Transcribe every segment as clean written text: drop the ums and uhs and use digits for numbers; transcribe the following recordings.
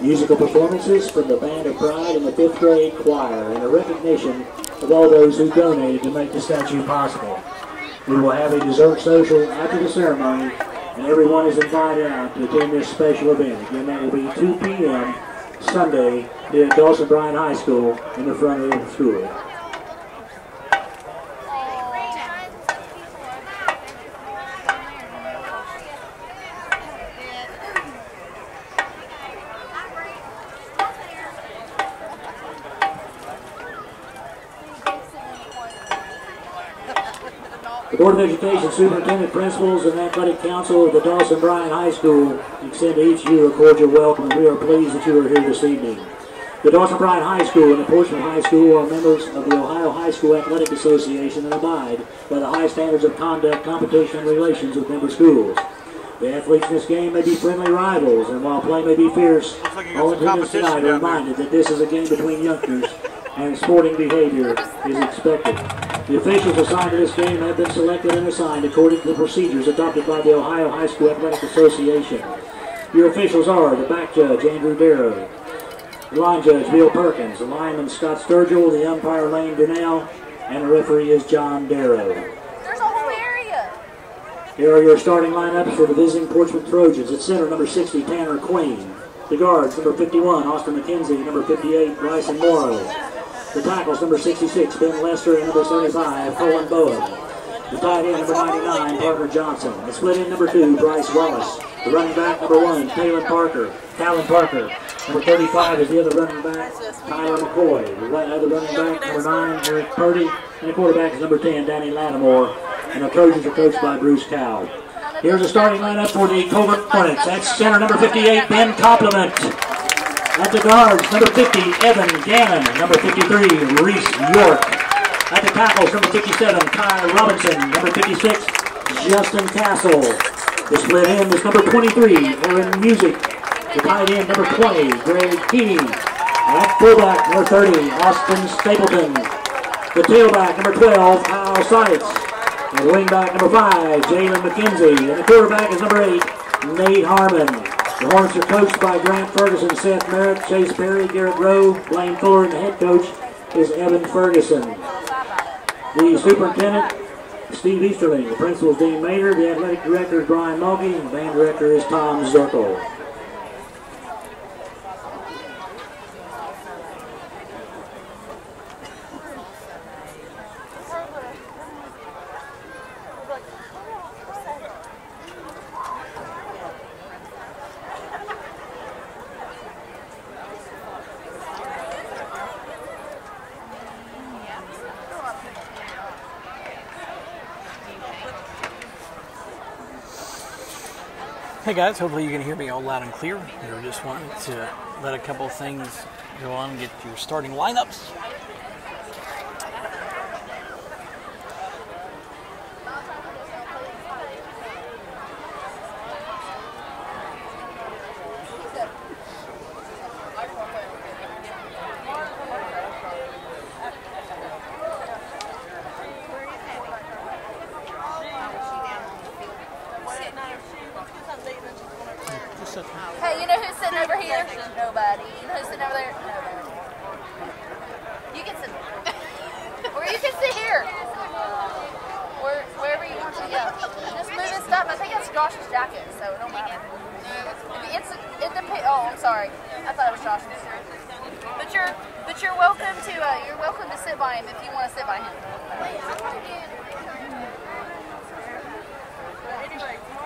Musical performances from the Band of Pride and the 5th grade choir, and a recognition of all those who donated to make the statue possible. We will have a dessert social after the ceremony, and everyone is invited out to attend this special event. Again, that will be 2 p.m. Sunday here at Dawson Bryan High School in the front of the school. The Board of Education, Superintendent, Principals, and Athletic Council of the Dawson Bryan High School extend to each of you a cordial welcome, and we are pleased that you are here this evening. The Dawson Bryan High School and the Portsmouth High School are members of the Ohio High School Athletic Association and abide by the high standards of conduct, competition, and relations with member schools. The athletes in this game may be friendly rivals, and while play may be fierce, all attendants tonight are reminded that this is a game between youngsters and sporting behavior is expected. The officials assigned to this game have been selected and assigned according to the procedures adopted by the Ohio High School Athletic Association. Your officials are the back judge, Andrew Darrow, the line judge, Bill Perkins, the lineman, Scott Sturgill, the umpire, Lane Durnell, and the referee is John Darrow. There's a whole area. Here are your starting lineups for the visiting Portsmouth Trojans. At center, number 60, Tanner Queen. The guards, number 51, Austin McKenzie, number 58, Bryson Morrow. The tackles, number 66, Ben Lester, and number 75, Colin Bowen. The tight end, number 99, Parker Johnson. The split end, number 2, Bryce Wallace. The running back, number 1, Callan Parker. Number 35 is the other running back, Tyler McCoy. The other running back, number 9, Eric Purdy. And the quarterback is number 10, Danny Lattimore. And the Trojans are coached by Bruce Cow. Here's a starting lineup for the Covert Hornets. At center, number 58, Ben Compliment. At the guards, number 50, Evan Gannon. Number 53, Reese York. At the tackles, number 57, Kyle Robinson. Number 56, Justin Castle. The split end is number 23, Aaron Music. The tight end, number 20, Greg Keeney. At fullback, number 30, Austin Stapleton. The tailback, number 12, Kyle Seitz. And the wingback, number 5, Jalen McKenzie. And the quarterback is number 8, Nate Harmon. The Hornets are coached by Grant Ferguson, Seth Merritt, Chase Perry, Garrett Rowe, Blaine Fuller, and the head coach is Evan Ferguson. The superintendent, Steve Easterling. The principal is Dean Maynard. The athletic director is Brian Mulkey. And the band director is Tom Zirkle. Hey guys, hopefully you can hear me all loud and clear. We just wanted to let a couple of things go on and get your starting lineups. Hey, you know who's sitting over here? Nobody. You know who's sitting over there? Nobody. You can sit there. Or you can sit here. Wherever you want to go. Just move his stuff. I think that's Josh's jacket, so it don't matter. It depends. Oh, I'm sorry. I thought it was Josh's. But you're welcome to sit by him if you want to sit by him.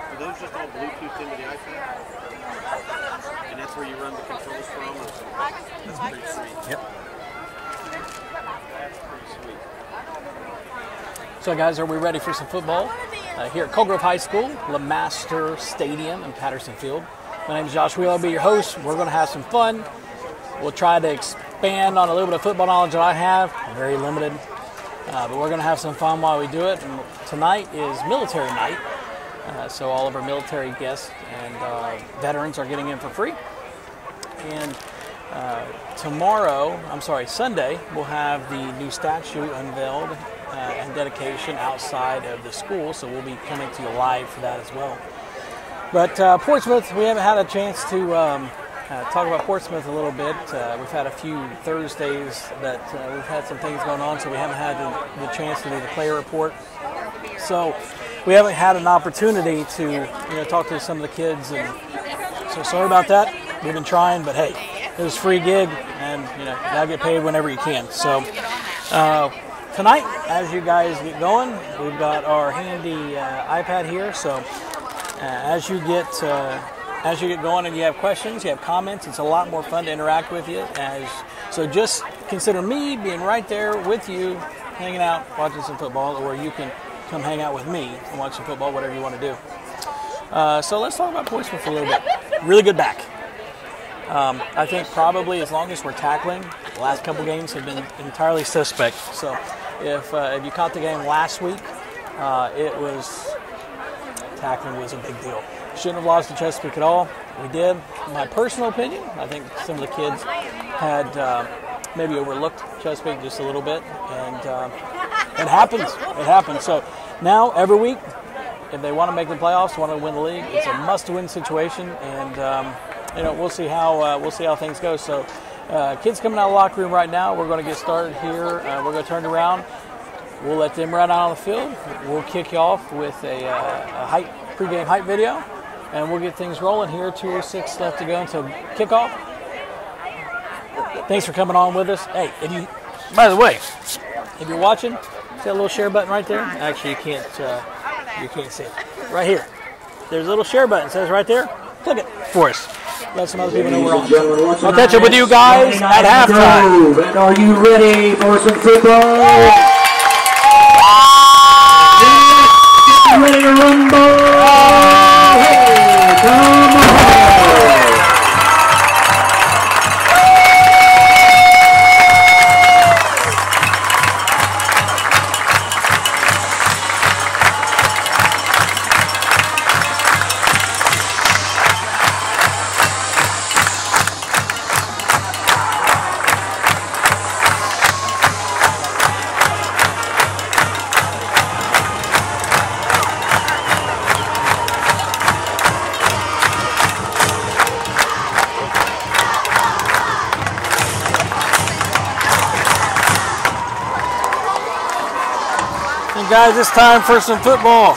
Are those just all Bluetooth into the iPad? And that's where you run the controls from? That's pretty sweet. Yep. That's pretty sweet. So guys, are we ready for some football? Here at Colgrove High School, LeMaster Stadium in Patterson Field. My name is Josh Wheel. I'll be your host. We're going to have some fun. We'll try to expand on a little bit of football knowledge that I have. Very limited. But we're going to have some fun while we do it. And tonight is military night. So all of our military guests and veterans are getting in for free. And Sunday, we'll have the new statue unveiled and dedication outside of the school. So we'll be coming to you live for that as well. But Portsmouth, we haven't had a chance to talk about Portsmouth a little bit. We've had a few Thursdays that we've had some things going on, so we haven't had the chance to do the player report. So we haven't had an opportunity to talk to some of the kids, and so sorry about that. We've been trying, but hey, it was a free gig, and you gotta get paid whenever you can. So tonight, as you guys get going, we've got our handy iPad here. So as you get going and you have questions, you have comments, it's a lot more fun to interact with you. So just consider me being right there with you, hanging out, watching some football, or you can come hang out with me and watch some football, whatever you want to do. So let's talk about Portsmouth for a little bit. Really good back. I think probably as long as we're tackling, the last couple games have been entirely suspect. So if you caught the game last week, tackling was a big deal. Shouldn't have lost to Chesapeake at all. We did. In my personal opinion, I think some of the kids had maybe overlooked Chesapeake just a little bit, and it happens. It happens. So now every week, if they want to make the playoffs, want to win the league, it's a must-win situation, and we'll see how things go. So kids coming out of the locker room right now. We're going to get started here. We're going to turn around. We'll let them run out on the field. We'll kick you off with a pregame hype video, and we'll get things rolling here. 2:06 left to go until kickoff. Thanks for coming on with us. Hey, by the way, if you're watching, see that little share button right there? Actually, you can't see it. Right here. There's a little share button. It says right there. Click it for us. Let some other people know we're on. I'll catch up with you guys at halftime. And are you ready for some football? Ready to run ball? Hey, come on! Guys, it's time for some football.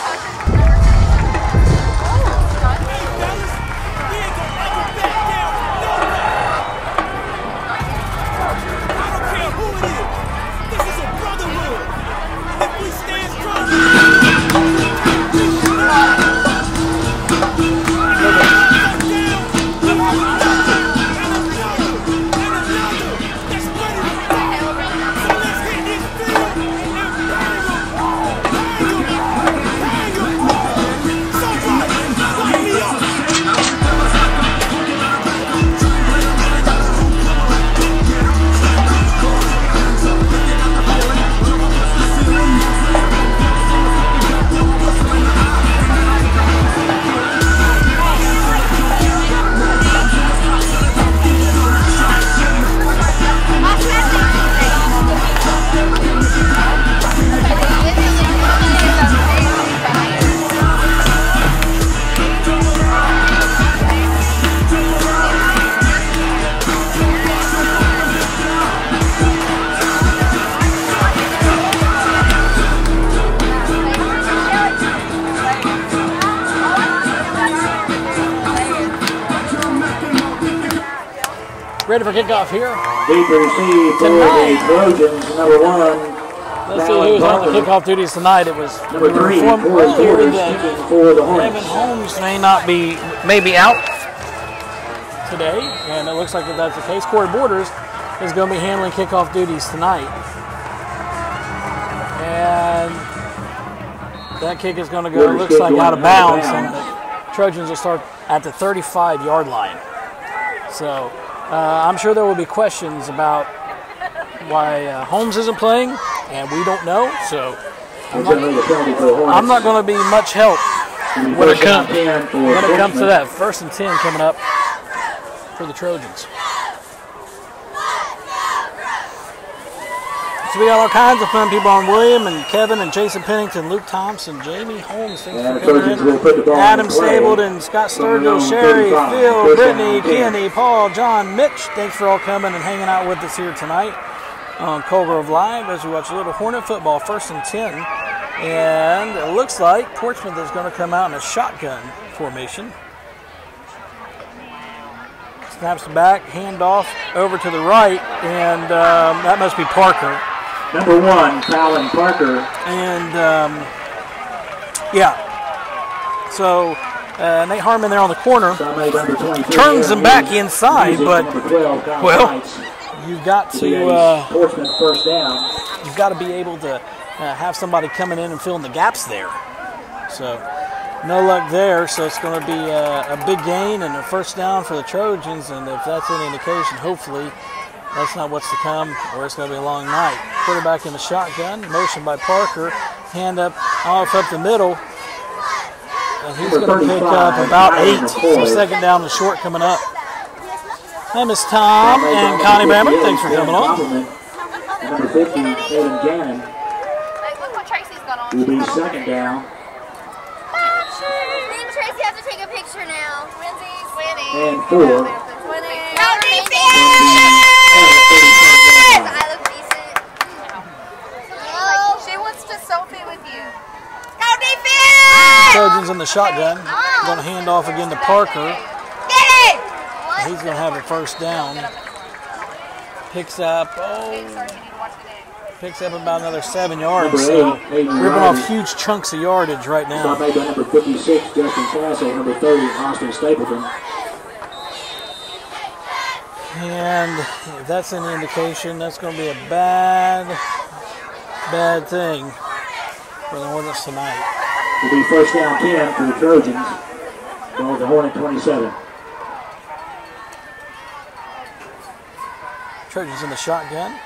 Ready for kickoff here. Deep receive for the Trojans, number 1. Let's see who's on the kickoff duties tonight. It was number 3, Forrest kicking for the Hornets. Evan Holmes may be out today, and it looks like that's the case. Corey Borders is going to be handling kickoff duties tonight. And that kick is going to go, looks like, out of bounds, and the Trojans will start at the 35-yard line. So I'm sure there will be questions about why Holmes isn't playing, and we don't know. So I'm not going to be much help when it comes to that. 1st and 10 coming up for the Trojans. So we got all kinds of fun people on. William and Kevin and Jason Pennington, Luke Thompson, Jamie Holmes, thanks for coming in. Adam Stapleton, Scott Sturgill, Sherry, Phil, Brittany, Kenny, Paul, John, Mitch, thanks for all coming and hanging out with us here tonight on Coal Grove Live as we watch a little Hornet football, 1st and 10. And it looks like Portsmouth is going to come out in a shotgun formation. Snaps back, handoff over to the right, and that must be Parker. Number 1, Fallon Parker. And, yeah. So, Nate Harmon there on the corner turns them back inside, but, well, you've got to, Portsmouth first down. you've got to be able to have somebody coming in and filling the gaps there. So, no luck there, so it's going to be a big gain and a first down for the Trojans, and if that's any indication, hopefully that's not what's to come, or it's going to be a long night. Quarterback in the shotgun, motion by Parker, hand up off up the middle, and he's going to pick up about 8. So second down and short coming up. Hi, Miss Tom and Connie Brammer, thanks for coming on. Number 50, Aiden Gannon, Look what Tracy's got on. will be second down. Me and Tracy have to take a picture now. Twinsies. Winning. And 4. Winning. Go defense! I look decent. She wants to selfie with you. Go defense! Trojans in the shotgun, going to hand off again to Parker. Get it! He's going to have a first down. Picks up about another 7 yards. So ripping off huge chunks of yardage right now. Made by number 56, Justin Castle, number 30, Austin Stapleton. And if that's any indication, that's going to be a bad thing for the Hornets tonight. Will be first down 10 for the Trojans. Ball to Hornet 27. Trojans in the shotgun.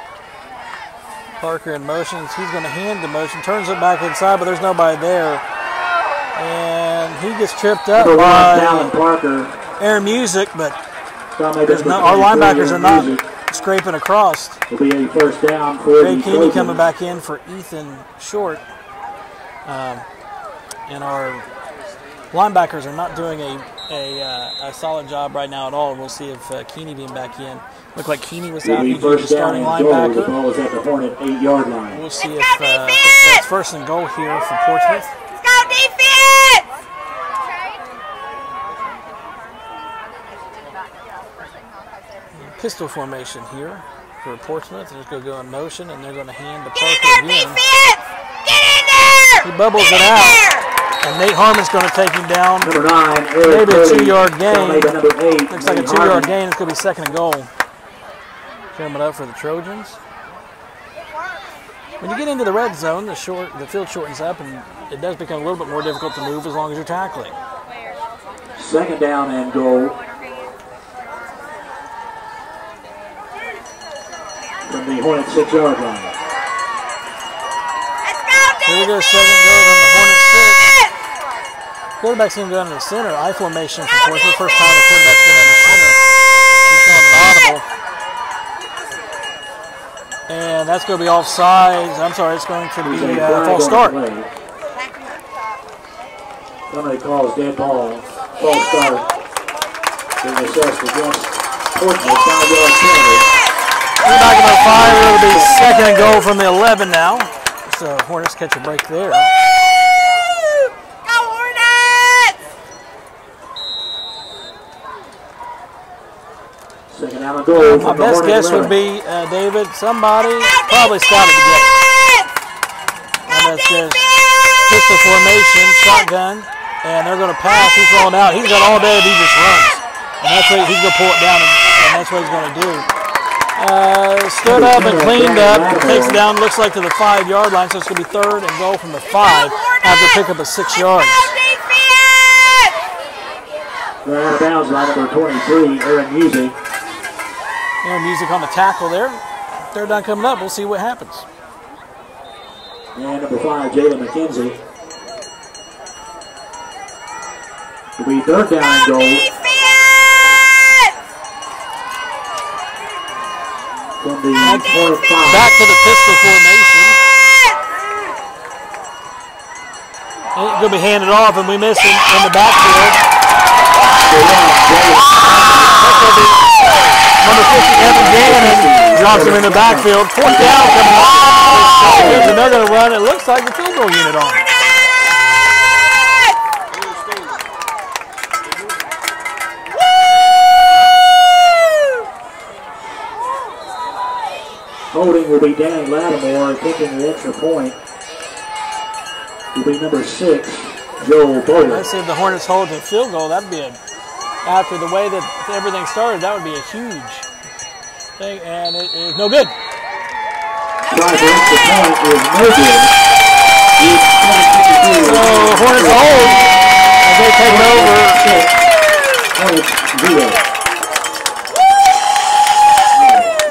Parker in motion. He's going to hand the motion. Turns it back inside, but there's nobody there. And he gets tripped up by Parker. Aaron Music, but our linebackers are not scraping across. Will be a first down for Ray the Keeney Trojans. coming back in for Ethan Short. And our linebackers are not doing a solid job right now at all. We'll see if Keeney being back in. Looked like Keeney was out. He's the starting linebacker. The ball is at the Hornet 8-yard line. We'll see if that's first and goal here for Portsmouth. Let's go defense! Pistol formation here for Portsmouth. They're just going to go in motion, and they're going to hand to Get in Parker there, again. defense! Get in there! He bubbles it out. And Nate Harmon's going to take him down. Number 9, Maybe a 2-yard gain. Made by number 8, Looks like a 2-yard gain. It's going to be second and goal. Coming up for the Trojans. When you get into the red zone, the field shortens up, and it does become a little bit more difficult to move as long as you're tackling. Second down and goal. From the Hornet 6-yard line. Here we go, second goal from the Hornet 6. Quarterback's going to go into the center. I formation for Portsmouth. First time the quarterback's been in the center. He's going audible. And that's going to be offsides. I'm sorry, it's going to be a false start. Somebody calls dead ball. False start. Being assessed against Portsmouth. 5-yard penalty. We're back in the 5. It'll be second and goal from the 11 now. So Hornets catch a break there. Go Hornets! Second down and goal. My best guess would be, David, somebody, probably Scott at the gate. And that's just pistol formation, shotgun, and they're going to pass. He's rolling out. He's got all day if he just runs. And that's what he's going to pull it down, and that's what he's going to do. Stood up and cleaned up. Takes it down, looks like to the 5-yard line, so it's going to be third and goal from the 5 after pick up a 6 yards. They're out of bounds line number 23, Aaron Music. Aaron Music on the tackle there. Third down coming up. We'll see what happens. And number 5, Jalen McKenzie. It'll be third down and goal. from the Hornet 5. Back to the pistol formation. And it's going to be handed off, and we miss him in the backfield. Number 50, Evan Gannon, drops him in the backfield. Fourth down coming up. And they're going to run, it looks like, the field goal unit on. Holding will be Danny Lattimore, taking the extra point. Will be number 6, Joel Bowler. Let's see if the Hornets hold the field goal. That'd be after the way that everything started, that would be a huge thing, and it is no good. Trying to reach the point is no good. So Hornets hold as they take over. Hornets 0.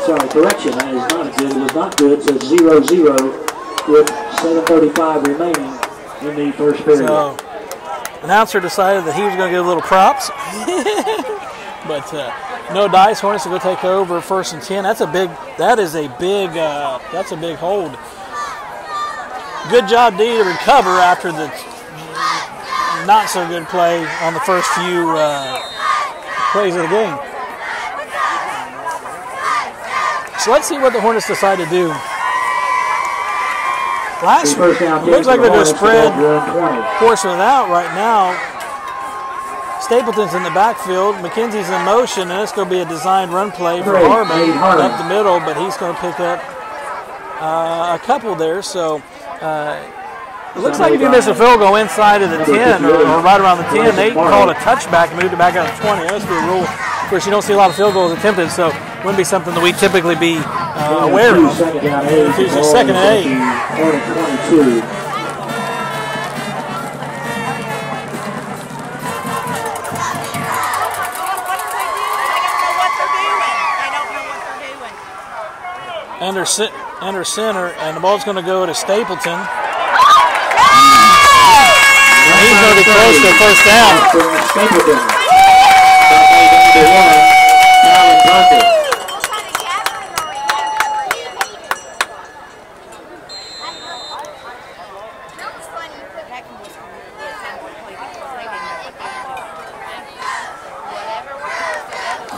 Sorry, correction, that is not good. It was not good, so 0-0 with 7:35 remaining in the first period. So, announcer decided that he was going to get a little props, but no dice. Hornets will go take over 1st and 10. That's a big hold. Good job, D, to recover after the not so good play on the first few plays of the game. So let's see what the Hornets decide to do. Looks like they're going to spread Portsmouth out right now. Stapleton's in the backfield. McKenzie's in motion, and it's going to be a designed run play for Harmon up the middle, but he's going to pick up a couple there. So it looks like if you miss a field goal inside of the 10 or right around the 10, they called a touchback and moved it back out to 20. That's the rule. Of course, you don't see a lot of field goals attempted, so it wouldn't be something that we typically be aware of. It's a 2nd and 8. Under center, and the ball's going to go to Stapleton. And he's going to be close to a first down.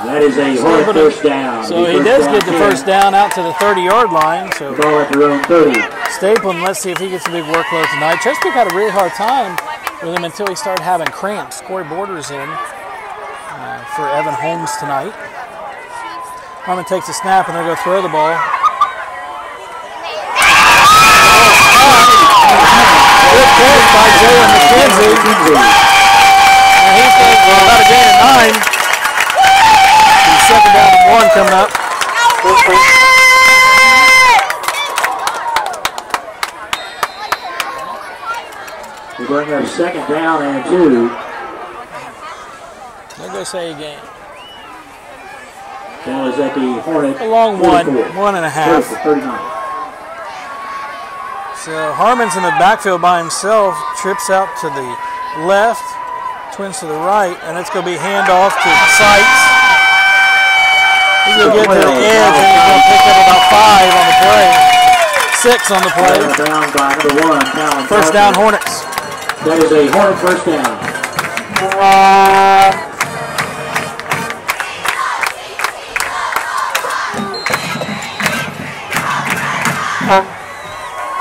That is a Hornet first down. So he does get the first down out to the 30-yard line. So ball at their own 30. Stapleton, let's see if he gets a big workload tonight. Chesapeake had a really hard time with him until he started having cramps. Corey Borders in for Evan Holmes tonight. Harmon takes a snap and they're going to throw the ball. Good catch by Jalen McKenzie. And he's going to about a gain of 9. 2nd down and 1 coming up. We bring up 2nd down and 2. They'll go say again. Ball is at the Hornet. A long 1.5. 39. So Harmon's in the backfield by himself, trips out to the left, twins to the right, and it's going to be handoff to Sykes. He's going to get to the edge, and he's going to pick up about 5 on the play. 6 on the play. Down by number 1. First down, Hornets. That is a Hornet first down.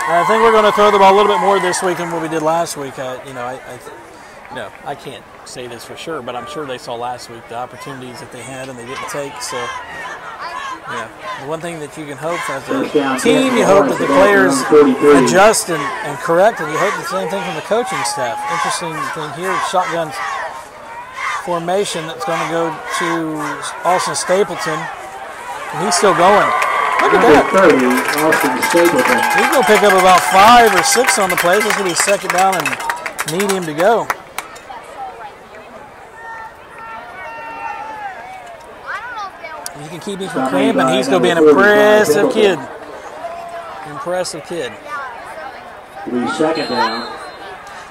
I think we're going to throw the ball a little bit more this week than what we did last week. I can't say this for sure, but I'm sure they saw last week the opportunities that they had and they didn't take. So, the one thing that you can hope as a team, you hope that the players adjust and correct, and you hope the same thing from the coaching staff. Interesting thing here, shotgun formation that's going to go to Austin Stapleton, and he's still going. Look at that. 30, Austin Stapleton. He's going to pick up about 5 or 6 on the play. This is going to be 2nd down and need him to go. You can keep him from cramping. He's going to be an impressive kid. Impressive kid. It'll be 2nd down.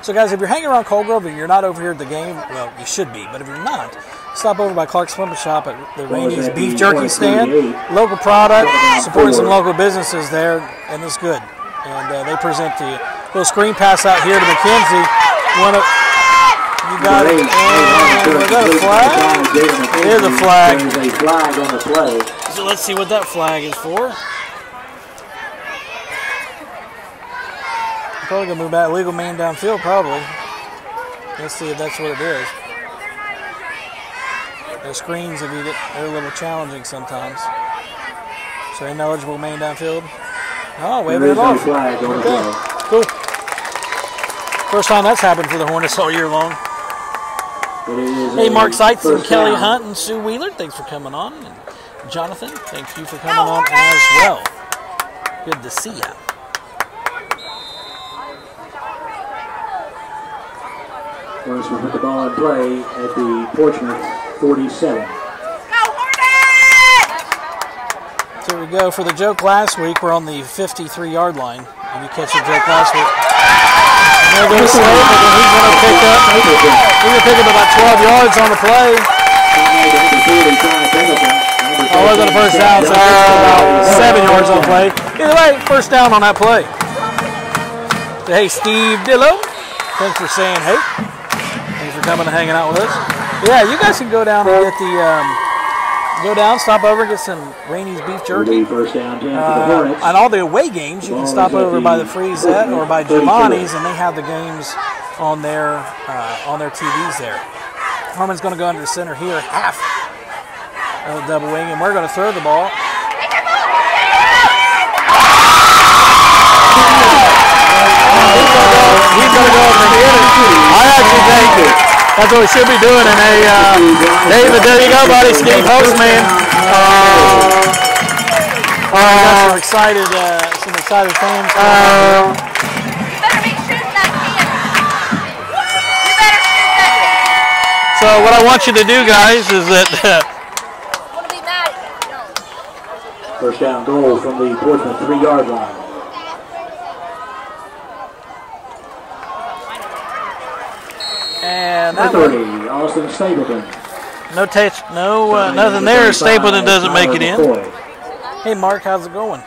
So, guys, if you're hanging around Cold Grove and you're not over here at the game, well, you should be. But if you're not, Stop over by Clark's Lumber Shop at the Rainey's Beef Jerky Stand. Local product, supporting some local businesses there, and it's good. And they present the little screen pass out here to McKenzie. You got it. And is that a flag? It is a flag. There's a flag on the play. So let's see what that flag is for. Probably gonna move back. Legal man downfield, probably. Let's see if that's what it is. The screens, if you get, they're a little challenging sometimes. So ineligible man downfield. Oh, waving it off. Okay, cool. First time that's happened for the Hornets all year long. Hey, Mark Seitz and Kelly Hunt and Sue Wheeler, thanks for coming on. And Jonathan, thank you for coming on as well. Good to see ya. Hornets will put the ball in play at the Portsmouth 47. So we go for the joke last week. We're on the 53-yard line. If you catch the joke last week. And they're going to say, but then he's going to pick up about 12 yards on the play. Oh, it wasn't a first down, so about 7 yards on the play. Either way, first down on that play. Hey, Steve Dillo. Thanks for saying hey. Thanks for coming and hanging out with us. Yeah, you guys can go down and get the, stop over and get some Rainey's Beef Jerky. First down, 10 for the Hornets. On all the away games, you can stop over by the Freezette or by Giovanni's, and they have the games on their TVs there. Harmon's going to go under the center here, half of the double wing, and we're going to throw the ball. He's going to go over here. I actually think that's what we should be doing. And David, there you go, buddy, Skinny Postman. Got some excited fans. You better be shooting that can. You better shoot that can. So what I want you to do, guys, is that. I want to be mad at you. No. First down goal from the Portsmouth 3-yard line. And that 30, Austin Stapleton. Nothing there. Stapleton doesn't make it in. Hey, Mark, how's it going?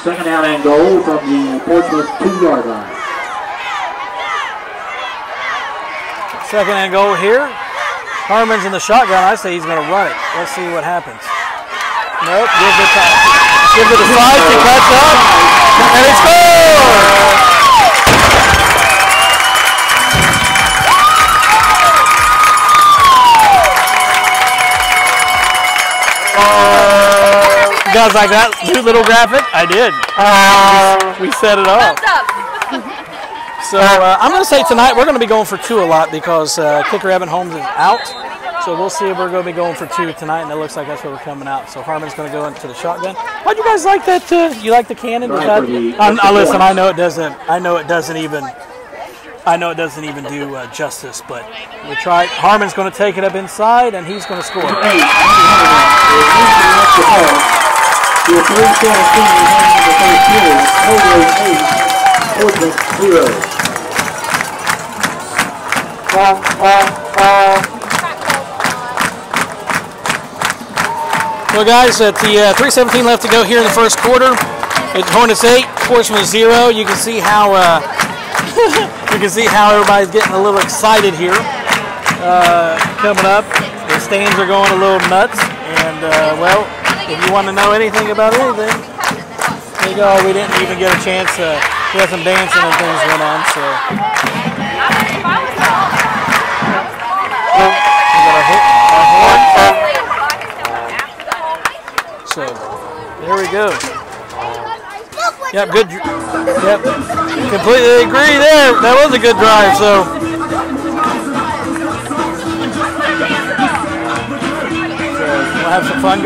Second down and goal from the Portsmouth 2-yard line. Second and goal here. Harmon's in the shotgun. I say he's going to run it. Let's see what happens. Nope. Gives it a side. He cuts up. And he scores! You guys like that cute little graphic? I did. We set it off. So I'm going to say tonight we're going to be going for 2 a lot because kicker Evan Holmes is out. So we'll see if we're going to be going for 2 tonight, and it looks like that's where we're coming out. So Harmon's going to go into the shotgun. How'd you guys like that? You like the cannon? Listen, I know it doesn't. I know it doesn't even do justice, but we try. Harmon's going to take it up inside, and he's going to score. Well, guys, at the 3:17 left to go here in the first quarter, it's Hornets 8, Portsmouth 0. You can see how everybody's getting a little excited here. Coming up, the stands are going a little nuts, and well, if you want to know anything about anything, there you go. We didn't even get a chance. We had some dancing and things going on, so. So, there we go. Yep, good. Yep, completely agree there. That was a good drive, so. We'll have some fun.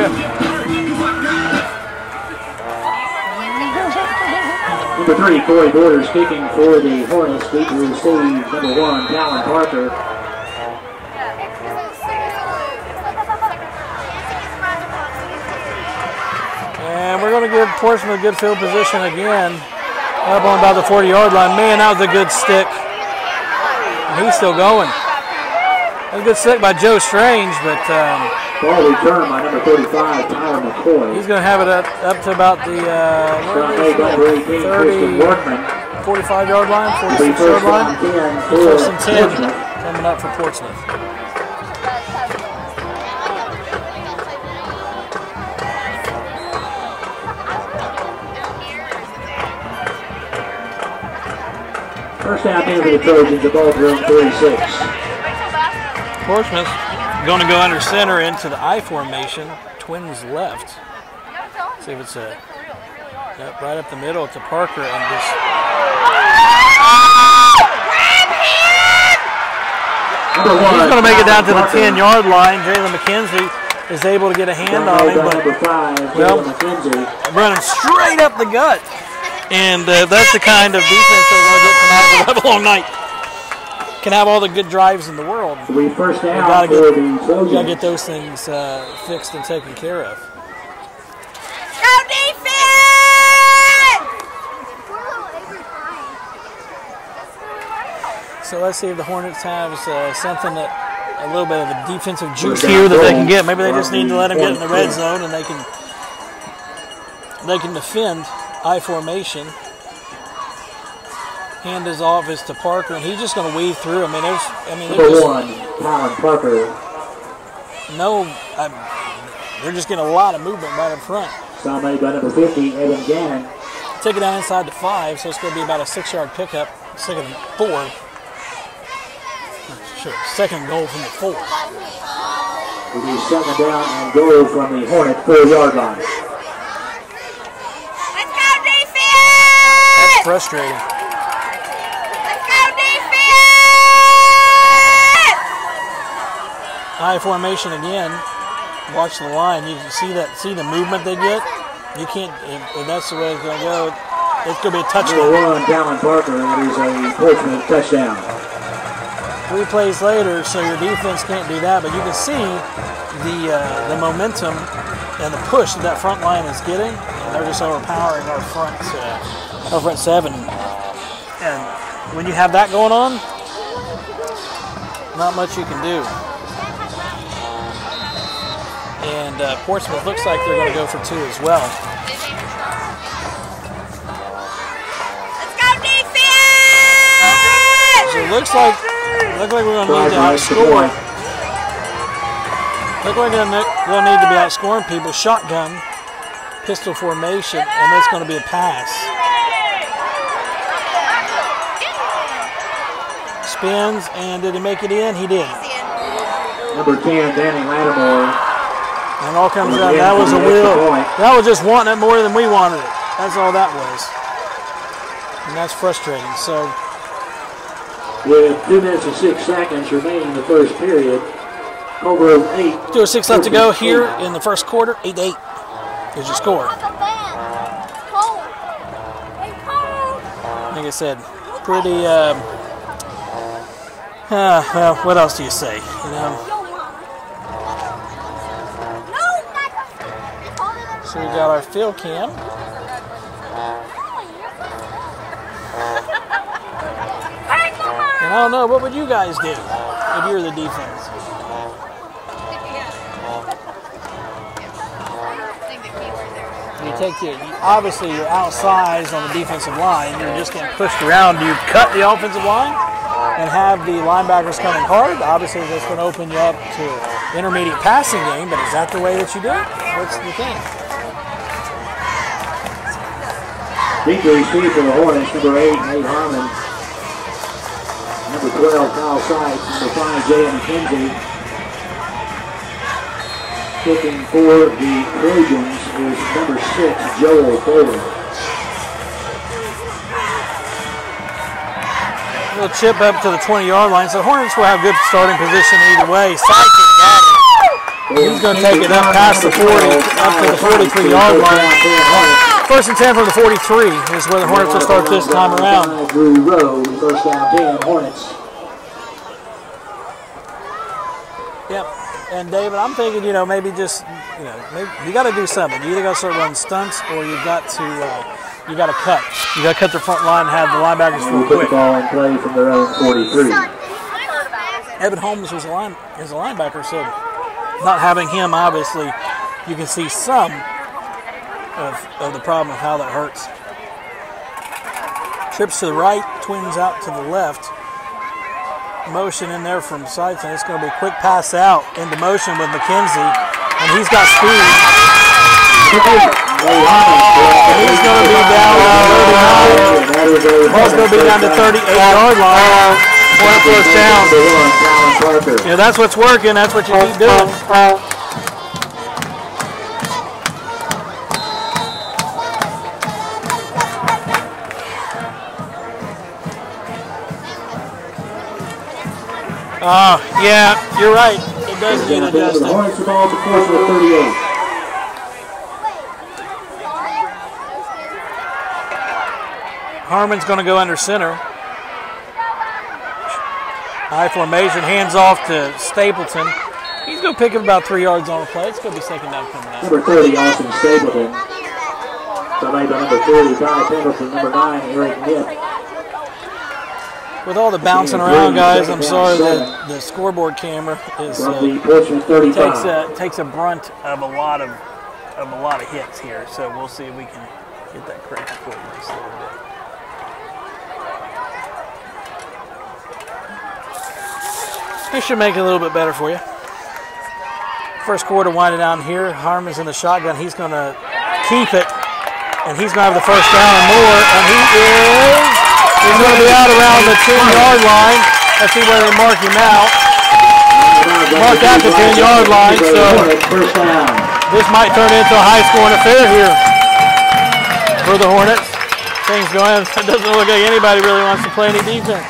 Number 3, Corey Borders kicking for the Hornets. Deep to receive number 1, Talon Parker. we're going to give Portsmouth a good field position again. Up on about the 40-yard line. Man, that was a good stick. And he's still going. That was a good stick by Joe Strange, but ball returned by number 35, Tyler McCoy. he's going to have it up to about the 45-yard line, 46-yard line. First and 10 coming up for Portsmouth. First down here for the Trojans, the ball drill 36. Portsmouth going to go under center into the I formation, twins left. See if it's a right up the middle to Parker and just. He's going to make it down to the 10-yard line. Jalen McKenzie is able to get a hand on him, but running straight up the gut. And that's the kind of defense they're going to get tonight. We'll have a long night. Can have all the good drives in the world. First down got to get those things fixed and taken care of. Go defense! So let's see if the Hornets have something that a little bit of a defensive juice here that they can get. Maybe they just need to let them get in the red zone and they can defend I formation. Hand is off is to Parker, and he's just going to weave through. Number one, Colin Parker. They're just getting a lot of movement right up front. Foul made by number 50, Evan Gannon. Take it down inside the 5, so it's going to be about a 6-yard pickup. Second and 4. Sure, second goal from the 4. It'll be second down and goal from the Hornet 4-yard line. Let's go defense! That's frustrating. I formation again. Watch the line. You can see the movement they get. You can't. If that's the way it's going to go, it's going to be a touchdown. Number one, Colin Parker. That is a Portsmouth touchdown. 3 plays later, so your defense can't do that. But you can see the momentum and the push that front line is getting. And they're just overpowering our front 7. And when you have that going on, not much you can do. And Portsmouth looks like they're going to go for 2 as well. Let's go defense! So it looks like we're going to need to outscore. Look like we're going to need to be outscoring people. Shotgun, pistol formation, and it's going to be a pass. Spins, and did he make it in? He did. Number 10, Danny Lattimore. And all comes out. That was a wheel. That was just wanting it more than we wanted it. That's all that was. And that's frustrating. So, with 2 minutes and 6 seconds remaining in the first period, over 8. 2:06 left to go here in the first quarter. 8-8 is your score. Like I said, pretty. Well, what else do you say? You know. So we got our field cam. And I don't know, what would you guys do if you're the defense? Obviously you're outsized on the defensive line. You're just getting pushed around. Do you cut the offensive line and have the linebackers coming hard? Obviously that's going to open you up to intermediate passing game, but is that the way that you do it? What's the thing? Deep receive for the Hornets, number 8, Nate Harmon. Number 12, Kyle Sykes. Number 5, J.M. McKenzie. Kicking for the Trojans is number 6, Joel Taylor. Little chip up to the 20-yard line. So Hornets will have good starting position either way. Sykes has got it. He's going to take it up past the 40, up to the 43-yard line. First and 10 from the 43 is where the Hornets will start this time around. Drew Rowe, first down 10, Hornets. Yep. And David, I'm thinking, maybe just, maybe you got to do something. You either got to start running stunts, or you got to cut. You got to cut the front line and have the linebackers real Put quick. the ball in play from their own 43. Evan Holmes was a linebacker, so not having him, obviously, you can see some of the problem of how that hurts. Trips to the right, twins out to the left. Motion in there from Seitz, and it's going to be a quick pass out into motion with McKenzie, and he's got speed. And he's going to be down to 39. Ball's going to be down to 38-yard line. First down. Yeah, that's what's working. That's what you keep doing. Yeah, you're right. It does need adjusted. The Hornets the ball to Portsmouth 38. Harmon's going to go under center. High formation, hands off to Stapleton. He's going to pick up about 3 yards on the play. It's going to be second down coming out. Number 30, Austin Stapleton. Somebody by number 30, Guy Pendleton. Number 9, Eric Nipp. With all the bouncing around, guys, I'm sorry that the scoreboard camera is takes a brunt of a lot of hits here. So we'll see if we can get that corrected for you just a little bit. This should make it a little bit better for you. First quarter winding down here. Harmon's in the shotgun. He's going to keep it, and he's going to have the first down and more. And he's going to be out around the 10-yard line. Let's see where they mark him out. Marked at the 10-yard line. So this might turn into a high-scoring affair here for the Hornets. Things going. It doesn't look like anybody really wants to play any defense.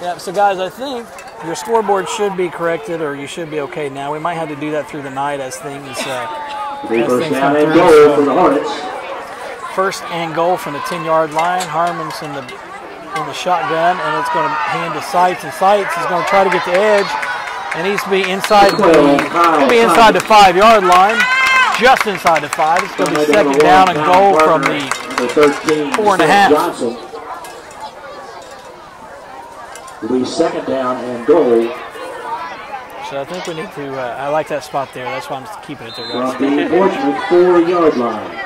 Yeah, so guys, I think your scoreboard should be corrected, or you should be okay now. We might have to do that through the night as things first down and goal for the Hornets. First and goal from the 10-yard line. Harmon's in the shotgun, and it's going to hand to Seitz, and Seitz is going to try to get the edge, and he's to be inside the 5-yard line, just inside the 5. It's going to be second down and goal from the 4.5. It'll be second down and goal. So I think we need to, I like that spot there. That's why I'm just keeping it there, guys. From the Portsmouth 4-yard line.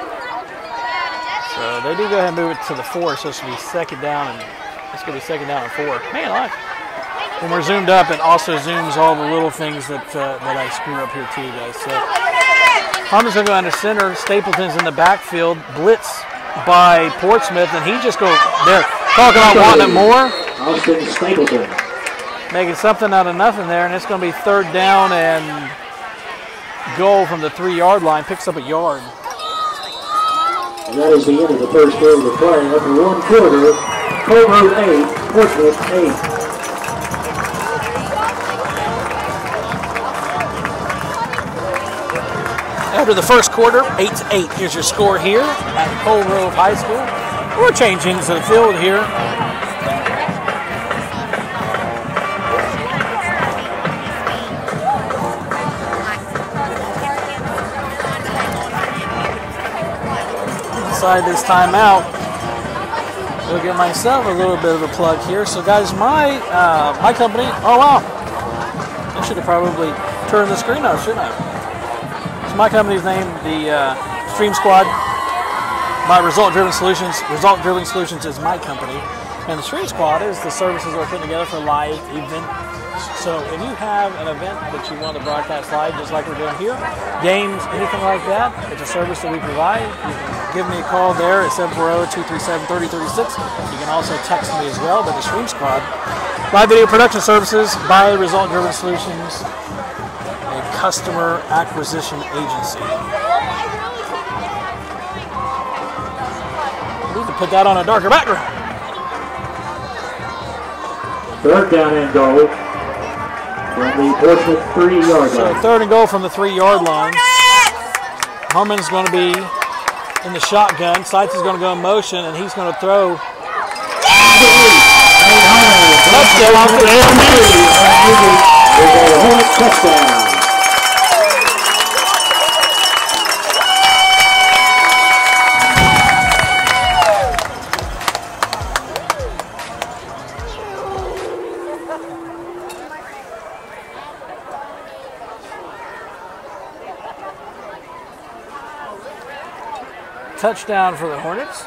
So they do go ahead and move it to the 4, so it's going to be second down, and it's going to be second down and 4. Man, when we're zoomed up, it also zooms all the little things that I screw up here too, guys. So Harmon's going to go under center. Stapleton's in the backfield. Blitz by Portsmouth, and he just goes there. Talking about wanting it more. Austin Stapleton. Making something out of nothing there, and it's going to be third down and goal from the 3-yard line. Picks up a yard. And that is the end of the first period of play. After one quarter, Colbert 8, Portsmouth 8. After the first quarter, 8-8. Here's your score here at Cole Grove High School. We're changing to the field here. Decide this timeout. We'll give myself a little bit of a plug here. So, guys, my company. Oh wow! I should have probably turned the screen off, shouldn't I? So my company's name, the Stream Squad. My Result Driven Solutions. Result Driven Solutions is my company, and the Stream Squad is the services we're putting together for live events. So if you have an event that you want to broadcast live, just like we're doing here, games, anything like that, it's a service that we provide. You can give me a call there at 740-237-3036. You can also text me as well, but the Stream Squad, live video production services by Result Driven Solutions, a customer acquisition agency. We need to put that on a darker background. Third down and goal. From the Portsmouth 3-yard line. So third and goal from the 3-yard line. Harmon's going to be in the shotgun. Seitz is going to go in motion, and he's going to throw. Touchdown for the Hornets touchdown. Touchdown for the Hornets.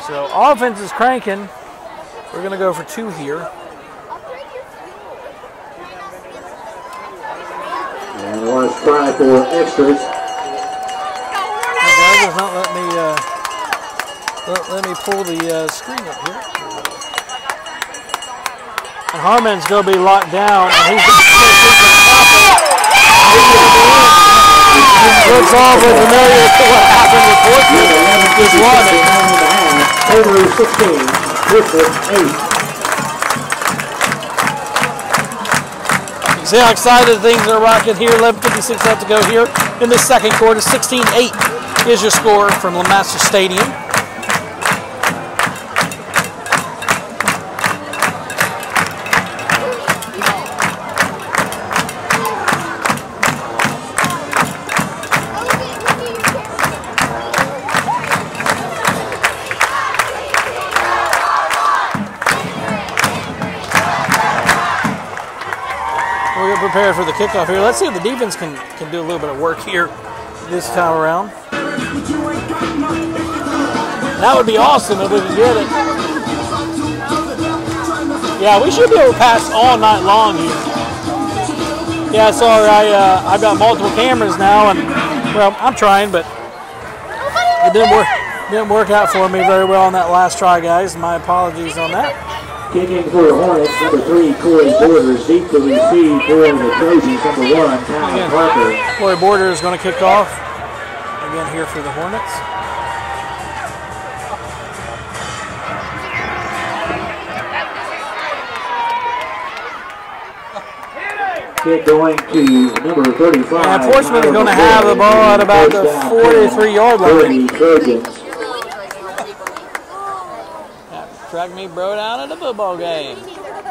So offense is cranking. We're going to go for 2 here. And we want to try for extras. That does not let me pull the screen up here. And Harmon's going to be locked down, and he's going to looks awful familiar to what happened with Portsmouth. Just won it. Over 16, Portsmouth 8. See how excited things are rocking here. 11:56 left to go here in the second quarter. 16-8 is your score from LeMaster Stadium. Prepared for the kickoff here. Let's see if the defense can do a little bit of work here this time around. That would be awesome if we could get it. Yeah, we should be able to pass all night long here. Yeah, sorry, I've got multiple cameras now, and well, I'm trying, but it didn't work out for me very well on that last try, guys. My apologies on that. Kicking for the Hornets, number 3, Corey Borders, deep to receive for the Trojans, number 1, Kyle Parker. Corey Borders is going to kick off again here for the Hornets. Kick going to number 35. And Portsmouth is going to have the ball at about the 43-yard line. Trojans. Track me bro down at a football game.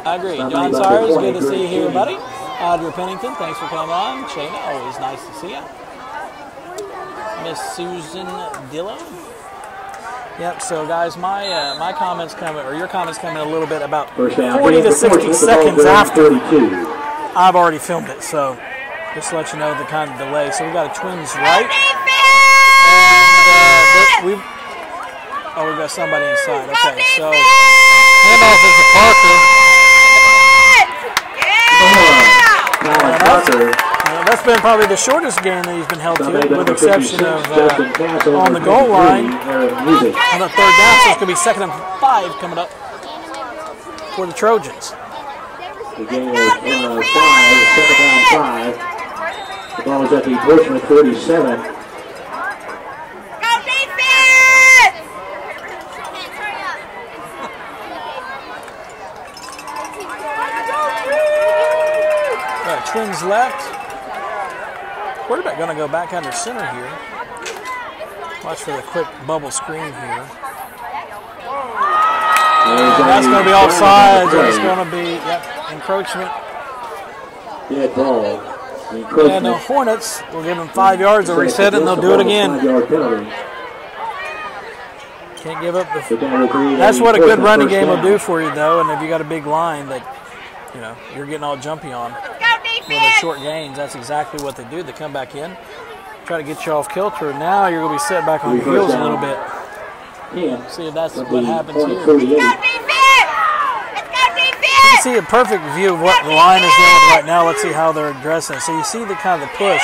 I agree. John Sires, good to see you here, buddy. Audrey Pennington, thanks for coming on. Shayna, always nice to see you. Miss Susan Dillon. Yep, so guys, my comments coming, or your comments coming a little bit about 40 to 60 seconds after I've already filmed it, so just to let you know the kind of delay. So we got a Twins right. And we've got somebody inside. Okay, so handoff is to Parker. That's been probably the shortest game that he's been held to, with the exception of on the goal line. On the third down, so it's going to be 2nd and 5 coming up for the Trojans. The game is 5, 2nd down 5. The ball is at the Portsmouth 37. Twins left. Quarterback going to go back under center here. Watch for the quick bubble screen here. That's going to be offside. It's going to be encroachment. Dead ball. And the Hornets will give them 5 yards. They'll reset it and they'll do it again. Can't give up the. That's what a good running game will do for you, though. And if you got a big line that you're getting all jumpy on. With their short gains, that's exactly what they do. They come back in, try to get you off kilter. Now you're going to be set back on your heels a little bit. See if that's what happens here. You can see a perfect view of what the line is dealing with right now. Let's see how they're addressing it. So you see the kind of the push.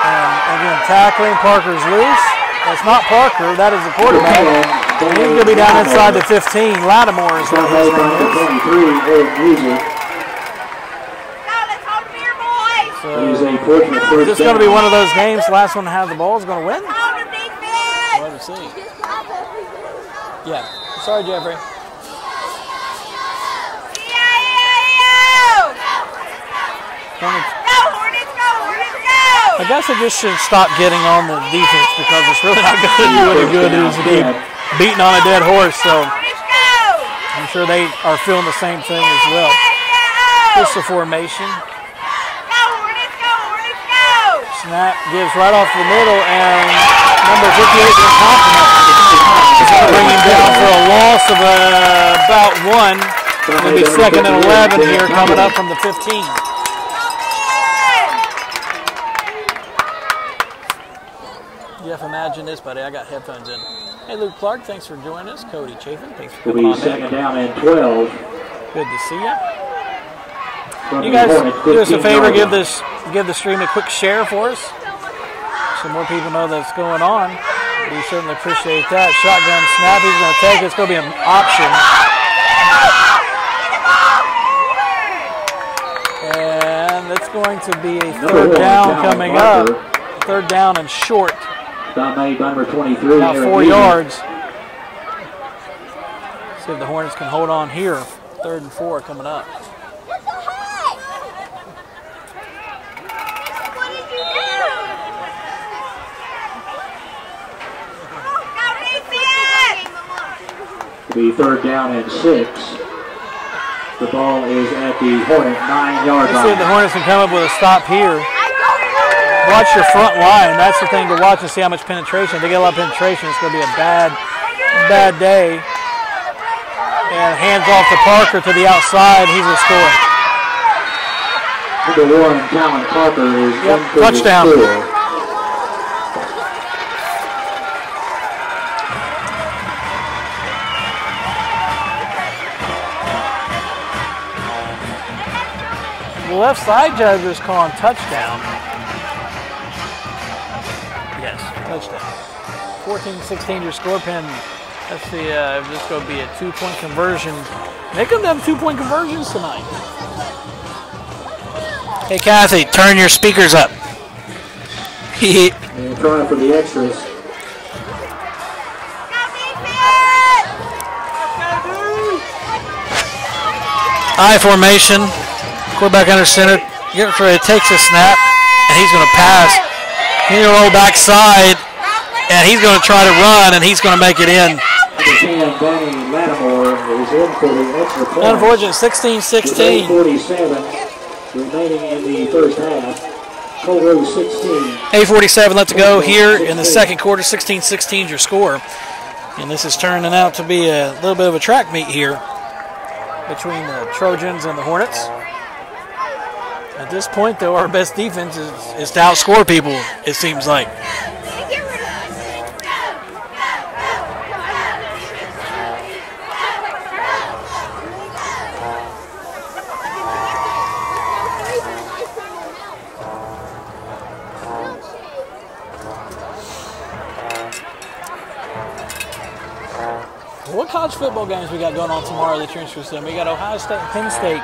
And again, tackling. Parker's loose. That's not Parker. That is the quarterback. He's going to be down inside the 15. Lattimore is what his name is. So it's just going to be one of those games. The last one to have the ball is going to win. We'll have to see. Yeah. Sorry, Jeffrey. Go, Hornets, go! I guess they just should stop getting on the defense because it's really not going to do any good to be beating on a dead horse. So I'm sure they are feeling the same thing as well. Pistol formation. Snap gives right off the middle, and number 58 is confident. It's going to bring him down for a loss of about 1. It's going to be 2nd and 11 here coming up from the 15. Jeff, imagine this, buddy. I got headphones in. Hey, Luke Clark, thanks for joining us. Cody Chafin, thanks for coming on. 2nd down and 12. Good to see you. You guys do us a favor, give the stream a quick share for us, so more people know that's going on. We certainly appreciate that. Shotgun snap, he's going to take it. It's going to be an option. And it's going to be a 3rd down coming up. 3rd down and short. Made by number 23. About 4 yards. See if the Hornets can hold on here. 3rd and 4 coming up. Be 3rd down and 6. The ball is at the Hornet 9-yard line. Let's see if the Hornets can come up with a stop here. Watch your front line. That's the thing to watch and see how much penetration. If they get a lot of penetration, it's going to be a bad day. And hands off to Parker to the outside. He's going to score. Number 1, Calvin Parker is touchdown. The left side judge is calling touchdown. Yes, touchdown. 14-16 your score pen. Let's see, this is going to be a 2-point conversion. Make them have 2-point conversions tonight. Hey, Kathy, turn your speakers up. And trying for the extras. I formation. Quarterback under center. Gets ready, takes a snap, and he's going to pass. He's going to roll backside, and he's going to try to run, and he's going to make it in. Unfortunate, 16-16. 47 remaining in the first half. Colgrove 16. 8:47 left to go here in the second quarter. 16-16 your score. And this is turning out to be a little bit of a track meet here between the Trojans and the Hornets. At this point, though, our best defense is to outscore people, it seems like. What college football games we got going on tomorrow that you're interested in? We got Ohio State and Penn State.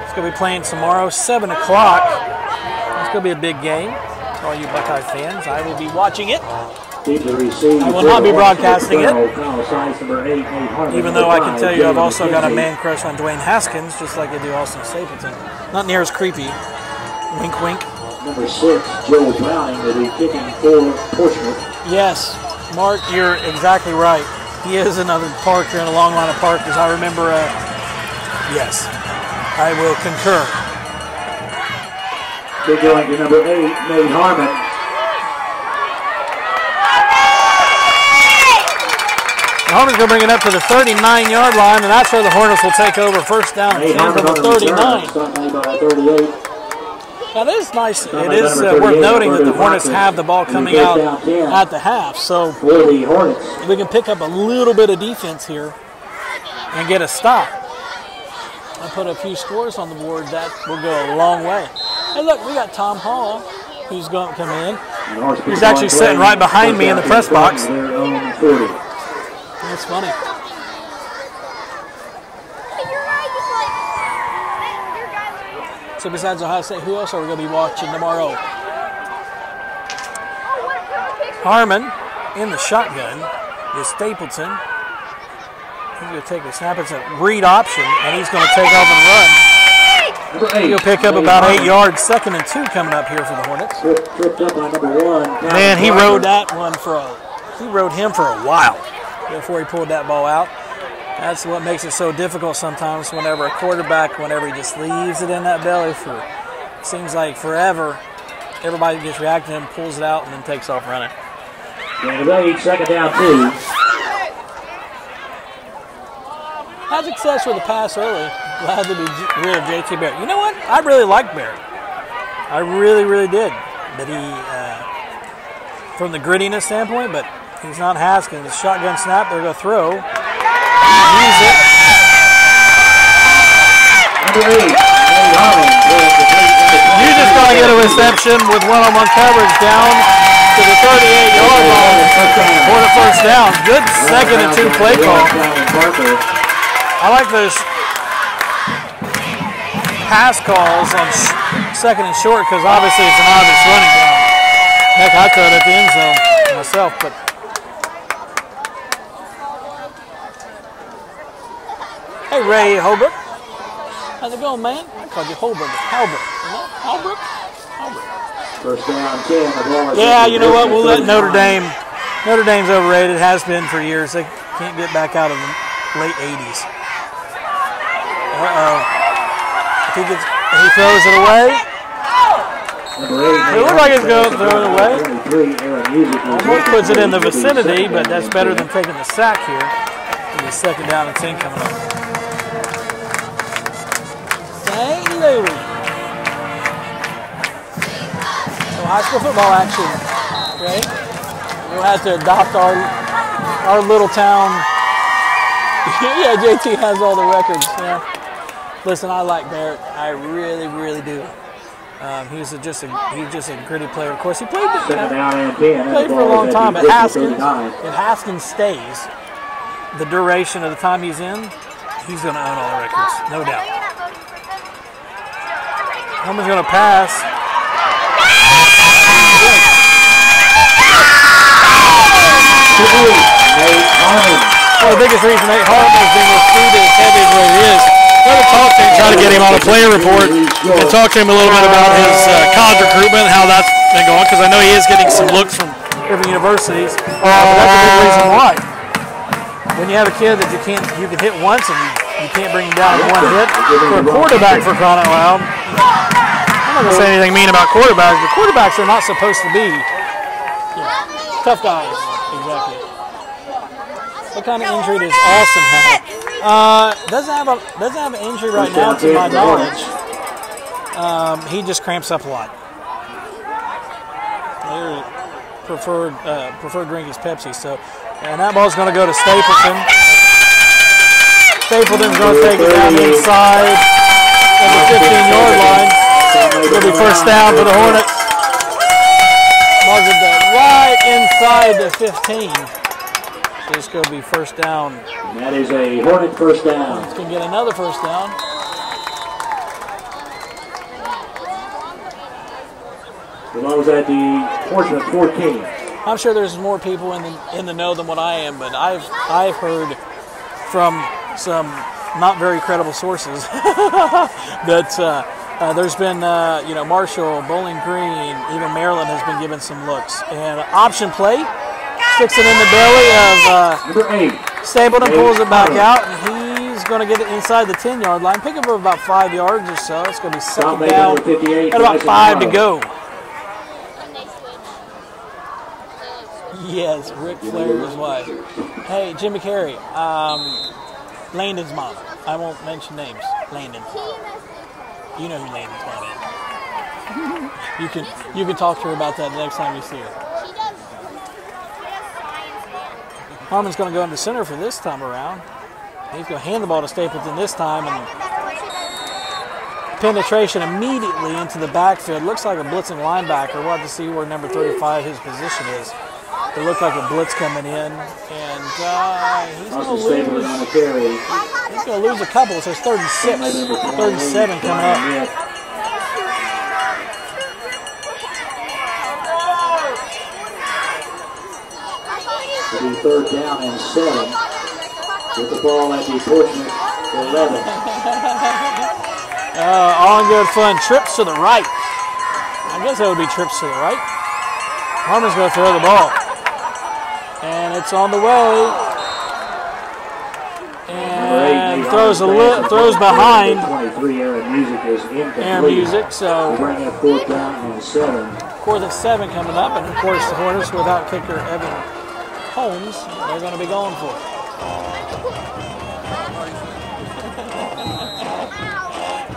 It's going to be playing tomorrow, 7 o'clock. It's going to be a big game. For all you Buckeye fans, I will be watching it. I will not be broadcasting it. Even though I can tell you I've also got a man crush on Dwayne Haskins, just like I do Austin Stapleton. Not near as creepy. Wink, wink. Number 6, Joe Browning, will be kicking for Portsmouth. Yes, Mark, you're exactly right. He is another Parker in a long line of Parkers. I remember, yes, I will concur. They're going to number 8, Nate Harmon. Harmon's going to bring it up to the 39-yard line, and that's where the Hornets will take over first down and 10 from the 39. Now, this is nice. It is worth noting that the Hornets have the ball coming out at the half, so we can pick up a little bit of defense here and get a stop. I put a few scores on the board. That will go a long way. Hey, look, we got Tom Hall, who's going to come in. He's actually sitting right behind me in the press box. That's funny. So besides Ohio State, who else are we going to be watching tomorrow? Harmon in the shotgun is Stapleton. He's going to take a snap. It's a read option, and he's going to take off and run. Number 8. He'll pick up about 8 yards. 2nd and 2 coming up here for the Hornets. Tripped up by number 1. Man, he rode that one he rode him for a while before he pulled that ball out. That's what makes it so difficult sometimes whenever a quarterback, whenever he just leaves it in that belly for, it seems like forever, everybody gets reacting to him, pulls it out, and then takes off running. Number 8, 2nd down 2. Had success with the pass early. Glad to be rid of JT Barrett. You know what? I really liked Barrett. I really, really did. But he, from the grittiness standpoint, but he's not Haskins. Shotgun snap, they're going to throw. Use it. Number 8, You're just going to get a reception with one-on-one coverage down to the 38-yard line for the first down. Good 2nd and 2 play call. I like those pass calls on 2nd and short because obviously it's an obvious running down. Heck, I throw it at the end zone myself, but hey, Ray Holbrook. How's it going, man? I called you Holbrook. Halbrook. Halbrook? Halbrook. First down 10. Yeah, you know what? We'll let Notre Dame. Notre Dame's overrated. Has been for years. They can't get back out of the late 80s. Uh-oh. If he throws it away. It looks like it's going to throw it away. Almost puts it in the vicinity, but that's better than taking the sack here. And the 2nd down and 10 coming up. St. Louis. So high school football action, right? We'll have to adopt our little town. Yeah, JT has all the records. Yeah. Listen, I like Barrett. I really, really do. He's just a gritty player. Of course, he played for a long time, but Haskins, if Haskins stays the duration of the time he's in, he's going to own all the records, no doubt. Holman's going to pass. Well, the biggest reason Nate Hartman is being recruited as heavy as what he is. We're going to talk to him, try to get him on a player report, and talk to him a little bit about his college recruitment and how that's been going, because I know he is getting some looks from different universities. But that's a big reason why. When you have a kid that you can hit once and you can't bring him down in one hit, for a quarterback, for crying out loud, I'm not going to say anything mean about quarterbacks, but quarterbacks are not supposed to be tough guys. Exactly. What kind of injury does Austin have? Doesn't have an injury right now, to my knowledge. He just cramps up a lot. Their preferred drink is Pepsi. So, and that ball's going to go to Stapleton. Stapleton's going to take it down the inside of the 15-yard line. It'll be first down for the Hornets. Marks it right inside the 15. So it's going to be first down. And that is a Hornet first down. It's going to get another first down. The ball was at the Portsmouth 14. I'm sure there's more people in the know than what I am, but I've heard from some not very credible sources that there's been Marshall, Bowling Green, even Maryland has been given some looks, and option play sticks it in the belly of Stapleton, pulls it back out, and he's going to get it inside the 10-yard line, pick up about 5 yards or so. It's going to be second down at about 5 to go. Yes, Ric Flair's wife. Hey, Jimmy Carrey, Landon's mom. I won't mention names. Landon's mom. You know who Landon's mom is. You can talk to her about that the next time you see her. Harmon's going to go into center for this time around. He's going to hand the ball to Stapleton this time, and penetration immediately into the backfield. Looks like a blitzing linebacker. We'll have to see where number 35 his position is. It looked like a blitz coming in, and he's going to lose. He's going to lose a couple. So it's 3rd and 6, 3rd and 7 coming up. It'll be 3rd down and 7 with the ball at the Portsmouth 11. All in good fun. Trips to the right. I guess that would be trips to the right. Harmon's going to throw the ball. And it's on the way. And throws behind. 23 Air Music is incomplete. Air Music, so we'll bring up 4th down and 7. 4th and 7 coming up, and of course the Hornets without kicker Evan Holmes, they're going to be going for it.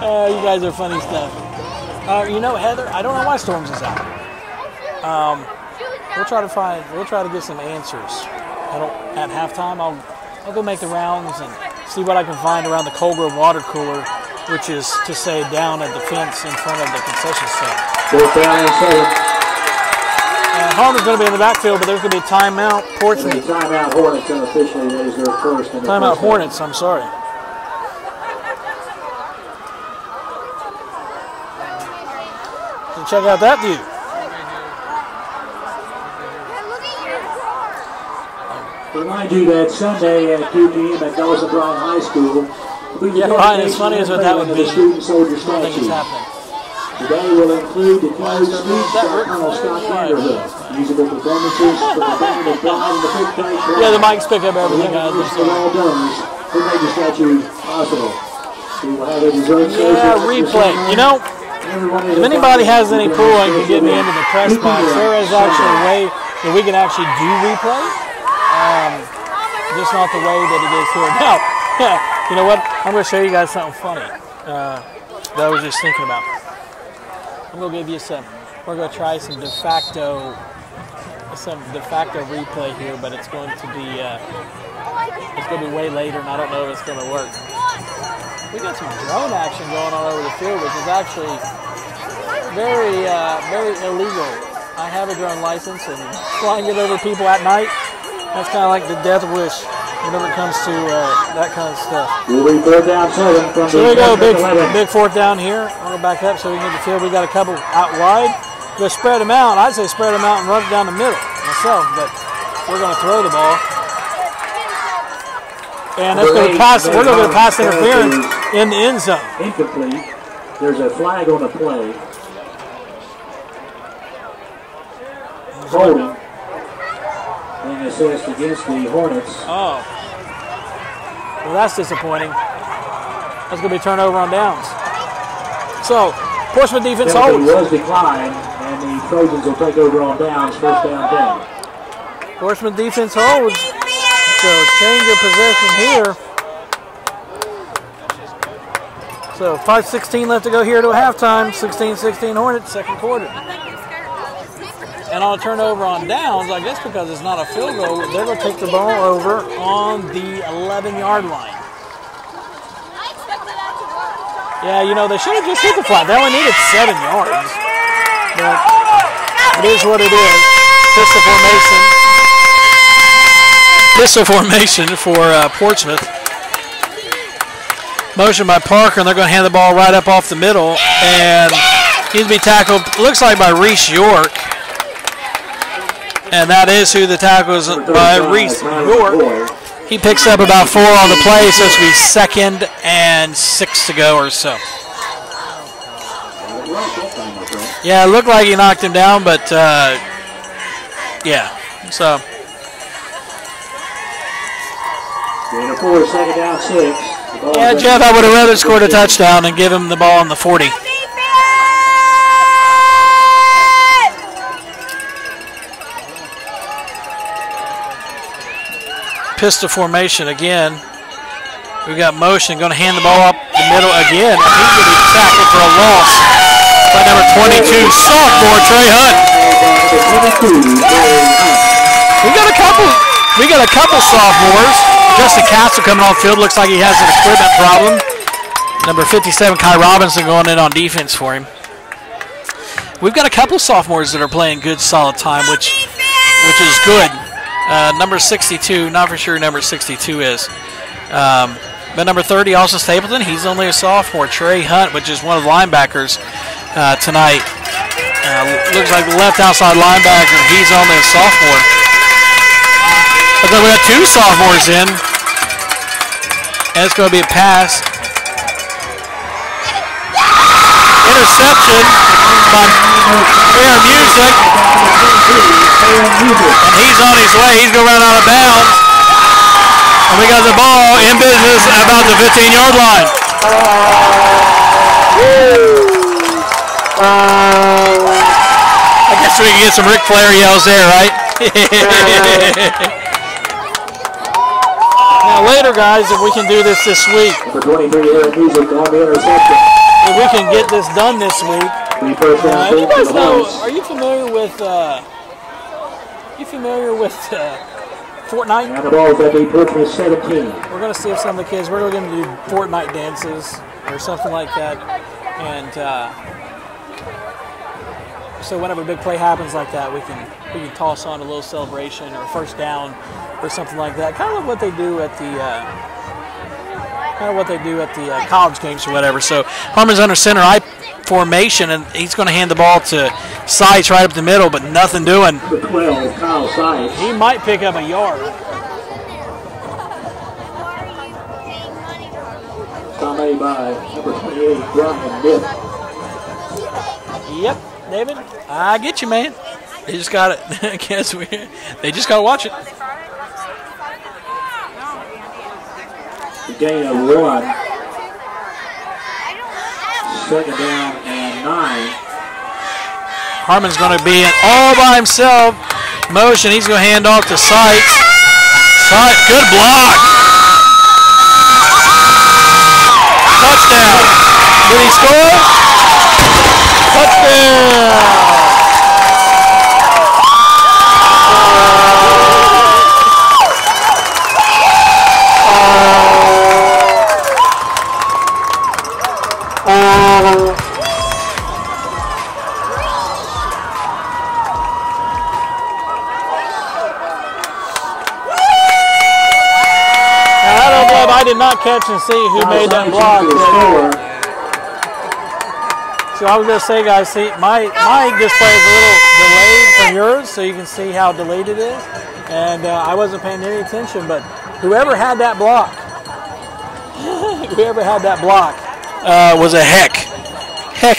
Oh, you guys are funny stuff. You know, Heather, I don't know why Storms is out. We'll try to get some answers. At halftime, I'll go make the rounds and see what I can find around the Colgrove water cooler, which is to say down at the fence in front of the concession stand. 4th down and 7. Harmon's going to be in the backfield, but there's going to be a timeout. Portsmouth. Timeout Hornets unofficially. That is their first. Timeout Hornets, I'm sorry. So check out that view. Remind you that Sunday at 2 p.m. at Dawson Bryan High School. Yeah, Ryan, as funny as what that would be, I student soldier don't think it's statue. happening. Today will include the closed speech by Colonel Scott Vanderhook, musical performances for the band of Pride and the Big Tank. Yeah, the mics pick up everything, guys. For all donors who made the statue possible. We will have a dessert Yeah, replay. You know, if anybody has any pull and can get me into the press box, there is actually a way that we can actually do replay. Just not the way that it is here. Now, you know what? I'm going to show you guys something funny that I was just thinking about. I'm going to give you we're going to try some de facto replay here, but it's going to be way later, and I don't know if it's going to work. We got some drone action going on over the field, which is actually very illegal. I have a drone license, and flying it over people at night, that's kind of like the death wish whenever it comes to that kind of stuff. We'll be 3rd down 7 from so we go, big 4th down here. We'll go back up so we can get the field. We got a couple out wide. We'll spread them out. I'd say spread them out and run it down the middle myself, but we're going to throw the ball. And that's going to pass. We're going to get a pass interference in the end zone. Incomplete. There's a flag on the play. Holding. Being assessed against the Hornets. Oh. Well, that's disappointing. That's going to be turnover on downs. So, Portsmouth defense holds. Penalty was declined, and the Trojans will take over on downs, 1st down 10. Portsmouth defense holds. So, change of possession here. So, 5:16 left to go here to a halftime. 16-16 Hornets, second quarter. And on a turnover on downs, I guess because it's not a field goal, they're going to take the ball over on the 11-yard line. Yeah, you know, they should have just hit the flat. They only needed 7 yards. But it is what it is. Pistol formation for Portsmouth. Motion by Parker, and they're going to hand the ball right up off the middle. And he's to be tackled, looks like by Reese York. And that is who the tackle is by Reese York. He picks up about 4 on the play, so it's going to be 2nd and 6 to go or so. Yeah, it looked like he knocked him down, but yeah. So. Gain of 4, 2nd down 6. Yeah, Jeff, I would have rather scored a touchdown and give him the ball on the 40. Pistol formation again. We got motion, going to hand the ball up the middle again. And he's going to be tackled for a loss by number 22, sophomore Trey Hunt. We got a couple sophomores. Justin Castle coming on field. Looks like he has an equipment problem. Number 57, Kai Robinson, going in on defense for him. We've got a couple sophomores that are playing good, solid time, which is good. Number 62, not for sure number 62 is. But number 30, Austin Stapleton, he's only a sophomore. Trey Hunt, which is one of the linebackers tonight. Looks like the left outside linebacker, he's only a sophomore. But then we got 2 sophomores in. And it's going to be a pass. interception by Fair Music. And he's on his way. He's going to run out of bounds. And we got the ball in business about the 15-yard line. I guess we can get some Ric Flair yells there, right? Now later, guys, if we can do this week, if we can get this done this week, you guys know, are you familiar with Fortnite? And the ball is at the Portsmouth 17. We're going to see if some of the kids, we're going to do Fortnite dances or something like that. And so whenever a big play happens like that, we can toss on a little celebration or first down or something like that. Kind of what they do at the college games or whatever. So Harmon's under center I formation, and he's going to hand the ball to Sides right up the middle, but nothing doing. The 12, Kyle Sides. He might pick up a yard. Made by number 28, Brian Bibb. Yep, David, I get you, man. They just got it. I guess they just got to watch it. The gain of 1. Second down and 9. Harmon's going to be in all by himself. Motion, he's going to hand off to Sites. Sites, good block. Touchdown. Did he score? Touchdown. I did not catch and see who made that block. So I was going to say, guys, see, my display is a little delayed from yours, so you can see how delayed it is. And I wasn't paying any attention, but whoever had that block, was a heck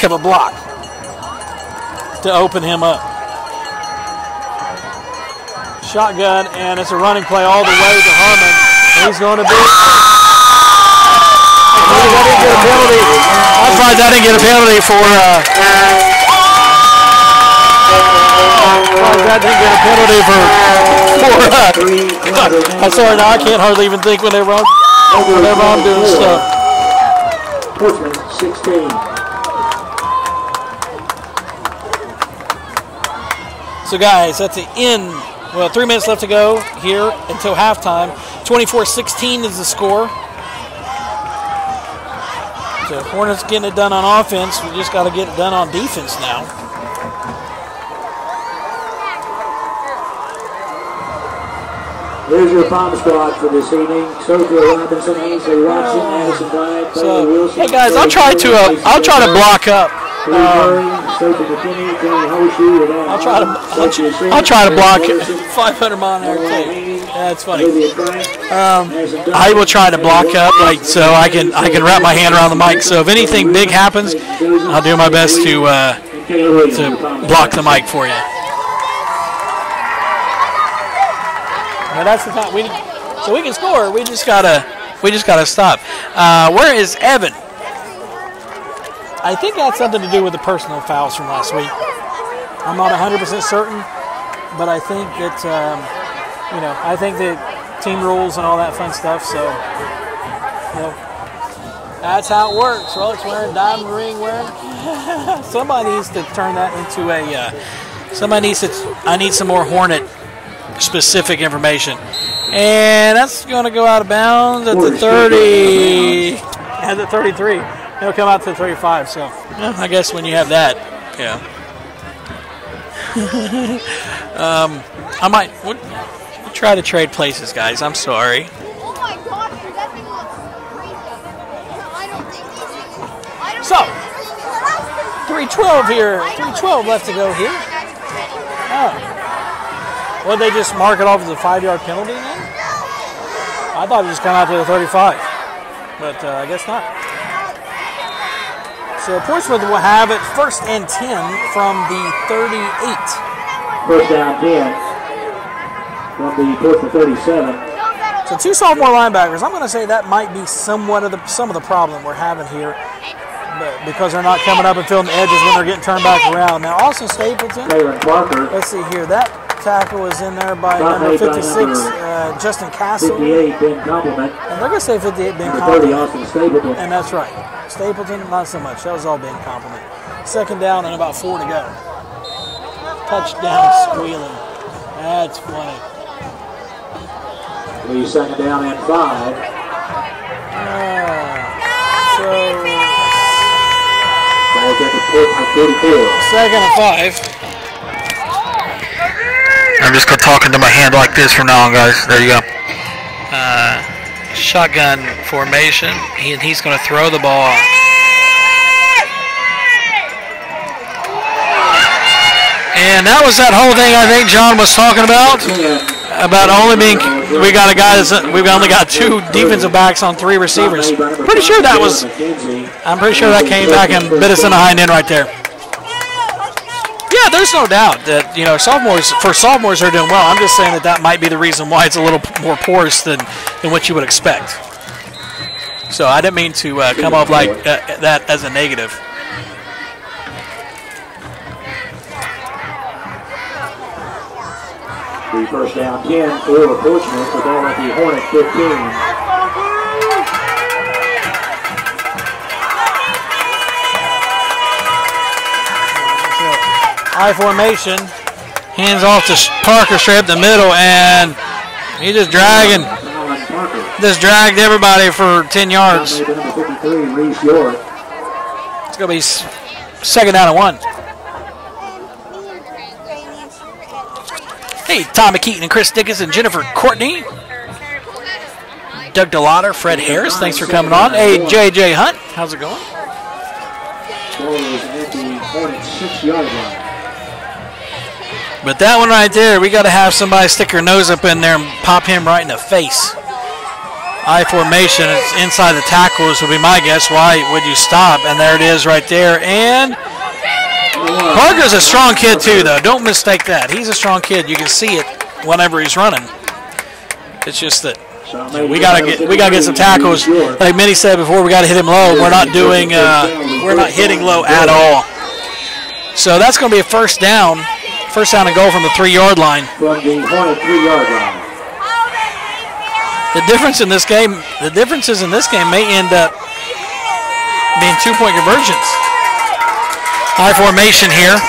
of a block to open him up. Shotgun, and it's a running play all the way to Harmon. He's going to be. I'm surprised I didn't get a penalty for. I'm sorry, now I can't hardly even think whenever I'm doing stuff. Portsmouth 16. So, guys, at the end, well, 3 minutes left to go here until halftime. 24-16 is the score. So Hornets getting it done on offense. We just got to get it done on defense now. Here's your bomb squad for this evening. Sophia Robinson, Ainsley Watson, Addison Bryant, Taylor Wilson. Hey guys, I'll try to block up. I'll try to block 500 mile an hour tape. Yeah, that's funny. I will try to block up, like, so I can wrap my hand around the mic. So if anything big happens, I'll do my best to block the mic for you. Now that's the time so we can score. We just gotta stop. Where is Evan? I think that's something to do with the personal fouls from last week. I'm not 100% certain, but I think that I think that team rules and all that fun stuff. So that's how it works. Rolex wearing, diamond ring wearing. Somebody needs to turn that into a. I need some more Hornet specific information. And that's going to go out of bounds at the 30. At the 33. It'll come out to the 35. So I guess when you have that, yeah. I might we'll try to trade places, guys. I'm sorry. Oh my gosh, that thing looks crazy. I don't think it's. So 3:12 here. 3:12 left to go here. Oh. Well, they just mark it off as a 5-yard penalty then? I thought it just come out to the 35, but I guess not. So Portsmouth will have it 1st and 10 from the 38. First down 10 from the Portsmouth 37. So 2 sophomore linebackers. I'm going to say that might be some of the problem we're having here, but because they're not coming up and filling the edges when they're getting turned back around. Now Austin Stapleton. Let's see here. That tackle is in there by number 56, Justin Castle. 58, Ben Compliment. And they're going to say 58, Ben Compliment. 30, Compliment. Austin Stapleton. And that's right. Stapleton, not so much. That was all Ben Compliment. 2nd down and about 4 to go. Touchdown squealing. That's funny. The 2nd down and 5. So, ball's at the Portsmouth 34. 2nd and 5. I'm just going to talk into my hand like this from now on, guys. There you go. Shotgun formation. He's going to throw the ball. And that was that whole thing I think John was talking about only being we've only got 2 defensive backs on 3 receivers. I'm pretty sure that came back and bit us in the hind end right there. Yeah, there's no doubt that sophomores are doing well. I'm just saying that might be the reason why it's a little more porous than what you would expect. So I didn't mean to come off like that as a negative. The first down 10 for Portsmouth. The ball at the Hornet 15. I formation, hands off to Parker straight up the middle, and he just dragged everybody for 10 yards. It's going to be 2nd down and 1. Hey, Tommy Keaton and Chris Dickinson, Jennifer Courtney, Doug DeLotter, Fred Harris, thanks for coming on. Hey, JJ Hunt, how's it going? Ball is at the Hornets 6-yard line. But that one right there, we got to have somebody stick their nose up in there and pop him right in the face. I formation, it's inside the tackles would be my guess. Why would you stop? And there it is right there. And Parker's a strong kid too, though. Don't mistake that. He's a strong kid. You can see it whenever he's running. It's just that we gotta get some tackles. Like Minnie said before, we gotta hit him low. We're not hitting low at all. So that's going to be a first down. First down and goal from the 3-yard line. From the Hornet 3-yard line. The differences in this game may end up being 2-point conversions. High formation here.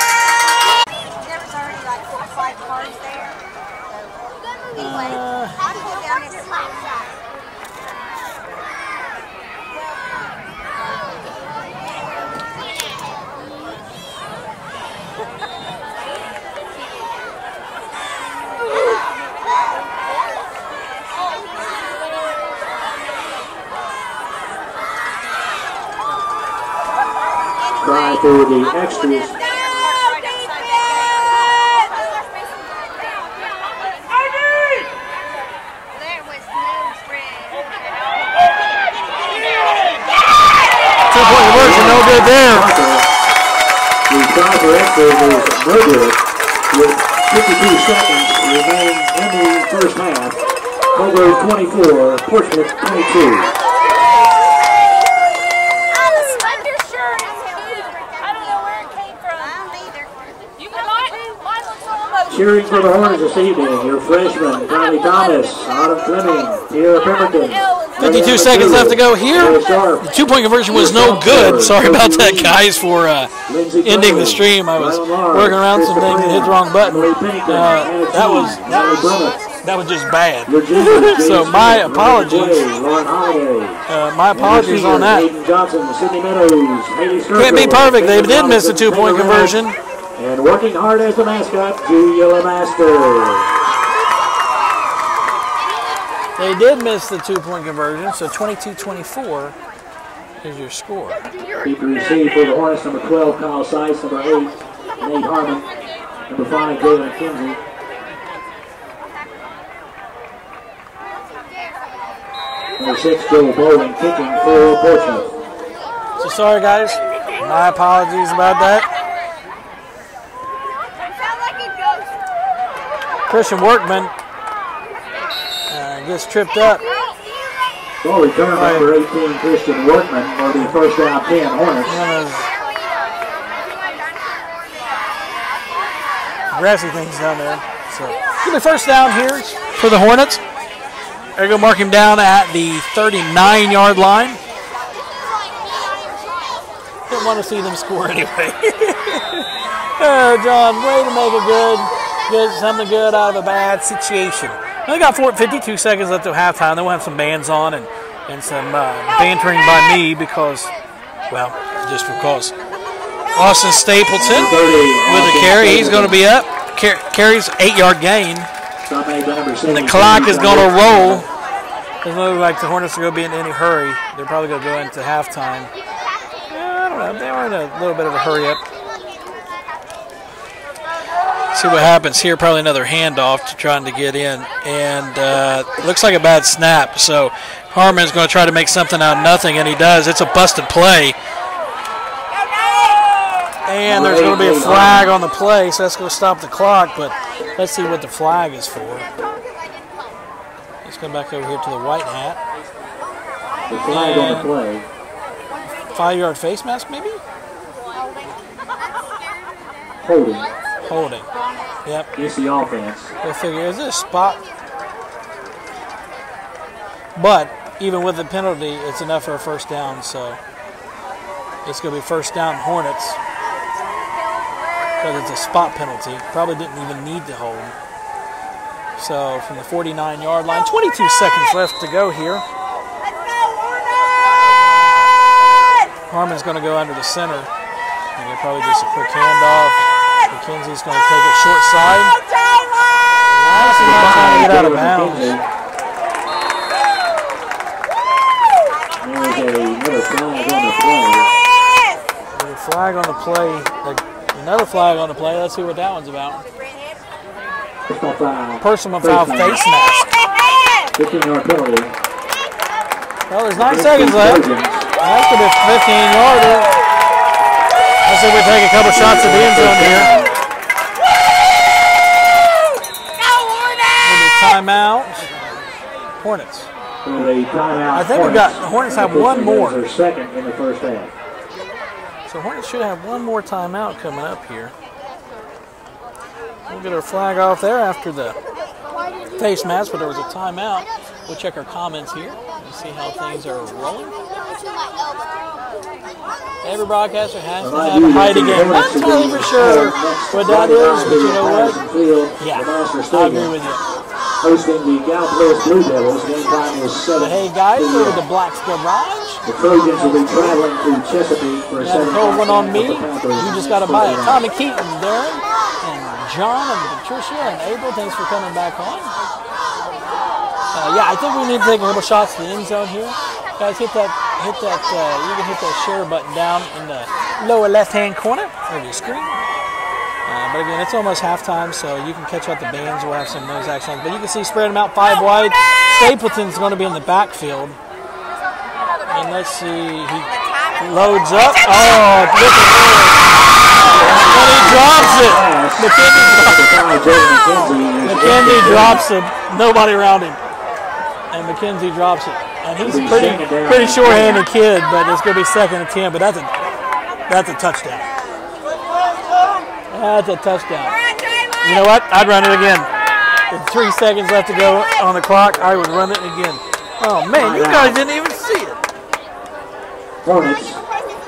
Try for the extras. Two-point conversion, no good there. The try for extras is no good with 52 seconds remaining in the first half. Colbert 24, Portsmouth 22. Cheering for the Hornets this evening, your freshmen, Kylie Thomas, Autumn Fleming, Tierra Pemberton. 52 seconds left to go here. The 2-point conversion was no good. Sorry about that, guys, for ending the stream. I was working around some things and hit the wrong button. That was just bad. So my apologies. My apologies on that. Couldn't be perfect. They did miss the 2-point conversion. And working hard as the mascot, Julia Lemaster. They did miss the 2-point conversion, so 22-24 is your score. Keep the receive for the Hornets, number 12, Kyle Seitz, number 8, Nate Harmon, number 5, Jalen McKenzie. Number 6, Joe Bowling, kicking for Portsmouth. So sorry, guys. My apologies about that. Christian Workman gets tripped up. Well, return number 18, Christian Workman, for the first down 10 Hornets. Grassy things down there. So, give me first down here for the Hornets. They're going to mark him down at the 39-yard line. Didn't want to see them score anyway. John, way to make it good. Get something good out of a bad situation. They got 52 seconds left till halftime. Then we'll have some bands on and some bantering by me because, well, just because. Austin Stapleton with a carry. He's going to be up. Carries 8-yard gain. And the clock is going to roll. It doesn't look like the Hornets are going to be in any hurry. They're probably going to go into halftime. I don't know. They are in a little bit of a hurry up. See what happens here. Probably another handoff to trying to get in. And looks like a bad snap. So Harmon's going to try to make something out of nothing, and he does. It's a busted play. And there's going to be a flag on the play, so that's going to stop the clock. But let's see what the flag is for. Let's go back over here to the white hat. The flag on the play. 5-yard face mask, maybe? Holding. Yep. It's the offense. We'll figure, is it a spot? But even with the penalty, it's enough for a first down, so it's going to be first down Hornets. Because it's a spot penalty. Probably didn't even need to hold. So from the 49-yard line, 22 seconds left to go here. Harmon's going to go under the center. And they're probably just a quick handoff. McKenzie's going to take it short side. Nice, he's not trying to get out of bounds. There's a flag on the play. Another flag on the play. Let's see what that one's about. Personal foul face mask. 15-yard penalty. Well, there's 9 seconds left. That's going to be a 15-yarder. Let's see if we take a couple shots at the end zone here. Timeout. Hornets. I think we got Hornets have one more. Second in the first half. So Hornets should have one more timeout coming up here. We'll get our flag off there after the face mask, but there was a timeout. We'll check our comments here and see how things are rolling. Every broadcaster has to have a hiding game. Not entirely for sure what that is, but you know what? Yeah, I agree with you. Hosting the Gallup Lewis Blue Devils. Game time is 7. But hey guys, over the Black's Garage. The Trojans will be traveling to Chesapeake for a 7. Hold one on me. You just got to buy it. Tommy Keaton, Darren, and John, and Patricia, and April. Thanks for coming back on. Yeah, I think we need to take a couple shots to the end zone here. Guys, hit that. You can hit that share button down in the lower left-hand corner of your screen. But again, it's almost halftime, so you can catch up the bands. We'll have some of those actions. But you can see spread them out 5 wide. Stapleton's going to be in the backfield. And let's see, he loads up. Oh, look at this. And he drops it. McKenzie drops it. Nobody around him. And McKenzie drops it. And he's a pretty short-handed kid, but it's going to be 2nd and 10. But that's a touchdown. That's a touchdown. You know what? I'd run it again. With 3 seconds left to go on the clock, I would run it again. Oh, man, you guys didn't even see it. Hornets.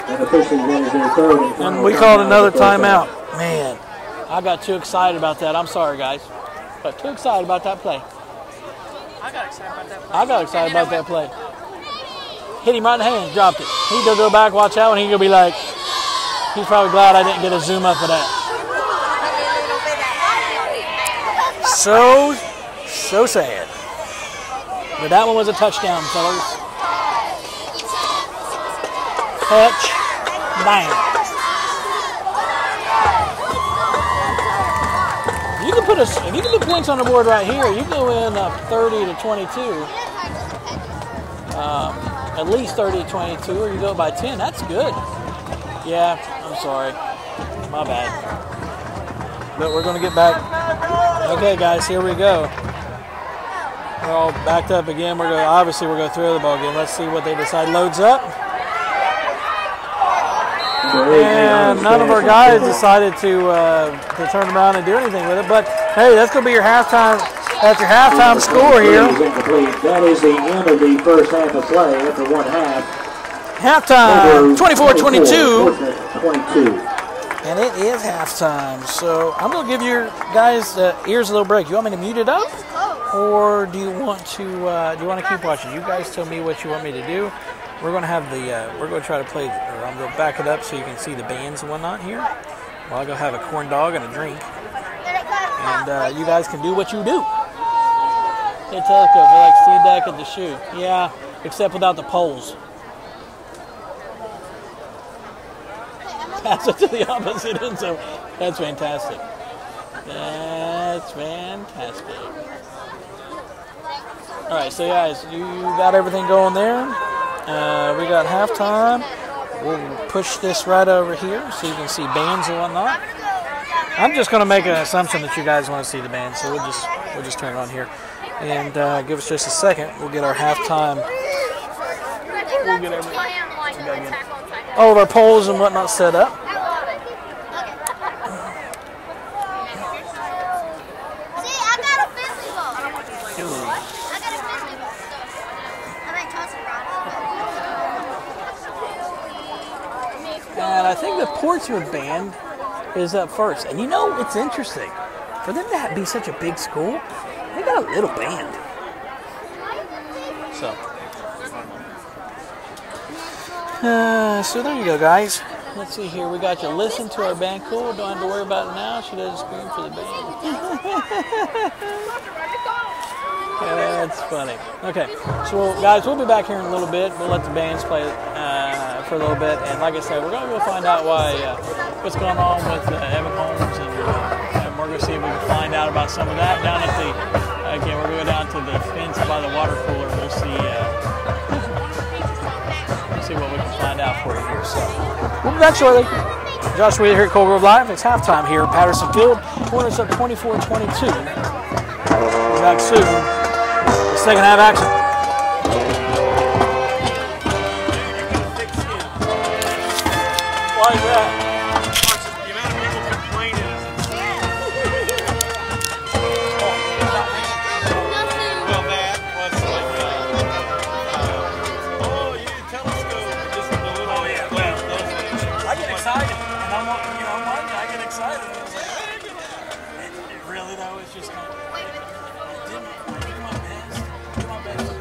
And officially their third and final. And we called another timeout. Man, I got too excited about that. I'm sorry, guys. Got too excited about that play. I got excited about that play. Hit him right in the hand, dropped it. He's going to go back, watch out, and he's going to be like, he's probably glad I didn't get a zoom up of that. So sad. But that one was a touchdown, fellas. Touchdown. If you can put points on the board right here, you go in 30 to 22. At least 30 to 22, or you go by 10. That's good. Yeah, I'm sorry. My bad. But we're going to get back. Okay, guys, here we go. We're all backed up again. Obviously, we're going to throw the ball again. Let's see what they decide. Loads up. And none of our guys decided to turn around and do anything with it. But, hey, that's going to be your halftime. That's your halftime score here. That is the end of the first half of play after one half. Halftime, 24-22. 22. And it is halftime. So I'm going to give your guys' ears a little break. You want me to mute it up? Or do you want to keep watching? You guys tell me what you want me to do. We're going to have we're going to try to play, or I'm going to back it up so you can see the bands and whatnot here. Well, I'll go have a corn dog and a drink. And you guys can do what you do. Hey, Telco, we like Steve Deck at the shoot. Yeah, except without the poles. Pass it to the opposite end zone. That's fantastic. That's fantastic. All right, so guys, you got everything going there. We got halftime. We'll push this right over here so you can see bands and whatnot. I'm just going to make an assumption that you guys want to see the band, so we'll just turn it on here. And give us just a second. We'll get our halftime. We'll get all of our poles and whatnot set up. And I think the Portsmouth band is up first. And you know, it's interesting. For them to be such a big school, they got a little band. So there you go, guys. Let's see here. We got you listen to our band. Cool. Don't have to worry about it now. She doesn't scream for the band. That's funny. Okay. So, guys, we'll be back here in a little bit. We'll let the bands play for a little bit. And like I said, we're going to go find out what's going on with Evan Holmes. And we're going to see if we can find out about some of that down at the, again, we're going to go down to the fence by the water cooler. We'll see what we can find out for you here. So we'll be back shortly. Josh Wheeler here at Cold Grove Live. It's halftime here at Patterson Field. Hornets up 24-22. We're back soon. The second half action. Why is that? The amount of people complaining is insane. Well, that was like, you telescope, just the little. Oh yeah, well, those things. I get excited, and I get excited. I was like, it really though, it's just kind of. I did my best. Do my best.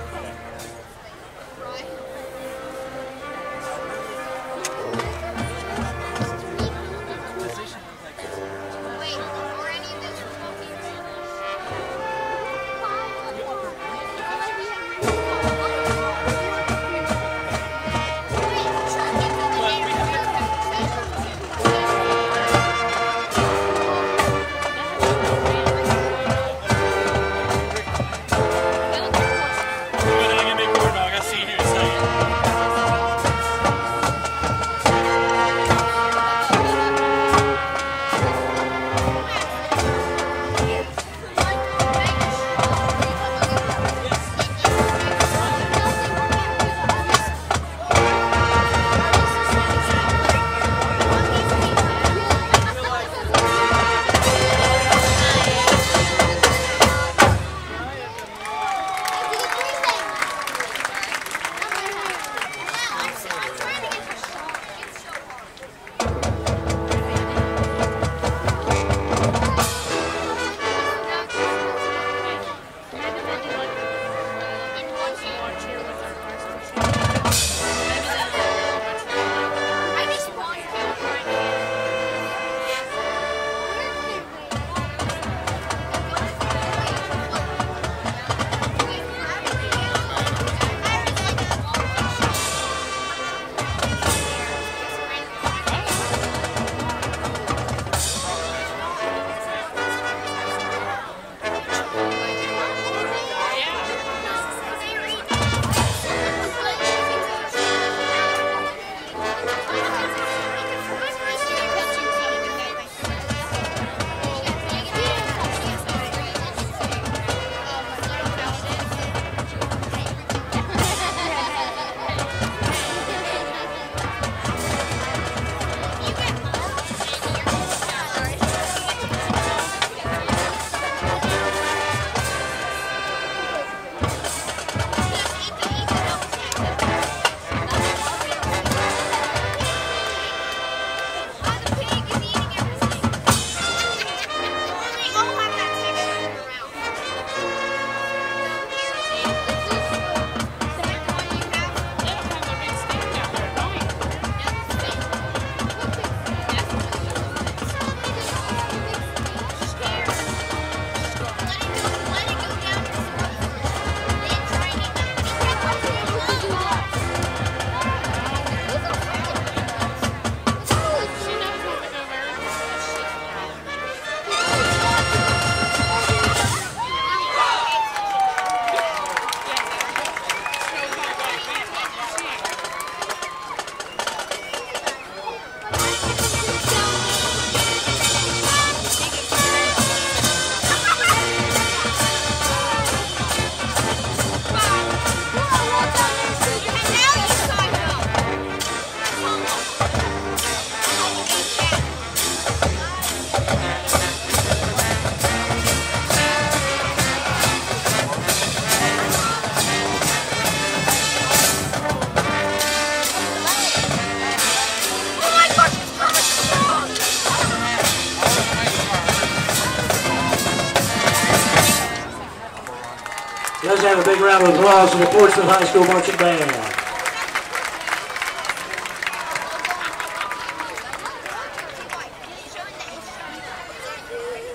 give a big round of applause to the Portsmouth High School Marching Band.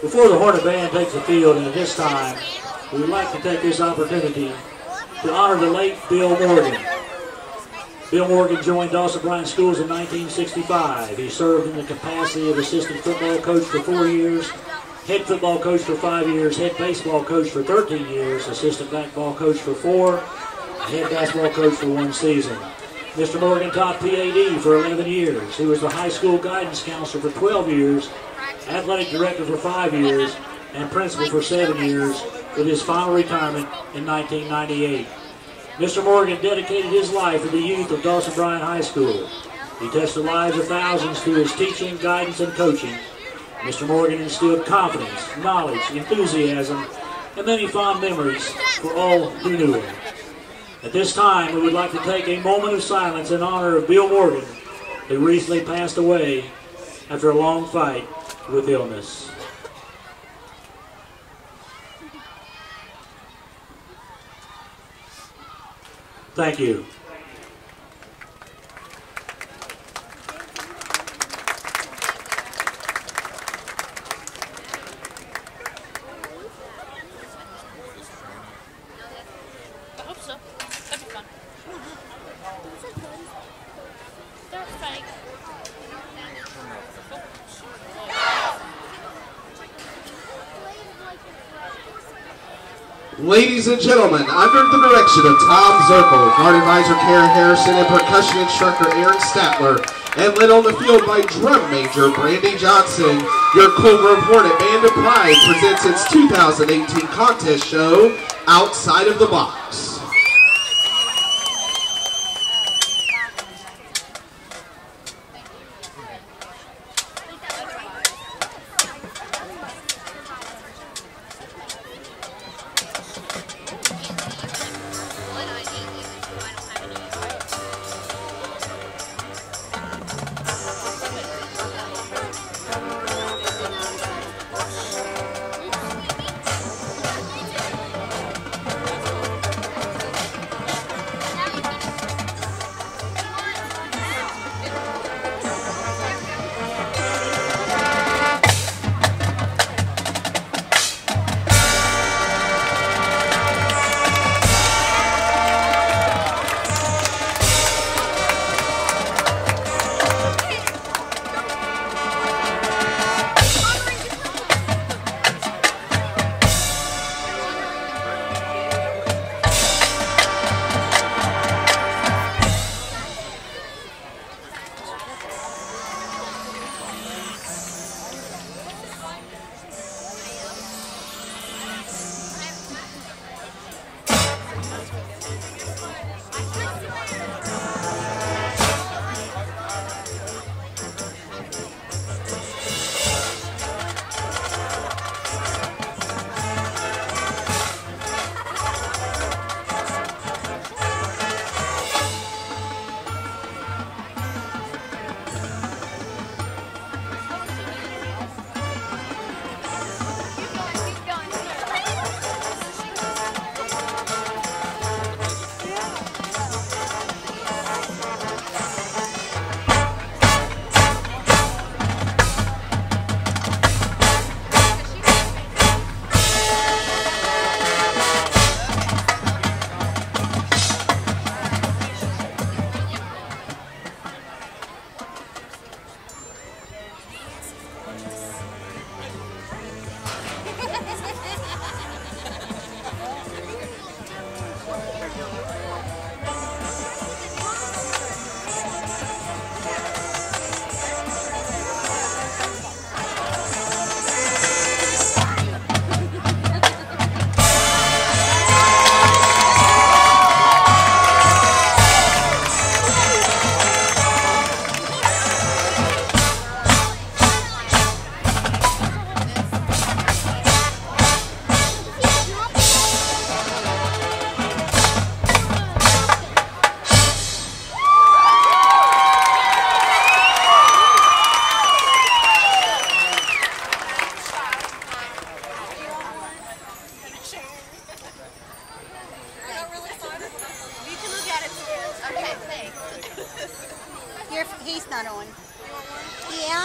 Before the Hornet Band takes the field, and at this time, we would like to take this opportunity to honor the late Bill Morgan. Bill Morgan joined Dawson Bryan Schools in 1965. He served in the capacity of assistant football coach for 4 years, head football coach for 5 years, head baseball coach for 13 years, assistant basketball coach for 4, head basketball coach for 1 season. Mr. Morgan taught PAD for 11 years. He was the high school guidance counselor for 12 years, athletic director for 5 years, and principal for 7 years, with his final retirement in 1998. Mr. Morgan dedicated his life to the youth of Dawson Bryan High School. He touched the lives of thousands through his teaching, guidance, and coaching. Mr. Morgan instilled confidence, knowledge, enthusiasm, and many fond memories for all who knew him. At this time, we would like to take a moment of silence in honor of Bill Morgan, who recently passed away after a long fight with illness. Thank you. I hope so. That'd be fun. They're fake. Ladies and gentlemen, under the direction of Tom Zirkle, guard advisor Karen Harrison, and percussion instructor Aaron Statler, and led on the field by drum major Brandy Johnson, your Colgrove Hornet Band of Pride presents its 2018 contest show, Outside of the Box.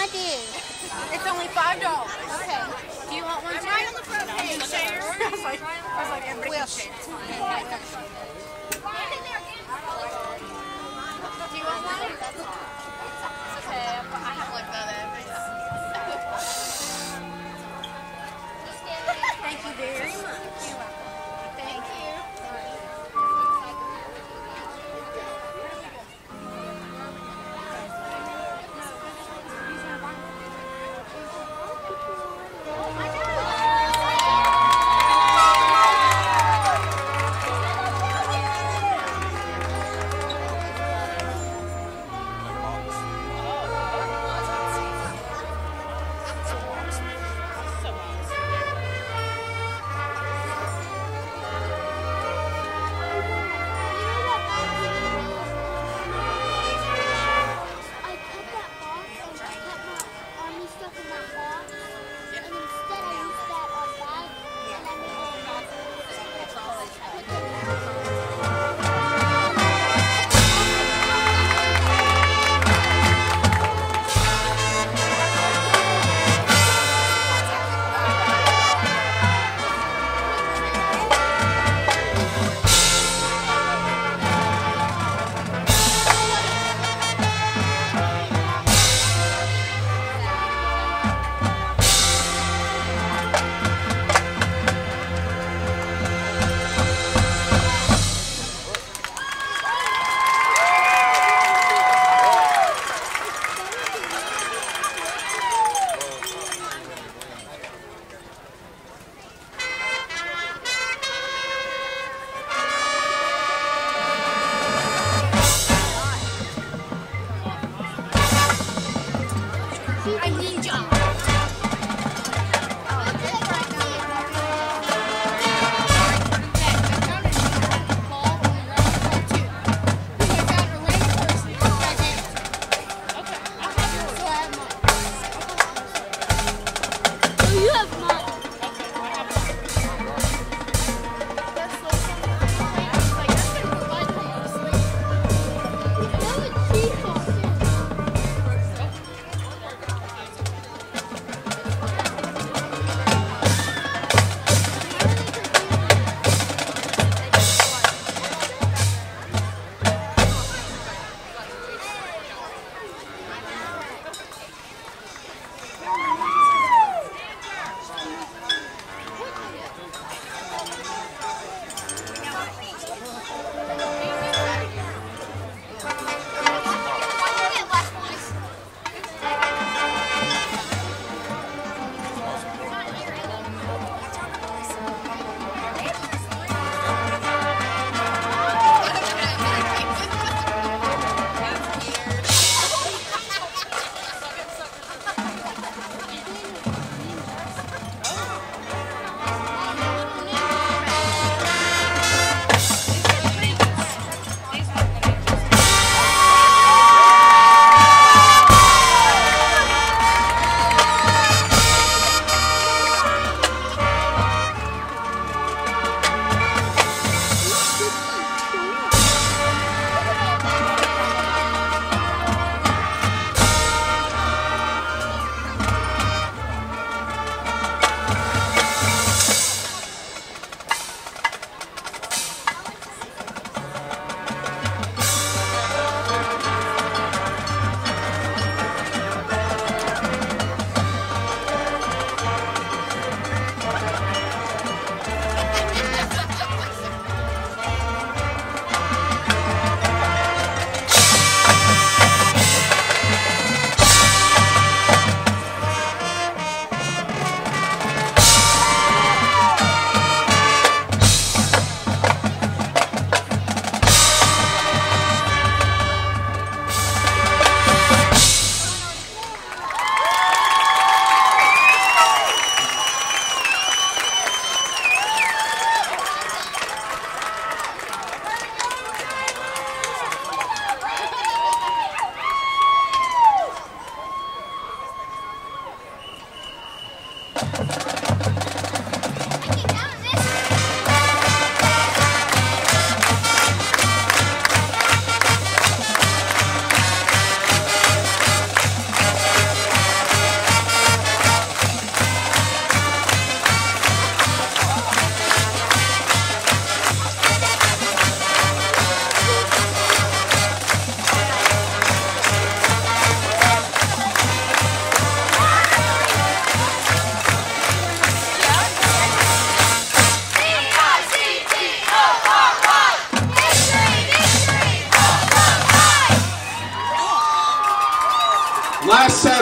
I do. It's only $5. Okay. Do you want one? Right on the front page. Share. I was like, everybody can share. It's fine. Do you want one? It's okay. I have like that. Thank you very much. Thank you.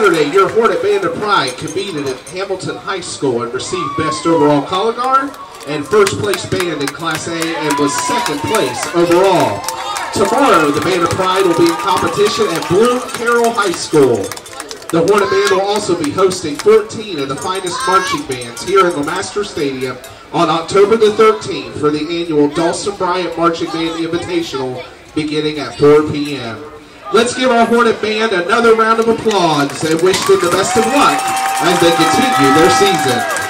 Saturday, your Hornet Band of Pride competed at Hamilton High School and received Best Overall Color Guard and First Place Band in Class A and was Second Place overall. Tomorrow, the Band of Pride will be in competition at Bloom Carroll High School. The Hornet Band will also be hosting 14 of the finest marching bands here in LeMaster Stadium on October the 13th for the annual Dawson Bryant Marching Band Invitational beginning at 4 p.m. Let's give our Hornet Band another round of applause and wish them the best of luck as they continue their season.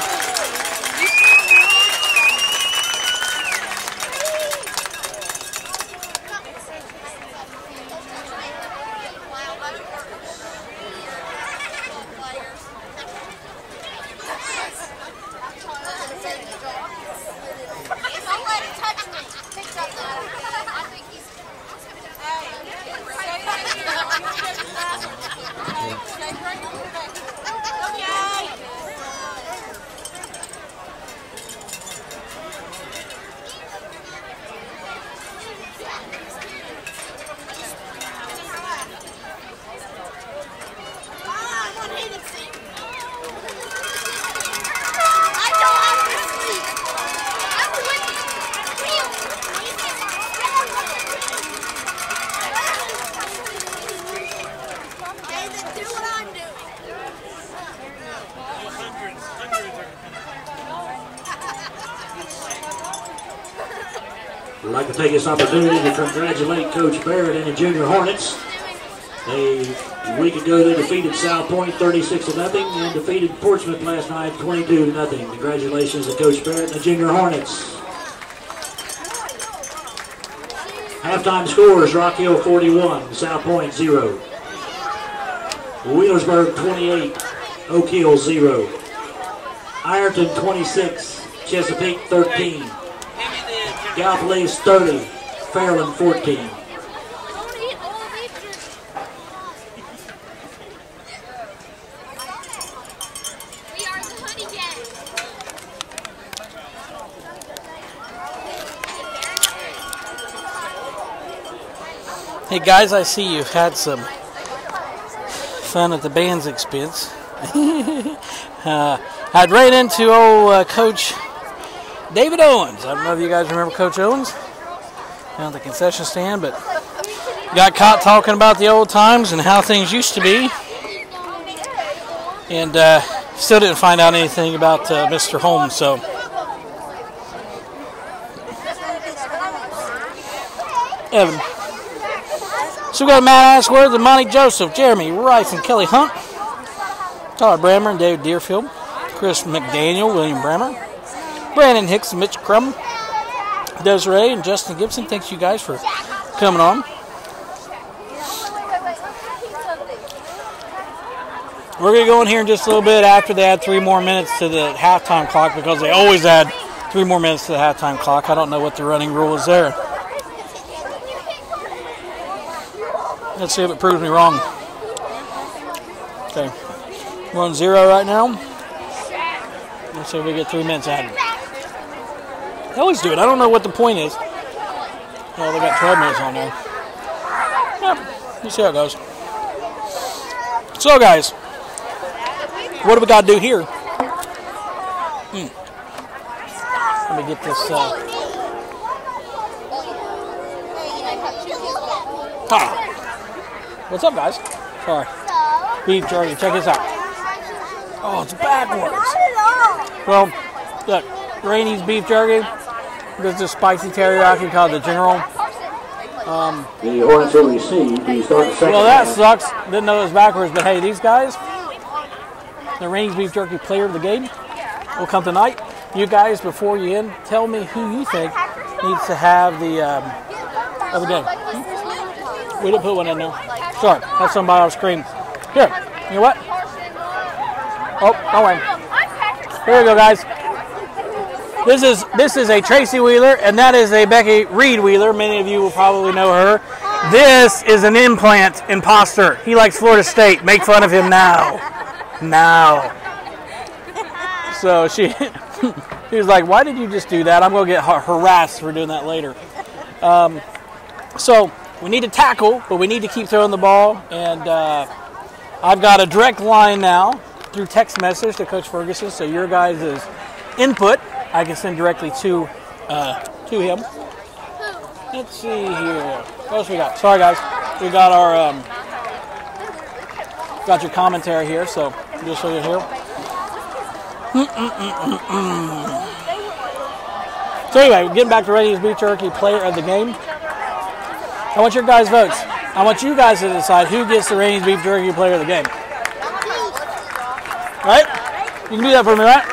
We'd like to take this opportunity to congratulate Coach Barrett and the Junior Hornets. A week ago they defeated South Point 36-0 and defeated Portsmouth last night 22-0. Congratulations to Coach Barrett and the Junior Hornets. Halftime scores: Rock Hill 41, South Point 0. Wheelersburg 28, Oak Hill 0. Ironton 26, Chesapeake 13. Gallipolis 30, Fairland 14. Hey guys, I see you've had some fun at the band's expense. I'd ran into old Coach David Owens. I don't know if you guys remember Coach Owens down at the concession stand, but got caught talking about the old times and how things used to be. And still didn't find out anything about Mr. Holmes, so. Evan. So we got Matt Ashworth and Monty Joseph, Jeremy Rice and Kelly Hunt, Todd Brammer and David Deerfield, Chris McDaniel, William Brammer, Brandon Hicks and Mitch Crum, Desiree and Justin Gibson. Thanks you guys for coming on. We're going to go in here in just a little bit after they add 3 more minutes to the halftime clock, because they always add 3 more minutes to the halftime clock. I don't know what the running rule is there. Let's see if it proves me wrong. Okay. We're on 0 right now. Let's see if we get 3 minutes added. They always do it. I don't know what the point is. Oh, they got 12 minutes on there. Yep. Let's see how it goes. So, guys, what do we got to do here? Let me get this. What's up, guys? Sorry. Beef jerky. Check this out. Oh, it's backwards. Well, look. Rainey's beef jerky. There's a spicy teriyaki called the General. The Hornets OVC. Do you start the second? Well, that sucks. Didn't know it was backwards. But hey, these guys, the Rainey's beef jerky player of the game, will come tonight. You guys, before you end, tell me who you think needs to have the other game. We didn't put one in there. Sorry, that's somebody off screen. Here, you know what? Oh, don't worry. Here we go, guys. This is a Tracy Wheeler, and that is a Becky Reed Wheeler. Many of you will probably know her. This is an implant imposter. He likes Florida State. Make fun of him now. Now. So she was like, why did you just do that? I'm going to get harassed for doing that later. So we need to tackle, but we need to keep throwing the ball. And I've got a direct line now through text message to Coach Ferguson, so your guys' input I can send directly to him. Let's see here. What else we got? Sorry, guys. We got our got your commentary here, so just so you hear. So anyway, getting back to Rainey's Beef Jerky Player of the Game. I want your guys' votes. I want you guys to decide who gets the Rainey's Beef Jerky Player of the Game. Right? You can do that for me, right?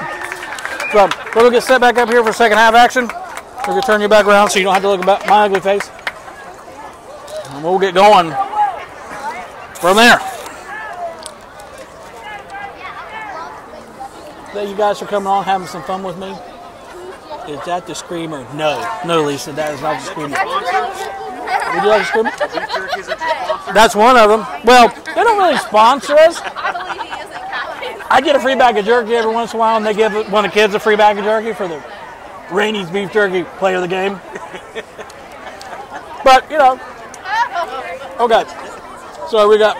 So we're gonna get set back up here for second half action. We're gonna turn you back around so you don't have to look at my ugly face. And we'll get going from there. That you guys are coming on, having some fun with me. Is that the Screamer? No, Lisa, that is not the Screamer. Would you like a Screamer? That's one of them. Well, they don't really sponsor us. I get a free bag of jerky every once in a while, and they give one of the kids a free bag of jerky for the Rainey's Beef Jerky Player of the Game. But, you know. Okay. So we got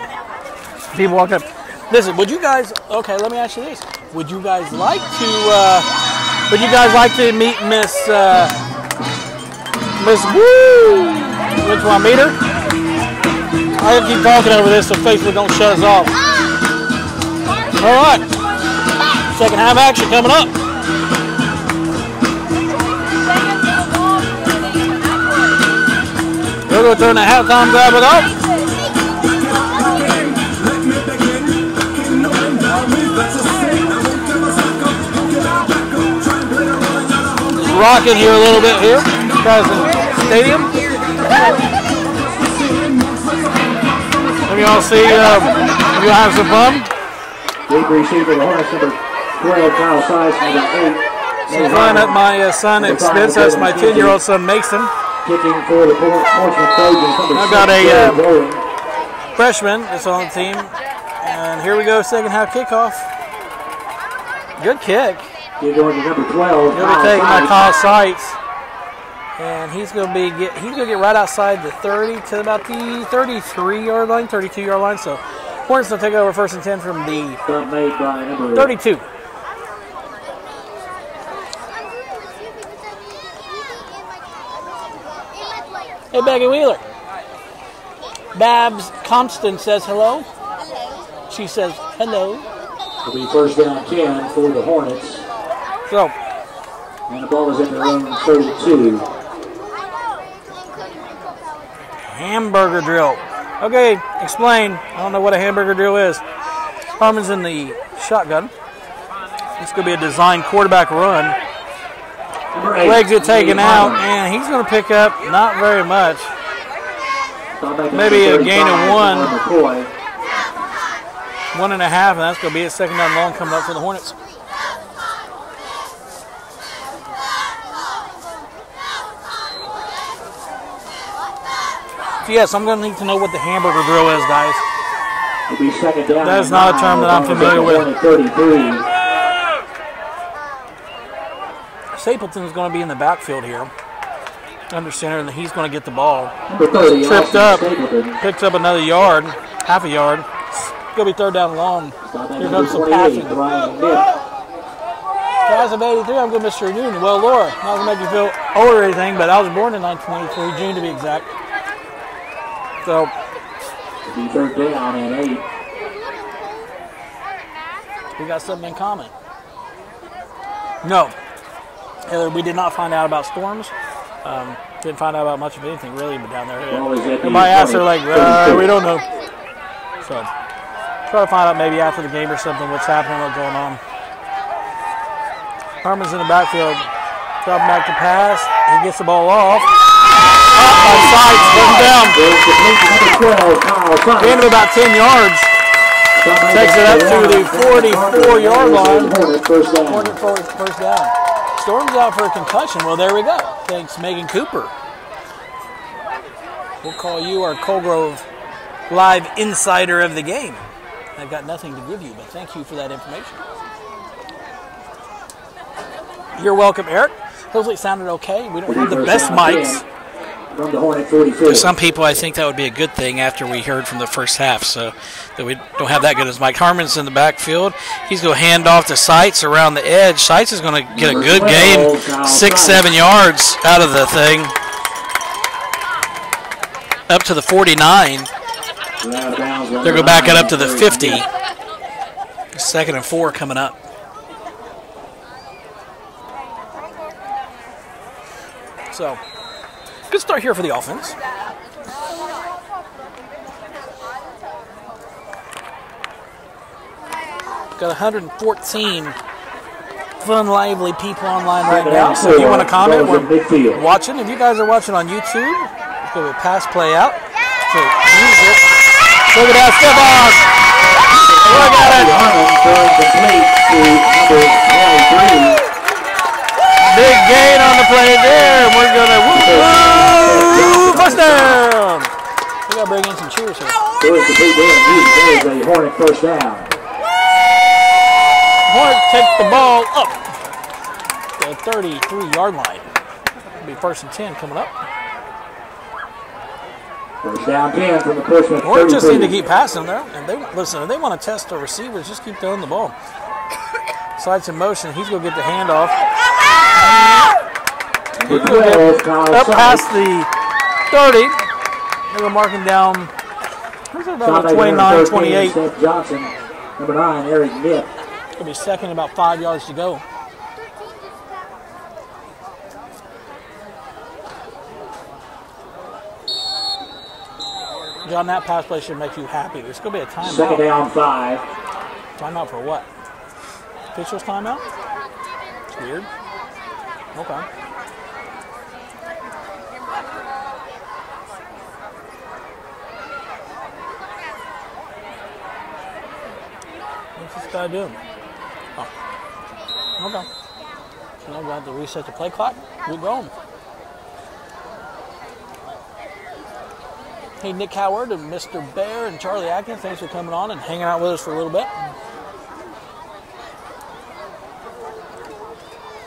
people walking up. Listen, would you guys, okay, let me ask you this. Would you guys like to meet Miss Woo? Which one, meet her? I have to keep talking over this so Facebook don't shut us off. All right. Second half action coming up. We're going to turn the halftime graphic up. Rocking here a little bit here. Carson Stadium. Let me all see you'll have some fun. Deep receiver, the Hornets, number 12, Kyle Size, number 8. Some fun at my son expense. That's my 10-year-old son Mason. Kicking for the Portsmouth Trojans. I've got a freshman that's on the team. And here we go, second half kickoff. Good kick. You're going to number 12. He'll be taking my Kyle Sights. And he's going to get right outside the 30 to about the 33-yard line, 32-yard line. So Hornets will take over first and 10 from the 32. Hey, Becky Wheeler. Babs Compton says hello. She says hello. It'll be first down 10 for the Hornets. So. And the ball is in their own 32. Hamburger drill. Okay, explain. I don't know what a hamburger drill is. Harmon's in the shotgun. It's going to be a design quarterback run. Legs get taken out, and he's going to pick up not very much. Maybe a gain of 1.5, and that's going to be a second down long coming up for the Hornets. So yes, I'm going to need to know what the hamburger drill is, guys. That is not a term that I'm familiar with. Stapleton's going to be in the backfield here, under center, and he's going to get the ball. Tripped up, picks up another yard, half a yard. It's going to be third down long. Here comes some passing. Class of 83, I'm good, Mr. June. Well, Laura, not to make you feel old or anything, but I was born in 1983, June to be exact. So, third down and 8. We got something in common. No. Heather, we did not find out about storms. Didn't find out about much of anything really down there. Everybody asked her, like, we don't know. So, try to find out maybe after the game or something what's happening, what's going on. Harmon's in the backfield. Dropping back to pass. He gets the ball off. By Sides, down. Gain of about 10 yards. Takes it up to the 44-yard line. First down. Storm's out for a concussion. Well, there we go. Thanks, Megan Cooper. We'll call you our Colgrove live insider of the game. I've got nothing to give you, but thank you for that information. You're welcome, Eric. Hopefully it sounded okay. We don't have the best mics. from the Hornet 44. For some people, I think that would be a good thing after we heard from the first half, so that we don't have that good as Mike Harmon's in the backfield. He's going to hand off to Seitz around the edge. Seitz is going to get a good game, 6-7 yards out of the thing, up to the 49. They're going to back it up to the 50. 2nd and 4 coming up. So, good start here for the offense. Got 114 fun, lively people online right now. So if you want to comment, we're watching. If you guys are watching on YouTube, let's go with pass play out to music. Look at that, Stephon! Look at it! Big gain on the play there, and we're gonna woo! First down! We gotta bring in some cheers here. There's a Hornet first down. Hornet take the ball up to the 33-yard line. It'll be 1st and 10 coming up. First down 10 from the Portsmouth. Hornets just need to keep passing there. And if they want to test the receivers, just keep throwing the ball. Sights in motion. He's going to get the handoff. Up past the 30. They're marking down. Who's it about 29, 28? Seth Johnson. Number 9, Eric Nip. It's going to be 2nd, about 5 yards to go. John, that pass play should make you happy. There's going to be a timeout. 2nd down 5. Timeout for what? Officials timeout? It's weird. Okay. What's this guy doing? Oh. Okay. So now we have to reset the play clock. We're going. Hey, Nick Howard and Mr. Bear and Charlie Atkins, thanks for coming on and hanging out with us for a little bit.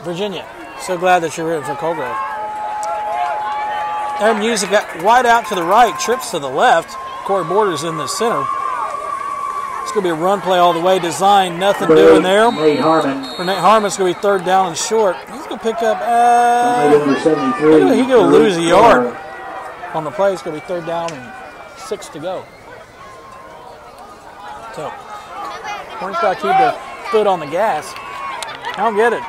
Virginia, so glad that you're rooting for Colgrove. Their music got wide out to the right, trips to the left. Corey Borders in the center. It's going to be a run play all the way, design, nothing doing there. Nate Harmon. For Nate Harmon, it's going to be 3rd down and short. He's going to pick up, Number 73. he's going to lose a yard. On the play, it's going to be 3rd down and 6 to go. So, Hornets got to keep their foot on the gas. I don't get it.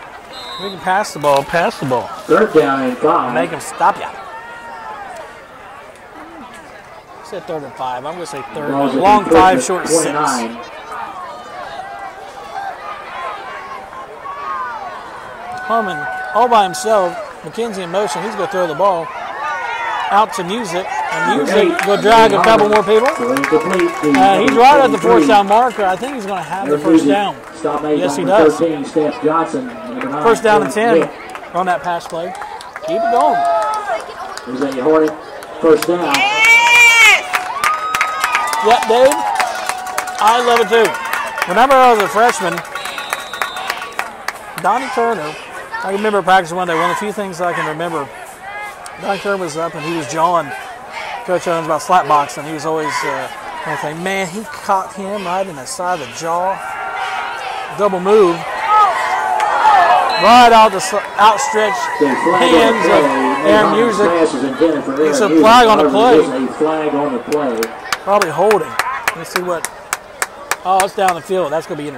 We can pass the ball. 3rd down and 5. Make them stop ya. I said 3rd and 5. I'm going to say 3rd. Long 5, short 6. Harmon all by himself. McKenzie in motion. He's going to throw the ball out to Music. And Music will drag a couple more people. He's right at the 4th down marker. I think he's going to have the 1st down. Yes, he does. 13, Steph Johnson. 1st down and 10 on that pass play. Keep it going. There's a Hornet 1st down. Yep, Dave. I love it too. Whenever I was a freshman, Donnie Turner, I remember practicing one day. One of the few things I can remember, Donnie Turner was up and he was jawing Coach Owens about slap boxing. He was always saying, man, he caught him right in the side of the jaw. Double move. Right out the outstretched hands of Aaron Music. It's a flag on the play. Probably holding. Let's see what. Oh, it's down the field. That's going to be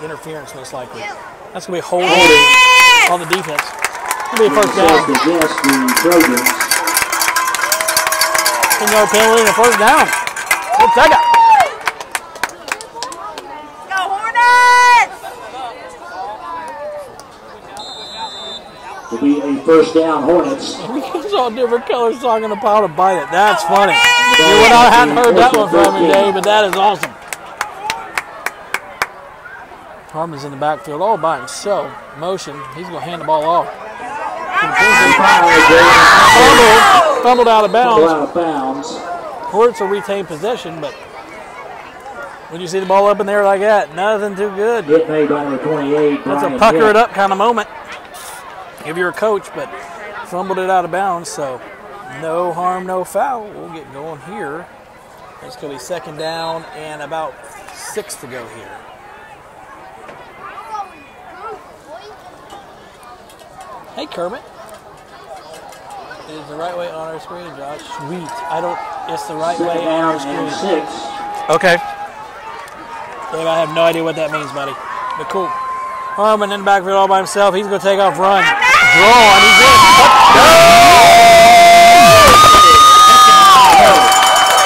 interference most likely. That's going to be holding on the defense. It's going to be a 1st down. Against the Trojans. 10-yard penalty and a 1st down. We'll take it. Go Hornets! Will be a 1st down Hornets. It's all different colors talking about how to bite it. That's funny. I hadn't heard that one from him today, but that is awesome. Harmon's in the backfield all by himself. Motion. He's going to hand the ball off. Fumbled out of bounds. Hornets will retain possession, but when you see the ball up in there like that, nothing too good. Hit made by number 28. That's a pucker it up kind of moment if you're a coach, but fumbled it out of bounds, so No harm, no foul. We'll get going here. It's going to be second down and about 6 to go here. Hey, Kermit. Is the right way on our screen, Josh? Sweet. It's the right way on our screen. 6. Okay. Dave, I have no idea what that means, buddy. But cool. Harmon in the backfield all by himself. He's going to take off, run. Draw, and he's in.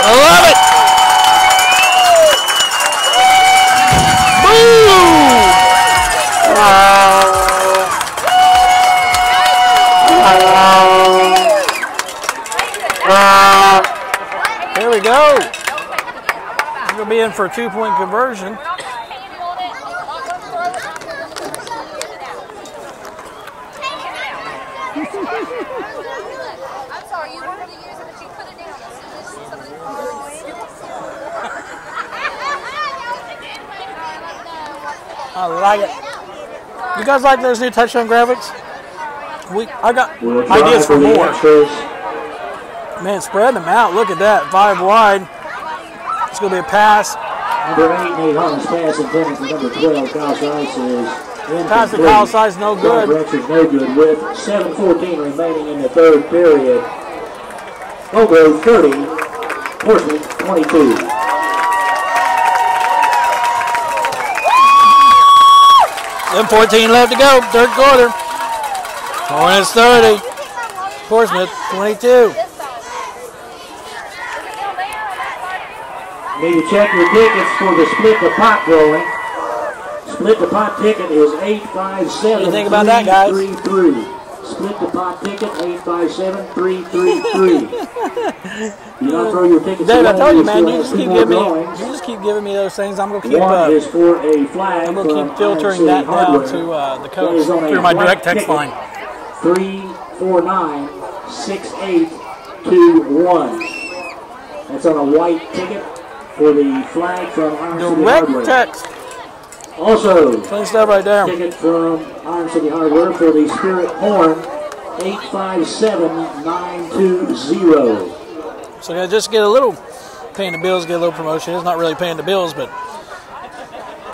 I love it. Here we go. We're going to be in for a 2-point conversion. I'm sorry, you wanted to use it, but you put it down. I like it. You guys like those new touchdown graphics? I got ideas for more. Man, spread them out. Look at that. 5 wide. It's going to be a pass. Number 8, Nate Holmes pass intended for number 12, Kyle Sice is pass to Kyle Sice, no good. Directions no good with 7:14 remaining in the third period. Colgrove 30, Portsmouth 22. Then 14 left to go, third quarter. Hornets 30, Portsmouth 22. Need to check your tickets for the split the pot rolling. Split the pot ticket is 857. What do you think about that, guys? 333. Split the pot ticket 857 333. You don't throw your tickets Dave, away. I told you, man, you still just keep giving me those things. I'm gonna keep One is for a flag. I'm gonna keep filtering that down to the coach through my direct text line. 349 6821. That's on a white ticket for the flag from Iron City direct Hardware. text. Also, Clean stuff right there. ticket from Iron City Hardware for the Spirit Horn, 857920. So I just get a little paying the bills, get a little promotion. It's not really paying the bills, but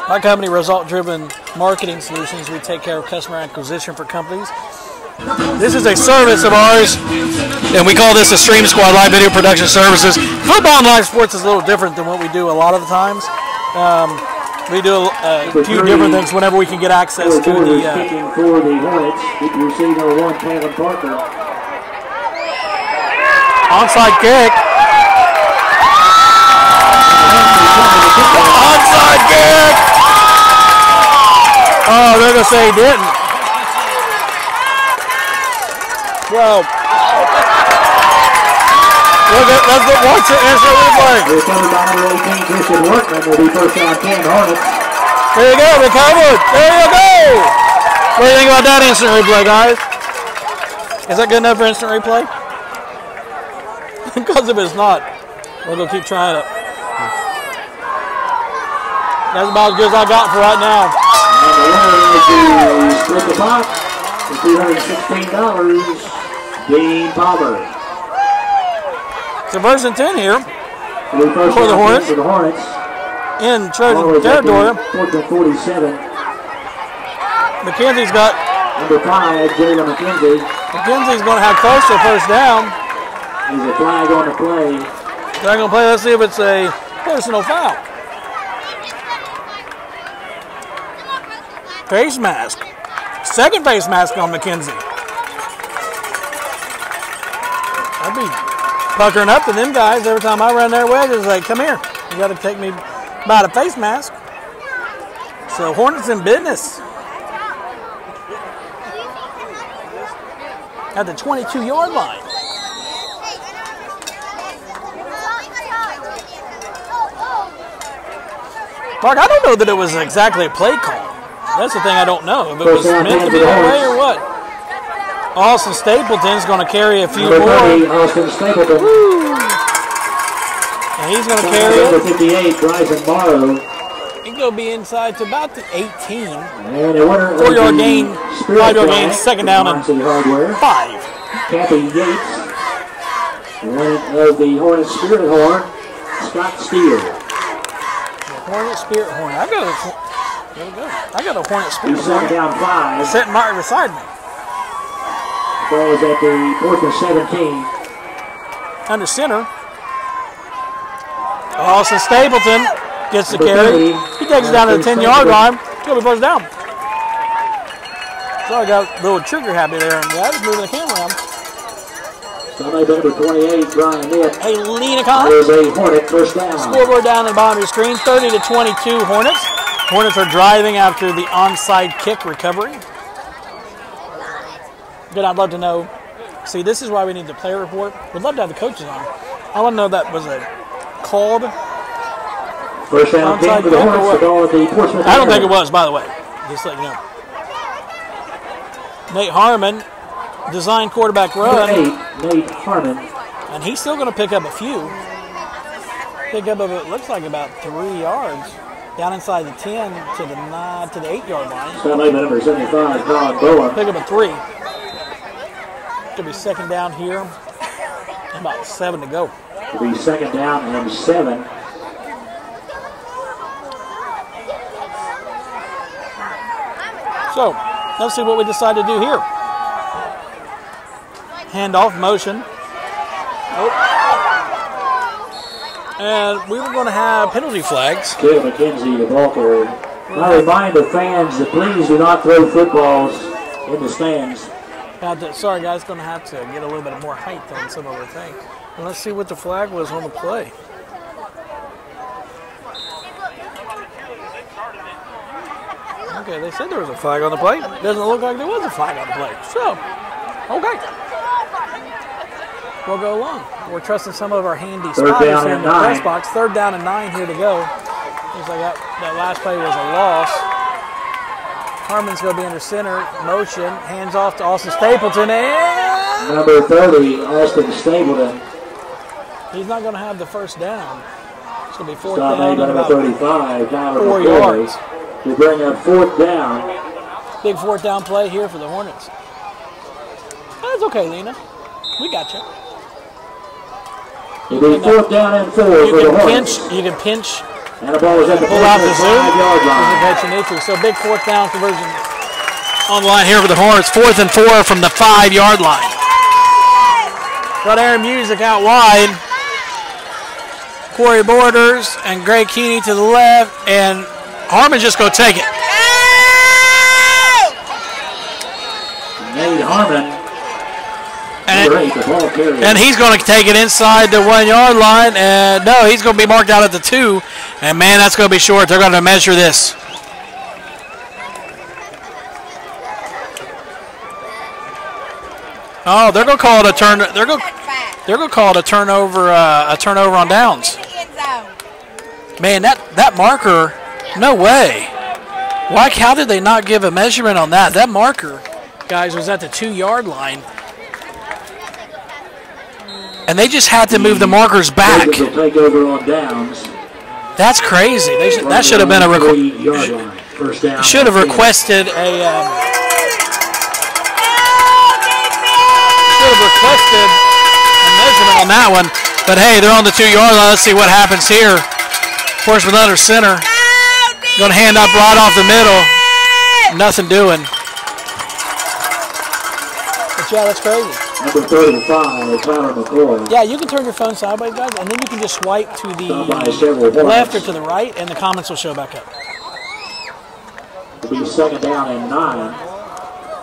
my company, Result Driven Marketing Solutions, we take care of customer acquisition for companies. This is a service of ours, and we call this a Stream Squad Live Video Production Services. Football and live sports is a little different than what we do a lot of the times. We do a few different things whenever we can get access to the... kicking for the Hornets. Receiver 1, Taylor Parker. Onside kick. Onside kick! Oh, they're going to say he didn't. Well, let's watch it instant replay. Here comes by number 18, Christian Workman. Will be first down 10, Hornets. There you go, recovered. There you go. What do you think about that instant replay, guys? Is that good enough for instant replay? Because if it's not, we're going to keep trying it. That's about as good as I got for right now. And the winner is to split the pot for $216. Dean Palmer. So first and 10 here For the Hornets. For the Hornets. In Trojan territory. Portsmouth 47. McKenzie's got... Number 5, Jalen McKenzie. McKenzie's going to have close to first down. There's a flag on the play. They're going to play. Let's see if it's a personal foul. Face mask. Second face mask on McKenzie. I'd be puckering up to them guys every time I run their way. It's like, come here. You got to take me by the face mask. So Hornets in business. At the 22-yard line. Mark, I don't know that it was exactly a play call. That's the thing I don't know. If it was meant to be that way or what. Austin Stapleton's going to carry a few more. Austin Stapleton. Woo. And he's going to carry it. Number 58, Bryson Morrow. He's going to be inside to about the 18. And the winner 4-yard gain, 5-yard gain, second down and 5. Kathy Yates. Winning of the Hornets Spirit Horn, Scott Steele. Hornet Spirit Horn. I got a, there we go. I got a Hornet Spirit He's Horn. second down 5. Sitting right beside me. Ball is at the Portsmouth 17. Under center. Austin Stapleton gets the carry. He takes it down to the 10-yard line. It's going to be first down. So I got a little trigger happy there. And I was moving the camera around. Somebody number 28, Brian Nick. Hey, Lenicon. There's a Hornet first down. Scoreboard down in the bottom of your screen. 30-22 Hornets. Hornets are driving after the onside kick recovery. Good, I'd love to know. See, this is why we need the player report. We'd love to have the coaches on. I want to know that was a called First down onside for the kick Hornets. or what? The ball at the Portsmouth. I don't think it was, by the way. Just let you know. Nate Harmon, design quarterback run. Nate Harmon. And he's still going to pick up a few. Pick up, it looks like about 3 yards. Down inside the 10 to the 9 to the 8-yard line. Somebody number 75, Ron Bowen. Pick up a 3. Could be second down here. About 7 to go. It'll be second down and 7. So, let's see what we decide to do here. Handoff motion. Oh. And we were going to have penalty flags. Caleb McKenzie, the ball carrier. I remind the fans that please do not throw footballs in the stands. Sorry, guys, going to have to get a little bit more height on some of the thing. And let's see what the flag was on the play. Okay, they said there was a flag on the play. Doesn't look like there was a flag on the play. So, okay. We'll go along. We're trusting some of our handy spotters here in the press box. 3rd down and 9 here to go. Looks like that last play was a loss. Harmon's going to be under center. Motion. Hands off to Austin Stapleton. And number 30, Austin Stapleton. He's not going to have the first down. It's going to be 4th Stop down. Number 35, 4 yards. To bring up 4th down. Big 4th down play here for the Hornets. That's okay, Lena. We got you. It'll be 4th down and 4 for the Hornets. You can pinch. And the ball is at the pull out the zoom. 5-yard line. You need to. So big 4th down conversion. On the line here for the Hornets. 4th and 4 from the 5-yard line. Got Aaron Music out wide. Corey Borders and Greg Keeney to the left. And Harmon's just going to take it. Nate Harmon. And he's going to take it inside the 1-yard line. And no, he's going to be marked out at the 2. And man, that's going to be short. They're going to measure this. Oh, they're going to call it a turn. They're going to call it a turnover. A turnover on downs. Man, that marker. No way. How did they not give a measurement on that? That marker, guys, was at the 2-yard line. And they just had to move the markers back. Take over on downs. That's crazy. That should have been a should have requested a measurement on that one. But hey, they're on the 2-yard line. Let's see what happens here. Portsmouth under center. Going to hand up right off the middle. Nothing doing. But yeah, that's crazy. Number 35, Tyler McCoy. Yeah, you can turn your phone sideways, guys, and then you can just swipe to the left or to the right, and the comments will show back up. It'll be 2nd down and 9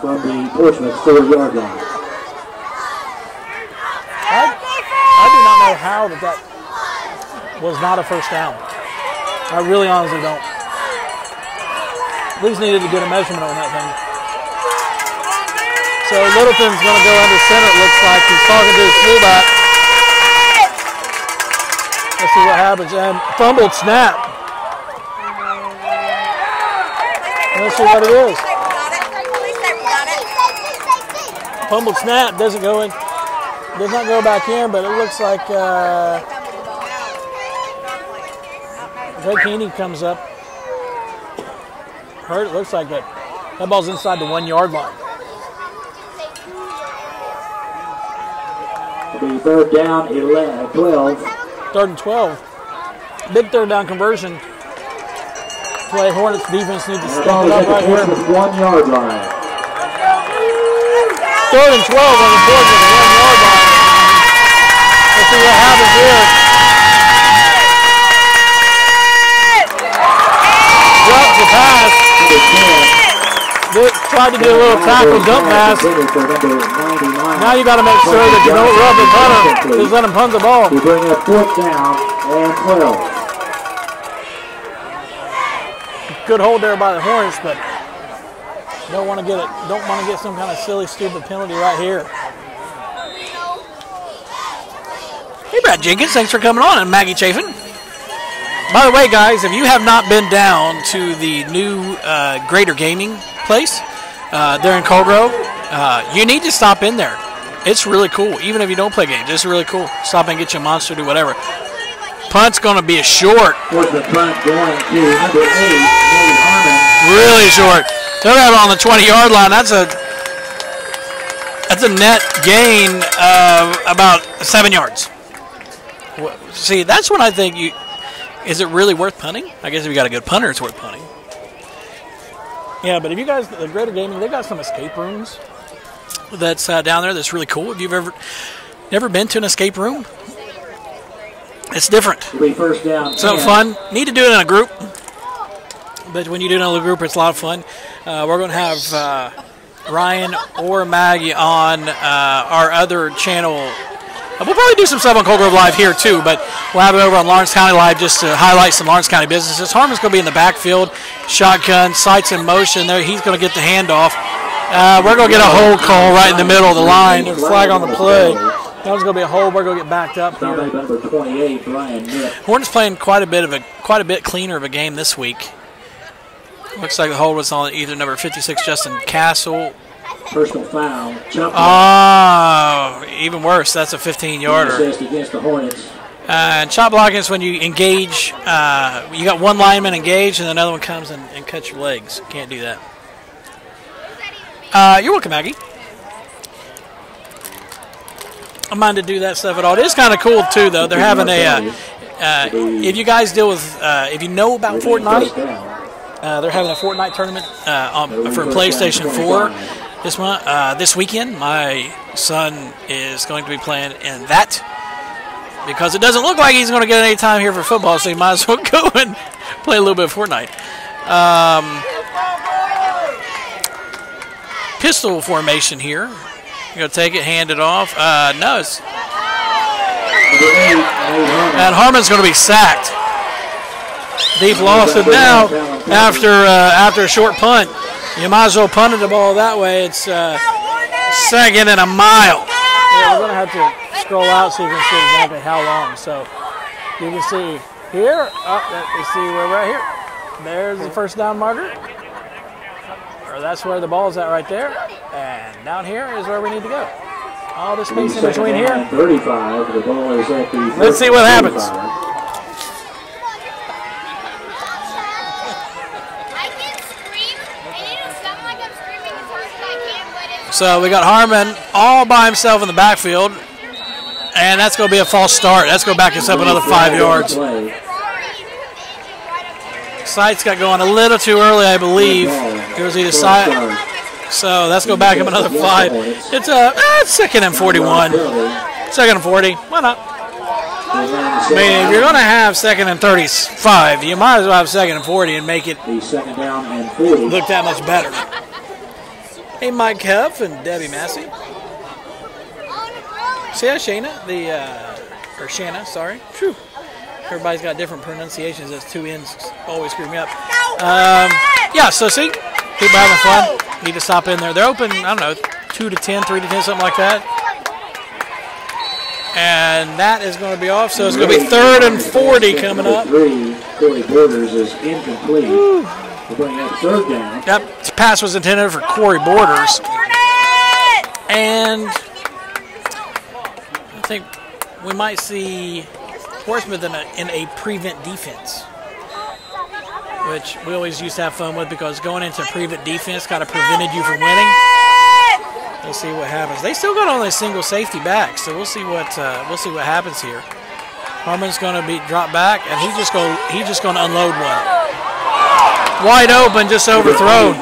from the Portsmouth 4-yard line. I do not know how that was not a first down. I really honestly don't. We just needed to get a measurement on that thing. So Littleton's going to go under center, it looks like. He's talking to his fullback. Let's see what happens. And fumbled snap. Let's see what it is. Fumbled snap does not go back in, but it looks like Greg Keeney comes up. Hurt, it looks like that ball's inside the 1-yard line. It'll be third down, 12. Third and 12. Big third down conversion. Play. Hornets defense needs to step it up right here. 1 yard line. Third and 12 on the board with the 1 yard line. Let's see what happens here. Drops the pass. Tried to do a little tackle dump pass. Now you got to make sure that you don't rub the punter. Just let him punt the ball. We bring up 4th down and 12. Good hold there by the Hornets, but don't want to get some kind of silly, stupid penalty right here. Hey, Brad Jenkins, thanks for coming on, and Maggie Chafin. By the way, guys, if you have not been down to the new Greater Gaming place there in Colgrove, you need to stop in there. It's really cool. Even if you don't play games, it's really cool. Stop and get you a monster, do whatever. Punt's going to be a short. Where's the punt going to number 8, Harmon? Really short. They'll have it on the 20-yard line. That's a net gain of about 7 yards. See, that's when I think is it really worth punting? I guess if you got a good punter, it's worth punting. Yeah, but if you guys, the Greater Gaming, they've got some escape rooms that's down there that's really cool. If you've never been to an escape room, it's different. First down. Something fun. Need to do it in a group. But when you do it in a group, it's a lot of fun. We're going to have Ryan or Maggie on our other channel. We'll probably do some stuff on Colgrove Live here too, but we'll have it over on Lawrence County Live just to highlight some Lawrence County businesses. Harmon's going to be in the backfield, shotgun, sights in motion there. He's going to get the handoff. We're going to get a hold call right in the middle of the line. There's a flag on the play. That was going to be a hold. We're going to get backed up here. Number 28, Brian Nick. Hornets playing quite a bit cleaner of a game this week. Looks like the hold was on either number 56, Justin Castle. Personal foul. Oh, even worse. That's a 15-yarder. Against the Hornets. And chop blocking is when you engage. You got one lineman engaged, and another one comes and cuts your legs. Can't do that. You're welcome, Maggie. I don't mind to do that stuff at all. It is kind of cool too, though. They're having if you guys deal with, if you know about Fortnite, they're having a Fortnite tournament for PlayStation 4 this weekend. My son is going to be playing in that because it doesn't look like he's going to get any time here for football, so he might as well go and play a little bit of Fortnite. Pistol formation here. You're going to take it, hand it off. No, it's... And Harmon's going to be sacked. Deep loss it now after a short punt. You might as well punt the ball that way. It's 2nd and a mile. Yeah, we're going to have to scroll out so you can see exactly how long. So you can see here. You see we're right here. There's the first down marker. Or that's where the ball's at right there. And down here is where we need to go. All the space in between here. 35. The ball is at the Let's see what happens. So we got Harmon all by himself in the backfield. And that's going to be a false start. That's going to back us up another 5 yards. Sights got going a little too early, I believe. It was either Sight. So that's going to back him another 5. It's 2nd and 41. 2nd and 40. Why not? I mean, if you're going to have 2nd and 35, you might as well have 2nd and 40 and make it look that much better. Hey, Mike Huff and Debbie Massey. See how Shayna, or Shanna, sorry. Whew. Everybody's got different pronunciations. Those 2 N's always screw me up. Yeah, so see, people having fun. Need to stop in there. They're open, I don't know, 2 to 10, 3 to 10, something like that. And that is going to be off, so it's going to be 3rd and 40 coming up. Corey Borders is incomplete. We're bringing up 3rd down. Yep, this pass was intended for Corey Borders. And I think we might see Portsmouth in a prevent defense, which we always used to have fun with because going into prevent defense kind of prevented you from winning. We'll see what happens. They still got only a single safety back, so we'll see what happens here. Harmon's going to be dropped back, and he's just going to unload one. Wide open, just overthrown.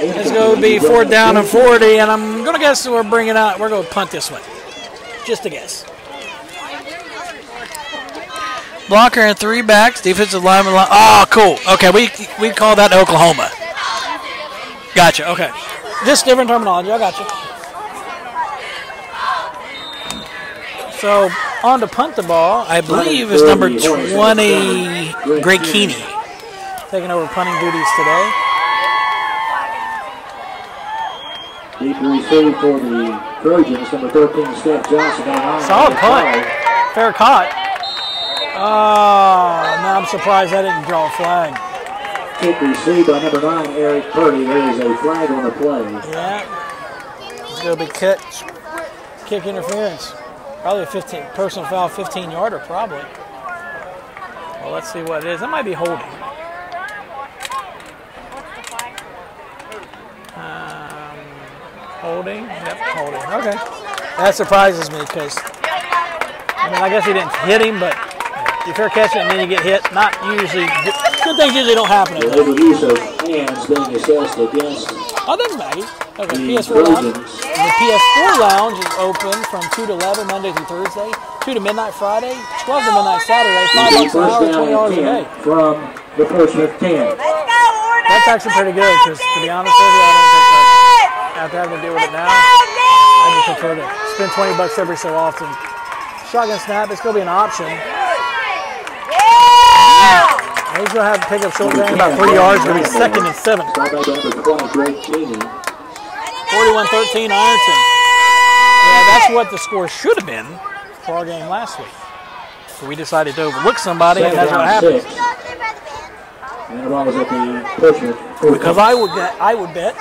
It's going to be 4th down and 40, and I'm going to guess we're going to punt this one. Just a guess. Blocker and 3 backs, defensive lineman. Oh, cool. Okay, we call that Oklahoma. Gotcha. Okay, just different terminology. I gotcha. So on to punt the ball, I believe is number 20, Greg Keeney, taking over punting duties today. Deep receive for the Trojans, number 13, Steph Johnson. Solid punt. Fair caught. Oh, now I'm surprised I didn't draw a flag. Kick received by number 9, Eric Purdy. There is a flag on the play. Yeah. It's going to be kick interference. Probably a personal foul, 15-yarder, probably. Well, let's see what it is. That might be holding. Holding? Yep, holding. Okay. That surprises me because, I guess he didn't hit him, but if you're catching it and then you get hit, not usually. Good things usually don't happen. The use of hands being assessed against. Oh, that's Maggie. Okay, PS4 Lounge. The PS4 Lounge is open from 2 to 11 Monday through Thursday, 2 to midnight Friday, 12 to midnight Saturday, $5 an hour, $20 a day. From the Portsmouth 10. That's actually pretty good because, to be honest with you, I don't think after having to deal with it now, I just prefer to spend $20 every so often. Shotgun snap, it's going to be an option. He's going to have to pick up short game about 3 yards. It's going to be 2nd and 7. 41-13 Ironton. Yeah, that's what the score should have been for our game last week. So we decided to overlook somebody, and that's what happened. And the ball was at the Portsmouth. Because I would bet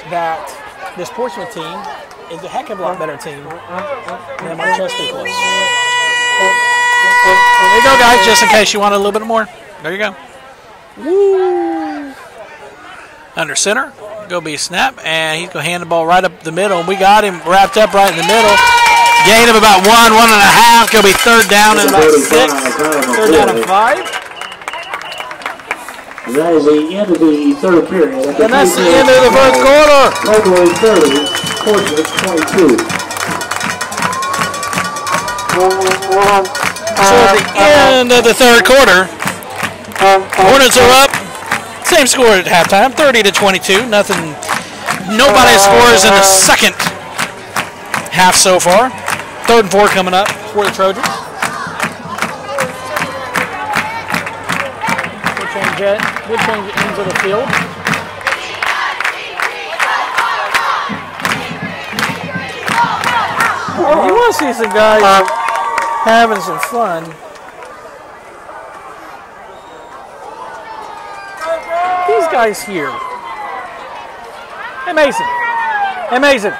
that this Portsmouth team is a heck of a lot better team than my Chesapeake was. There you go, guys, just in case you want a little bit more. There you go. Woo. Under center, go be a snap, and he's going to hand the ball right up the middle. And we got him wrapped up right in the middle. Gain of about 1.5. Going to be 3rd down and about 6. 3rd down and 5. That is the end of the 3rd period. And that's the end of the 1st quarter. February 30, Portsmouth 22. So at the end of the 3rd quarter, Hornets are up. Same score at halftime, 30-22. Nobody scores in the 2nd half so far. 3rd and 4 coming up for the Trojans. We'll change it into the field. You want to see some guys having some fun. These guys here. Hey Mason. Hey Mason.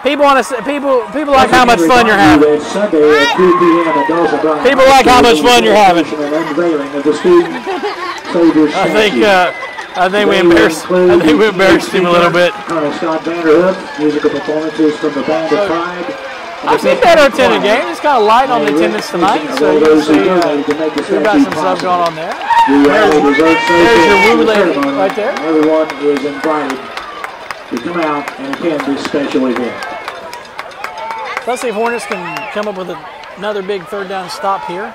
People want to. People like how much fun you're having. People like how much fun you're having. I think we embarrassed him a little bit. I've seen better attended games. It's kind of light on the attendance tonight, so you can see we've got some stuff going on there. There's your Woo lady right there. Everyone is invited to come out and attend this special event. Let's see if Hornets can come up with another big 3rd down stop here.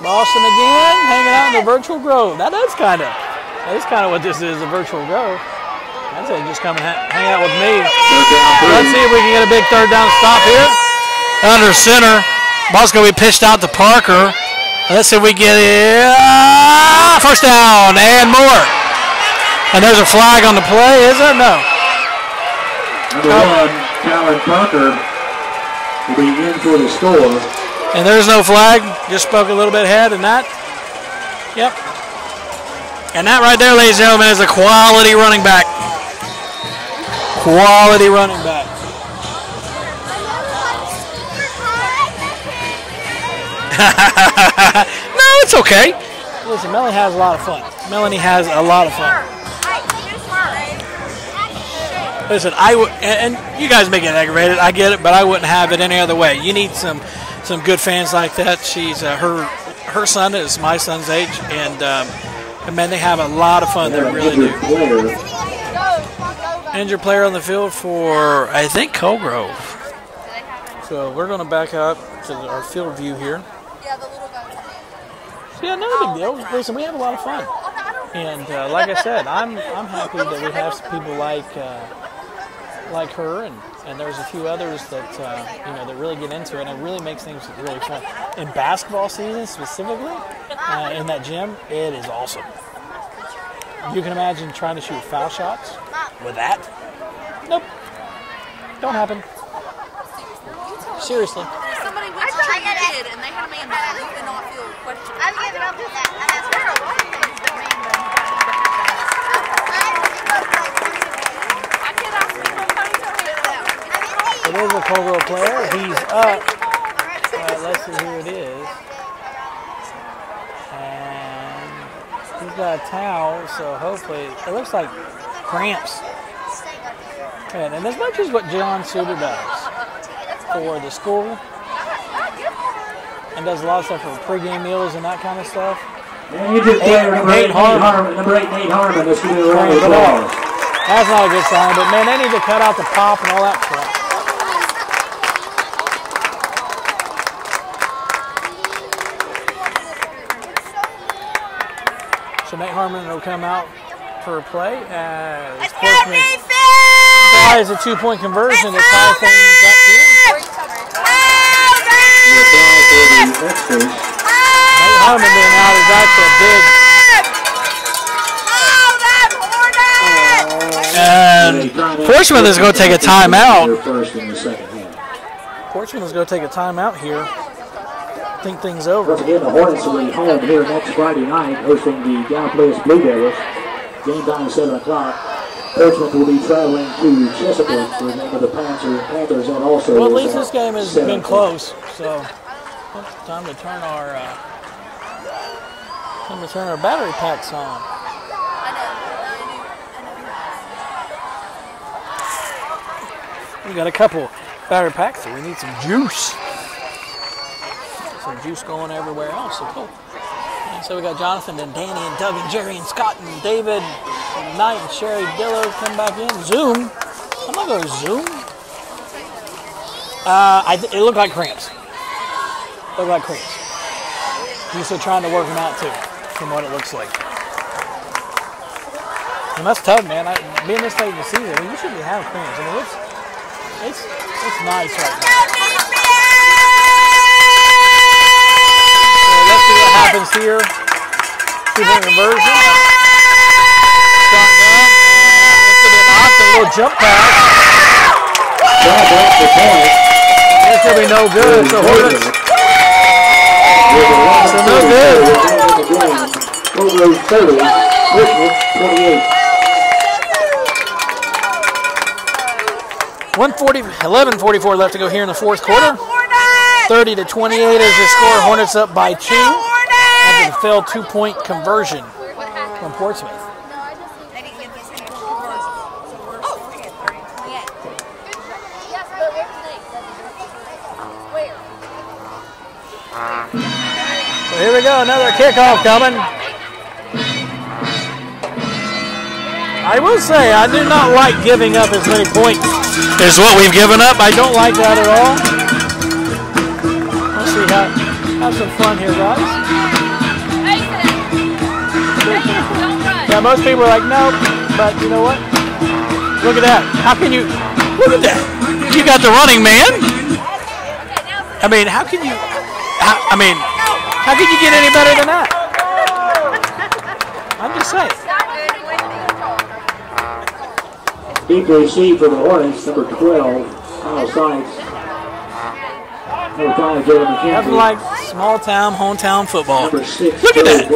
Boston again, hanging out in the virtual grove. That is kind of what this is, a virtual grove. I'd say just come and hang out with me. Let's see if we can get a big 3rd down stop here. Under center. Ball's going to be pitched out to Parker. Let's see if we get it. 1st down and more. And there's a flag on the play, is there? No. Number 1, Calvin Parker will be in for the score. And there's no flag. Just spoke a little bit ahead and that. Yep. And that right there, ladies and gentlemen, is a quality running back. Quality running back. No, it's okay. Listen, Melanie has a lot of fun. Melanie has a lot of fun. Listen, I would, and you guys may get aggravated. I get it, but I wouldn't have it any other way. You need some good fans like that. She's her son is my son's age, and man, they have a lot of fun. They really do. Injured player on the field for, I think, Colgrove. So we're going to back up to our field view here. Yeah, no big deal. Listen, we have a lot of fun, and like I said, I'm happy that we have some people like her, and there's a few others that that really get into it, and it really makes things really fun. In basketball season specifically, in that gym, it is awesome. You can imagine trying to shoot foul shots with that? Nope, don't happen. Seriously. Somebody went to cheerlead and they had a man down. You cannot feel questioned. I'm giving up to that. There are a lot of things that man does. I cannot speak on ponytail hair. It is a Colgrove player. He's up. Let's see who it is. And he's got a towel, so hopefully it looks like cramps. And as much as what John Suter does for the school and does a lot of stuff for pregame meals and that kind of stuff. And you just player number 8, Nate Harmon. Let's give you a round of applause. That's not a good sign, but man, they need to cut out the pop and all that crap. So Nate Harmon will come out for a play as Portsmouth tries a 2-point conversion to tie things up here. Nate Harmon being out is And actually a big. Portsmouth is going to take a timeout. Portsmouth is going to take a timeout here. Think things over. Once again, the Hornets will be home here next Friday night, hosting the Gallipolis Blue Devils. Game time is 7 o'clock. Portsmouth will be traveling to Chesapeake for the name of the Panthers, and also. Well, at least this game has been close, so it's time to turn our battery packs on. We got a couple battery packs, so we need some juice. Some juice going everywhere else, so cool. And so we got Jonathan and Danny and Doug and Jerry and Scott and David and Knight and Sherry Dillo come back in. Zoom. I'm not going to Zoom. It looked like cramps. He's still trying to work them out too, from what it looks like. And that's tough, man. Being this late in the season, you shouldn't be having cramps. I mean, it's nice right now. So let's see what happens here. 2-point conversion. Shotgun. And it's going to be an awesome little jump pass. This will be no good. So Hornets. So no good. Colgrove 30, Portsmouth 28. 11:44 left to go here in the fourth quarter. 30-28 is the score. Hornets up by 2 after the failed 2-point conversion from Portsmouth. Well, here we go, another kickoff coming. I will say, I do not like giving up as many points Is what we've given up. I don't like that at all. Let's see, have some fun here, guys. Yeah, most people are like, nope, but you know what? Look at that. How can you, look at that. You got the running man. I mean, how can you get any better than that? I'm just saying. Deep receive for the Hornets, number 12, Kyle Sykes. Number 5, Jalen McKenzie. Nothing like small town, hometown football. Number 6, Look at that.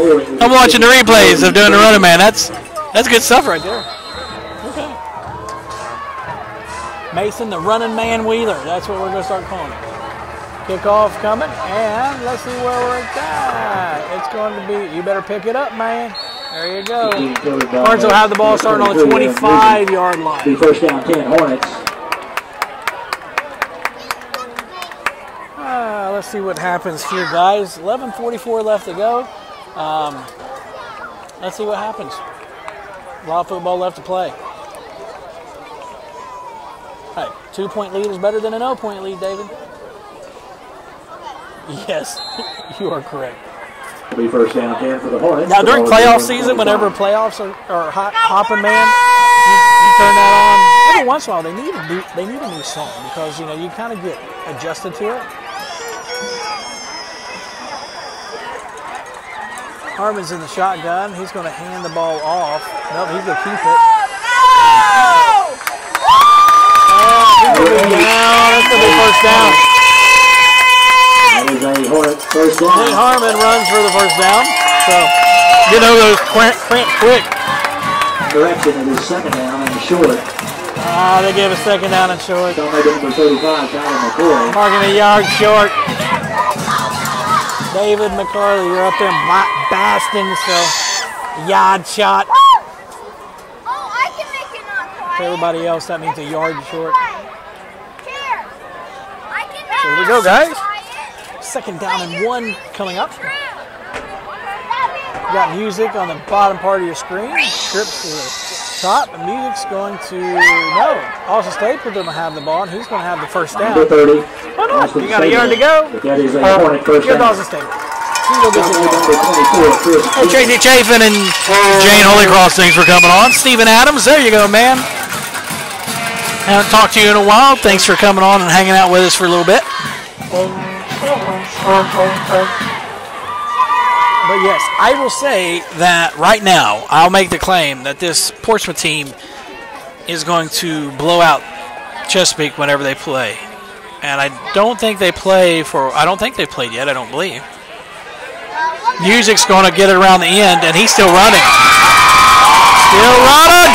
I'm watching the replays of doing the running man. That's good stuff right there. Okay. Mason, the running man Wheeler. That's what we're going to start calling him. Kickoff coming, and let's see where we're at. It's going to be, you better pick it up, man. There you go. Hornets will have the ball starting on the 25-yard line. Be first down 10, Hornets. Let's see what happens here, guys. 11:44 left to go. Let's see what happens. A lot of football left to play. Hey, 2-point lead is better than an 0-point lead, David. Yes, you are correct. It'll be first down 10 for the Hornets. Now, during playoff season, whenever playoffs are hopping, man, you turn that on. Every once in a while, they need a new song because, you know, you kind of get adjusted to it. Harmon's in the shotgun. He's going to hand the ball off. Nope, he's going to keep it. He's going to be down. That's going to be first down. That is a Hornet first down. Nate Harmon runs for the first down. So, get over those cramp quick. Direction, it is second down and short. They gave a second down and short. Don't make it number 35, Tyler McCoy. Marking a yard short. David McCarley, you're up there basting, so yard shot. I can make it not quiet. To everybody else, that means a yard short. Here. I can make So here we go, guys. Second down and 1 coming up. You got music on the bottom part of your screen. Scripts to the top. And music's going to, no. Austin Stapleton will have the ball, and he's going to have the first down. Number 30. Why not? You got a yard to go. But that is a Hornet first Here's down. Austin Stapleton. He will get Number the 24, Chris. Hey, Tracy Chafin and Jane Holycross, thanks for coming on. Stephen Adams, there you go, man. Haven't talked to you in a while. Thanks for coming on and hanging out with us for a little bit. But yes, I will say that right now, I'll make the claim that this Portsmouth team is going to blow out Chesapeake whenever they play. And I don't think they play for, I don't think they played yet, I don't believe. Music's going to get it around the end, and he's still running. Still running!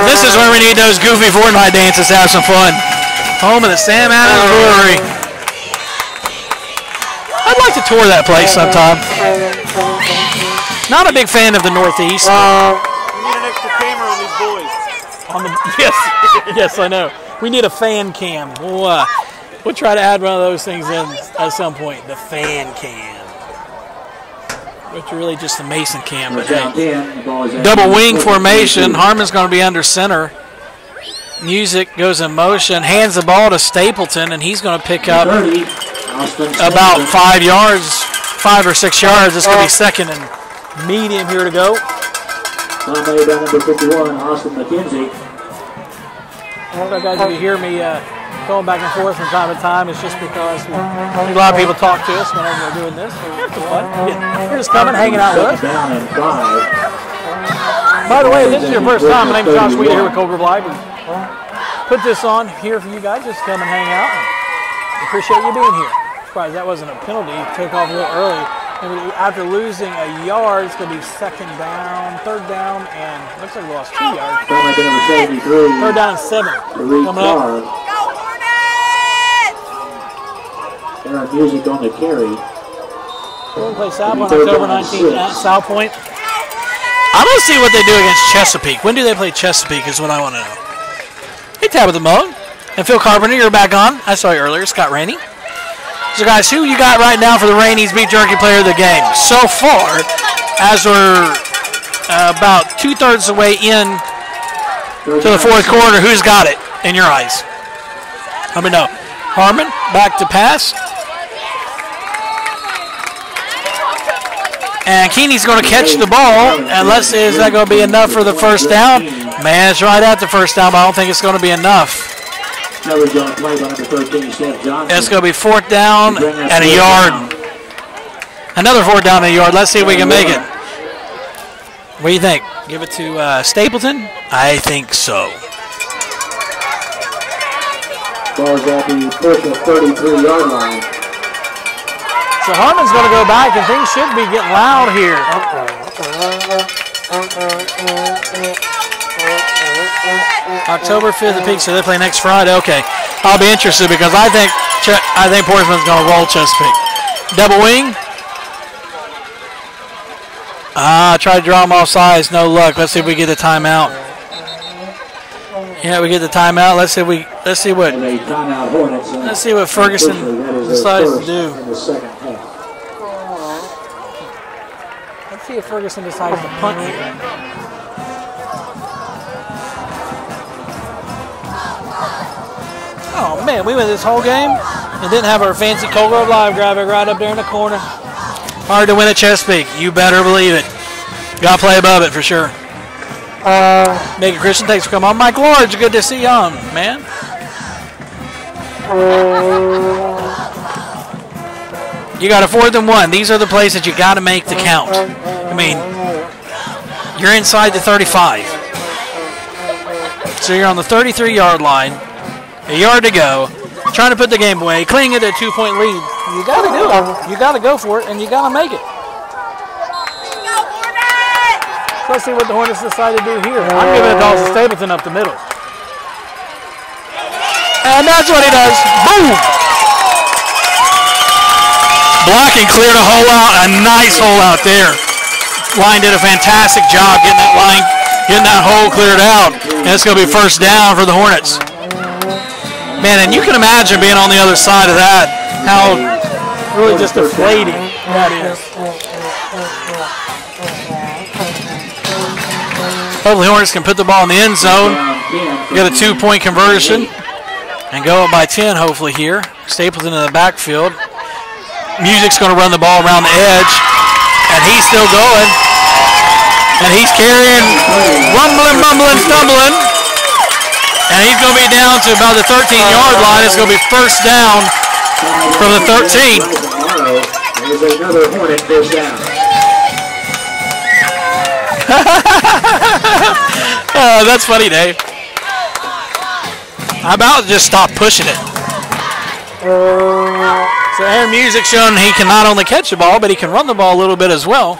This is where we need those goofy Fortnite dances to have some fun. Home of the Sam Adams Brewery. I'd like to tour that place sometime. Not a big fan of the Northeast. We need an extra camera on these boys. Yes, I know. We need a fan cam. We'll try to add one of those things in at some point. The fan cam. It's really just the Mason cam. But hey. Double wing formation. Harmon's going to be under center. Music goes in motion. Hands the ball to Stapleton, and he's going to pick up about 5 yards, 5 or 6 yards. It's going to be second and medium here to go. Made by number 51, Austin McKenzie. Well, guys, if you hear me going back and forth from time to time, it's just because a lot of people talk to us whenever we're doing this. It's fun. You're just coming, hanging out with us. Down and 5. By the way, if this is your first time, my name is Josh Wheeler here with Cold Grove Live. We put this on here for you guys. Just come and hang out. We appreciate you being here. Surprised that wasn't a penalty. Took off a little early. And after losing a yard, it's going to be second down, third down, and looks like we lost 2 yards. Third down and 7. Coming up. Go Hornets! There are music on the carry. We'll play South Point October 19th at South Point. I don't see what they do against Chesapeake. When do they play Chesapeake is what I want to know. Hey, Tabitha Moe. And Phil Carpenter, you're back on. I saw you earlier. Scott Rainey. So, guys, who you got right now for the Rainey's Beef Jerky Player of the game? So far, as we're about 2/3 the way in to the fourth quarter, who's got it in your eyes? Let me know. Harmon, back to pass. And Keeney's going to catch the ball. And let's see, is that going to be enough for the first down? Man, it's right at the first down, but I don't think it's going to be enough. It's going to be 4th down and a yard. Another 4th down and a yard. Let's see if we can make it. What do you think? Give it to Stapleton? I think so. Ball's at the Portsmouth 33-yard line. So Harmon's going to go back, and things should be getting loud here. October 5th at Peak, so they play next Friday. Okay, I'll be interested because I think Portsmouth's going to roll Chesapeake. Double wing. Tried to draw him off sides, no luck. Let's see if we get the timeout. Yeah, we get the timeout. Let's see what Ferguson decides to do. Let's see if Ferguson decides to punt here. Oh man, we went this whole game and didn't have our fancy Cold Grove Live graphic right up there in the corner. Hard to win at Chesapeake. You better believe it. Got to play above it for sure. Megan Christian, thanks for coming on. Mike Lords, good to see you on, man. You got a 4th and 1. These are the plays that you got to make to count. I mean, you're inside the 35. So you're on the 33-yard line. A yard to go. Trying to put the game away. Clinging at a 2-point lead. You got to do it. You got to go for it, and you got to make it. Let's see what the Hornets decide to do here. I'm giving it to Stapleton up the middle. And that's what he does. Boom! Blocking cleared a hole out. A nice hole out there. Line did a fantastic job getting that hole cleared out. And it's going to be first down for the Hornets. Man, and you can imagine being on the other side of that, how really just deflating that is. Hopefully Hornets can put the ball in the end zone, get a 2-point conversion, and go up by 10 hopefully here. Stapleton in the backfield. Music's going to run the ball around the edge, and he's still going. And he's carrying, rumbling, mumbling, stumbling. And he's going to be down to about the 13-yard line. It's going to be first down from the 13. There's another Hornet first down. Oh, that's funny, Dave. How about just stop pushing it? So Aaron Music showing he can not only catch the ball, but he can run the ball a little bit as well.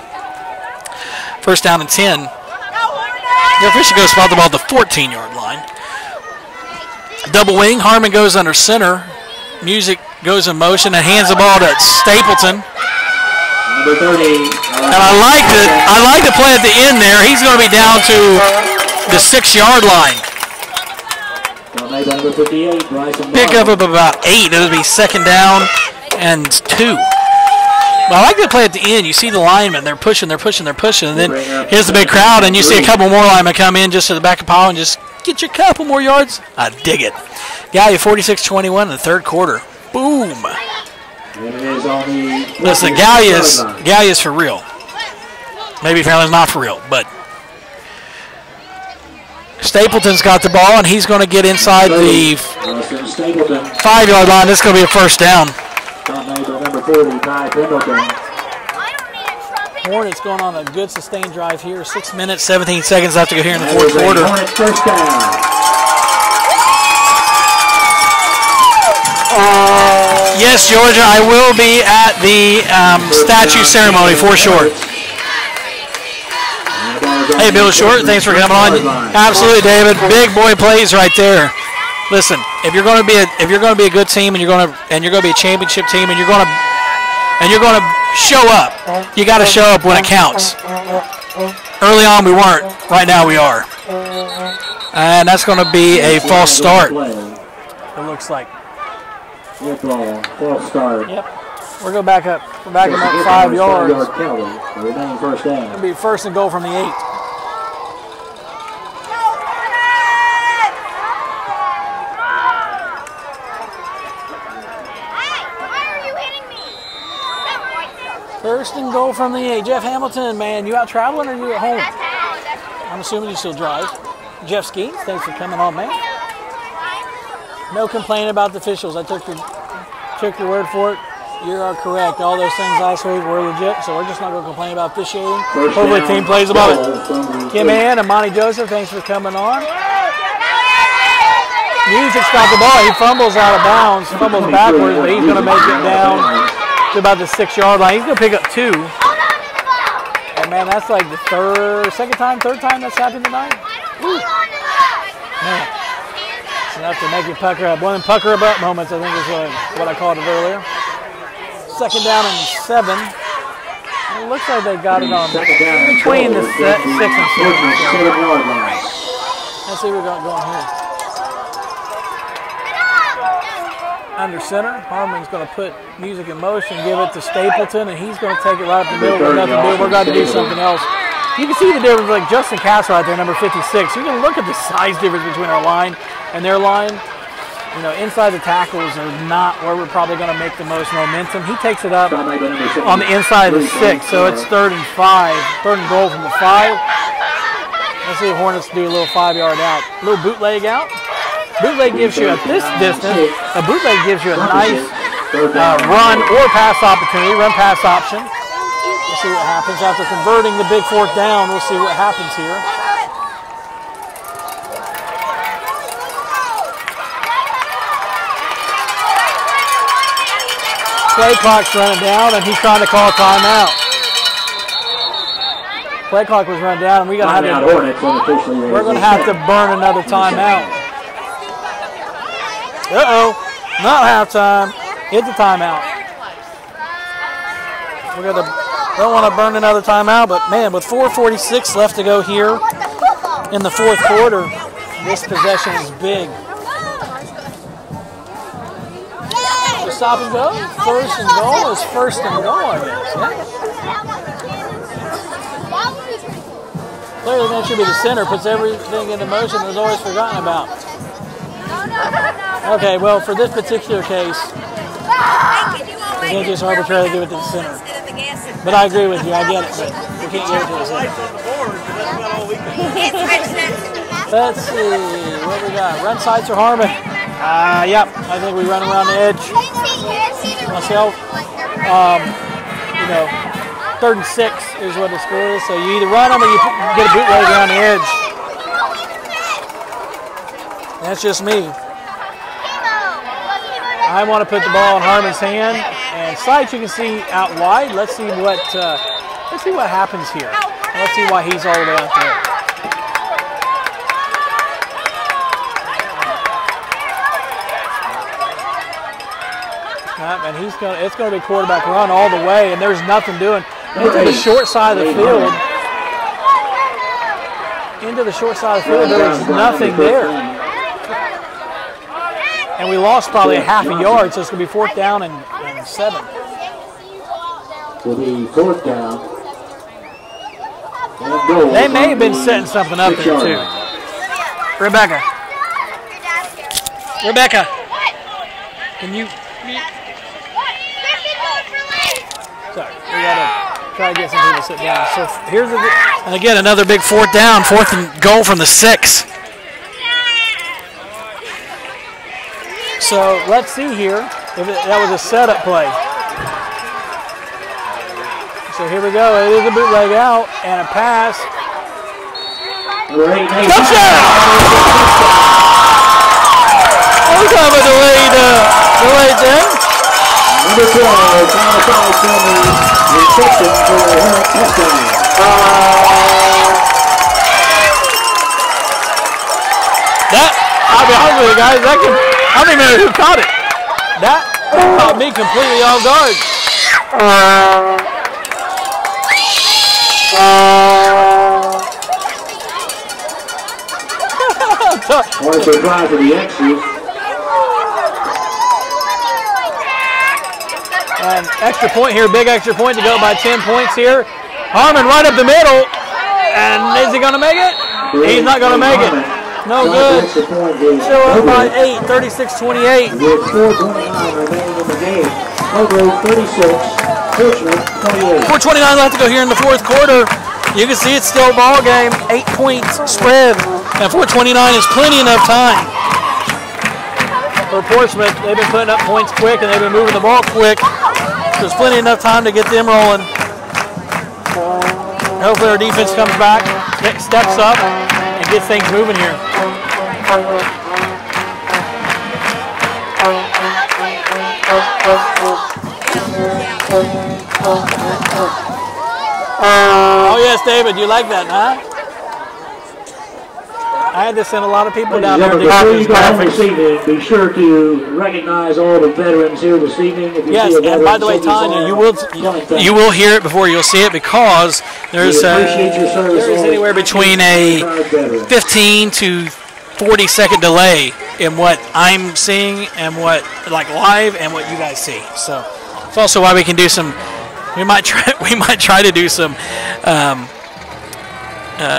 First down and 10. The official goes spot the ball at the 14-yard line. Double wing. Harmon goes under center. Music goes in motion and hands the ball to Stapleton. Number 30. And I like the play at the end there. He's going to be down to the 6-yard line. Number 58, Pick up about 8. It'll be second down and 2. But I like the play at the end. You see the linemen. They're pushing. And then here's the big crowd, and you see a couple more linemen come in just to the back of pile and just get you a couple more yards. I dig it. Yeah, you 46-21 in the third quarter. Boom. Listen, Gallia's for real. Maybe Fairland's not for real, but Stapleton's got the ball, and he's going to get inside the 5-yard line. This is going to be a first down. Hornets going on a good sustained drive here. 6 minutes, 17 seconds left to go here in the fourth quarter. First down. Yes, Georgia, I will be at the statue ceremony for sure. Hey, Bill Short, thanks for coming on. Absolutely, David. Big boy plays right there. Listen, if you're going to be a good team and you're going to be a championship team and you're going to show up, you got to show up when it counts. Early on we weren't. Right now we are. And that's going to be a false start. It looks like. Good ball. False start. Yep. We're going back up. We're backing up 5 yards. First down. It'll be first and goal from the 8. First and goal from the 8. Jeff Hamilton, man, you out traveling or you at home? I'm assuming you still drive. Jeff Skeens, thanks for coming on, man. No complaining about the officials. I took your word for it. You are correct. All those things last week were legit, so we're just not going to complain about officiating. Hopefully the team plays above it. Kim Ann and Monty Joseph, thanks for coming on. Music's got the ball. He fumbles out of bounds, fumbles backwards, but he's going to make it down to about the 6-yard line. He's going to pick up 2. And, man, that's like the third time that's happened tonight. Woo. Man, it's enough to make you pucker up. One of them pucker up moments, I think is what I called it earlier. 2nd down and 7. It looks like they got it on between the 6 and 7. Let's see what we got going here. Under center, Harmon's going to put music in motion, give it to Stapleton, and he's going to take it right up the middle with nothing to do. We're going to do something else. You can see the difference, like Justin Cass right there, number 56. You can look at the size difference between our line and their line. You know, inside the tackles are not where we're probably going to make the most momentum. He takes it up on the inside of the 6, so it's 3rd and 5. 3rd and goal from the 5. Let's see if Hornets do a little 5-yard out. A little bootleg out. Bootleg gives you, at this distance, a bootleg gives you a nice run or pass opportunity, run-pass option. We'll see what happens. After converting the big 4th down, we'll see what happens here. Play clock's running down, and he's trying to call timeout. Play clock was running down, and we're going to have to burn another timeout. Uh-oh, not halftime. It's a timeout. Don't want to burn another timeout, but man, with 4:46 left to go here in the 4th quarter, this possession is big. The stop and go, 1st and goal is 1st and goal, I guess. Yeah? Clearly that should be the center, puts everything into motion that was always forgotten about. Okay, well, for this particular case, we can't just arbitrarily give it to the center. But I agree with you, I get it, but we can't give it to the center. Let's see, what we got? Run sights or Harmon? Yep, I think we run around the edge. Myself, you know, 3rd and 6 is what the score is, so you either run them or you get a bootleg around the edge. That's just me. I want to put the ball in Harmon's hand, and sights you can see out wide. Let's see what happens here. Let's see why he's all the way out there. And it's going to be quarterback run all the way, and there's nothing doing. Into the short side of the field. Into the short side of the field, there was nothing there. And we lost probably a half a yard, so it's going to be 4th down and 7. Will be 4th down. They may have been setting something up there, too. Rebecca, can you... Sorry, we got to try to get some people to sit down. So here's and again, another big 4th down, 4th and goal from the 6. So let's see here if that was a setup play. So here we go. It is a bootleg out and a pass. Touchdown! That was kind of a delayed thing. Number 12, final foul from the reception for the Hornets touchdown. I'll be honest with you guys, I don't even know who caught it. That caught me completely off guard. Hornets are trying for the extras. And extra point here, big extra point to go by 10 points here. Harmon right up the middle. And is he going to make it? He's not going to make it. No good. Still up by 8, 36-28. With 4:29 remaining in the game. Over 36, Portsmouth 28. 4:29 left to go here in the 4th quarter. You can see it's still a ball game. 8 points spread. And 4:29 is plenty enough time. For Portsmouth, they've been putting up points quick and they've been moving the ball quick. There's plenty enough time to get them rolling. Hopefully our defense comes back, steps up, and gets things moving here. Oh, yes, David, you like that, huh? I had to send a lot of people down there to do Before you these go home this graphics. evening, be sure to recognize all the veterans here this evening. If you Yes, see a and veteran, by the way, send us Tanya, all- You will hear it before you'll see it because there's We appreciate your service. there is anywhere between a 15 to 40-second delay in what I'm seeing and what like live and what you guys see. So it's also why we can do some. We might try to do some.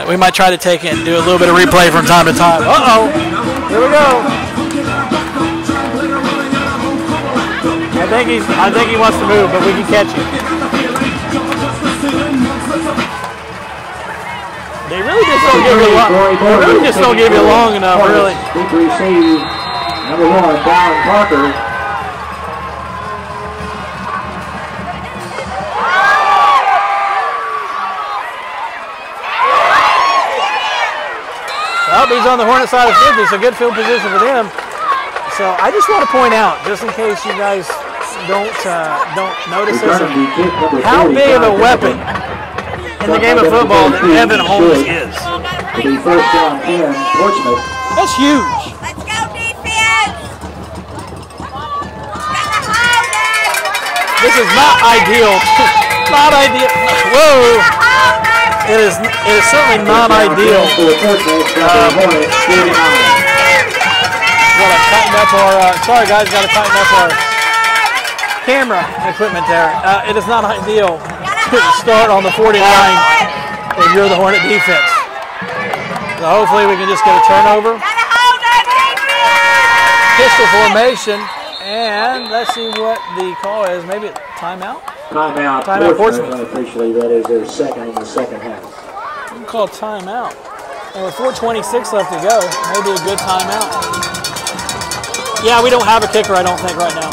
We might try to take it and do a little bit of replay from time to time. Uh-oh, here we go. I think he wants to move, but we can catch him. They really just don't give you long. They really just don't give you long enough, really. D3C, number 1, Dallin Parker. Well, he's on the Hornet side of 50, so good field position for them. So I just want to point out, just in case you guys don't notice this, how big of a weapon in the game of football that Evan Holmes is. The first down 10, Portsmouth. That's huge. Let's go, defense! This is not ideal. Not ideal. Whoa. It is certainly not ideal. For Portsmouth, Hornets, 49. Gotta tighten up our, sorry guys, gotta tighten up our camera equipment there. It is not ideal to start on the 49 if you're the Hornet defense. So hopefully we can just get a turnover. Pistol formation, and let's see what the call is. Maybe a timeout? Timeout, Portsmouth. Unofficially, that is their second in the second half. We can call timeout. And with 4:26 left to go, maybe a good timeout. Yeah, we don't have a kicker, I don't think, right now.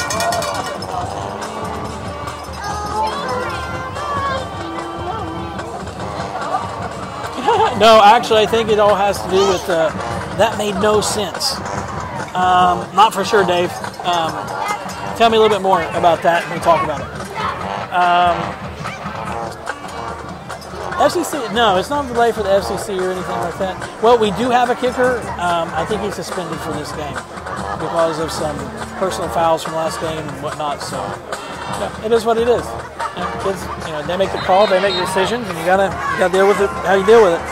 No, actually, I think it all has to do with that made no sense. Not for sure, Dave. Tell me a little bit more about that and we'll talk about it. FCC, no, it's not delay for the FCC or anything like that. Well, we do have a kicker. I think he's suspended for this game because of some personal fouls from last game and whatnot. So, yeah, it is what it is. Kids, they make the call, they make the decisions, and you gotta deal with it. How you deal with it?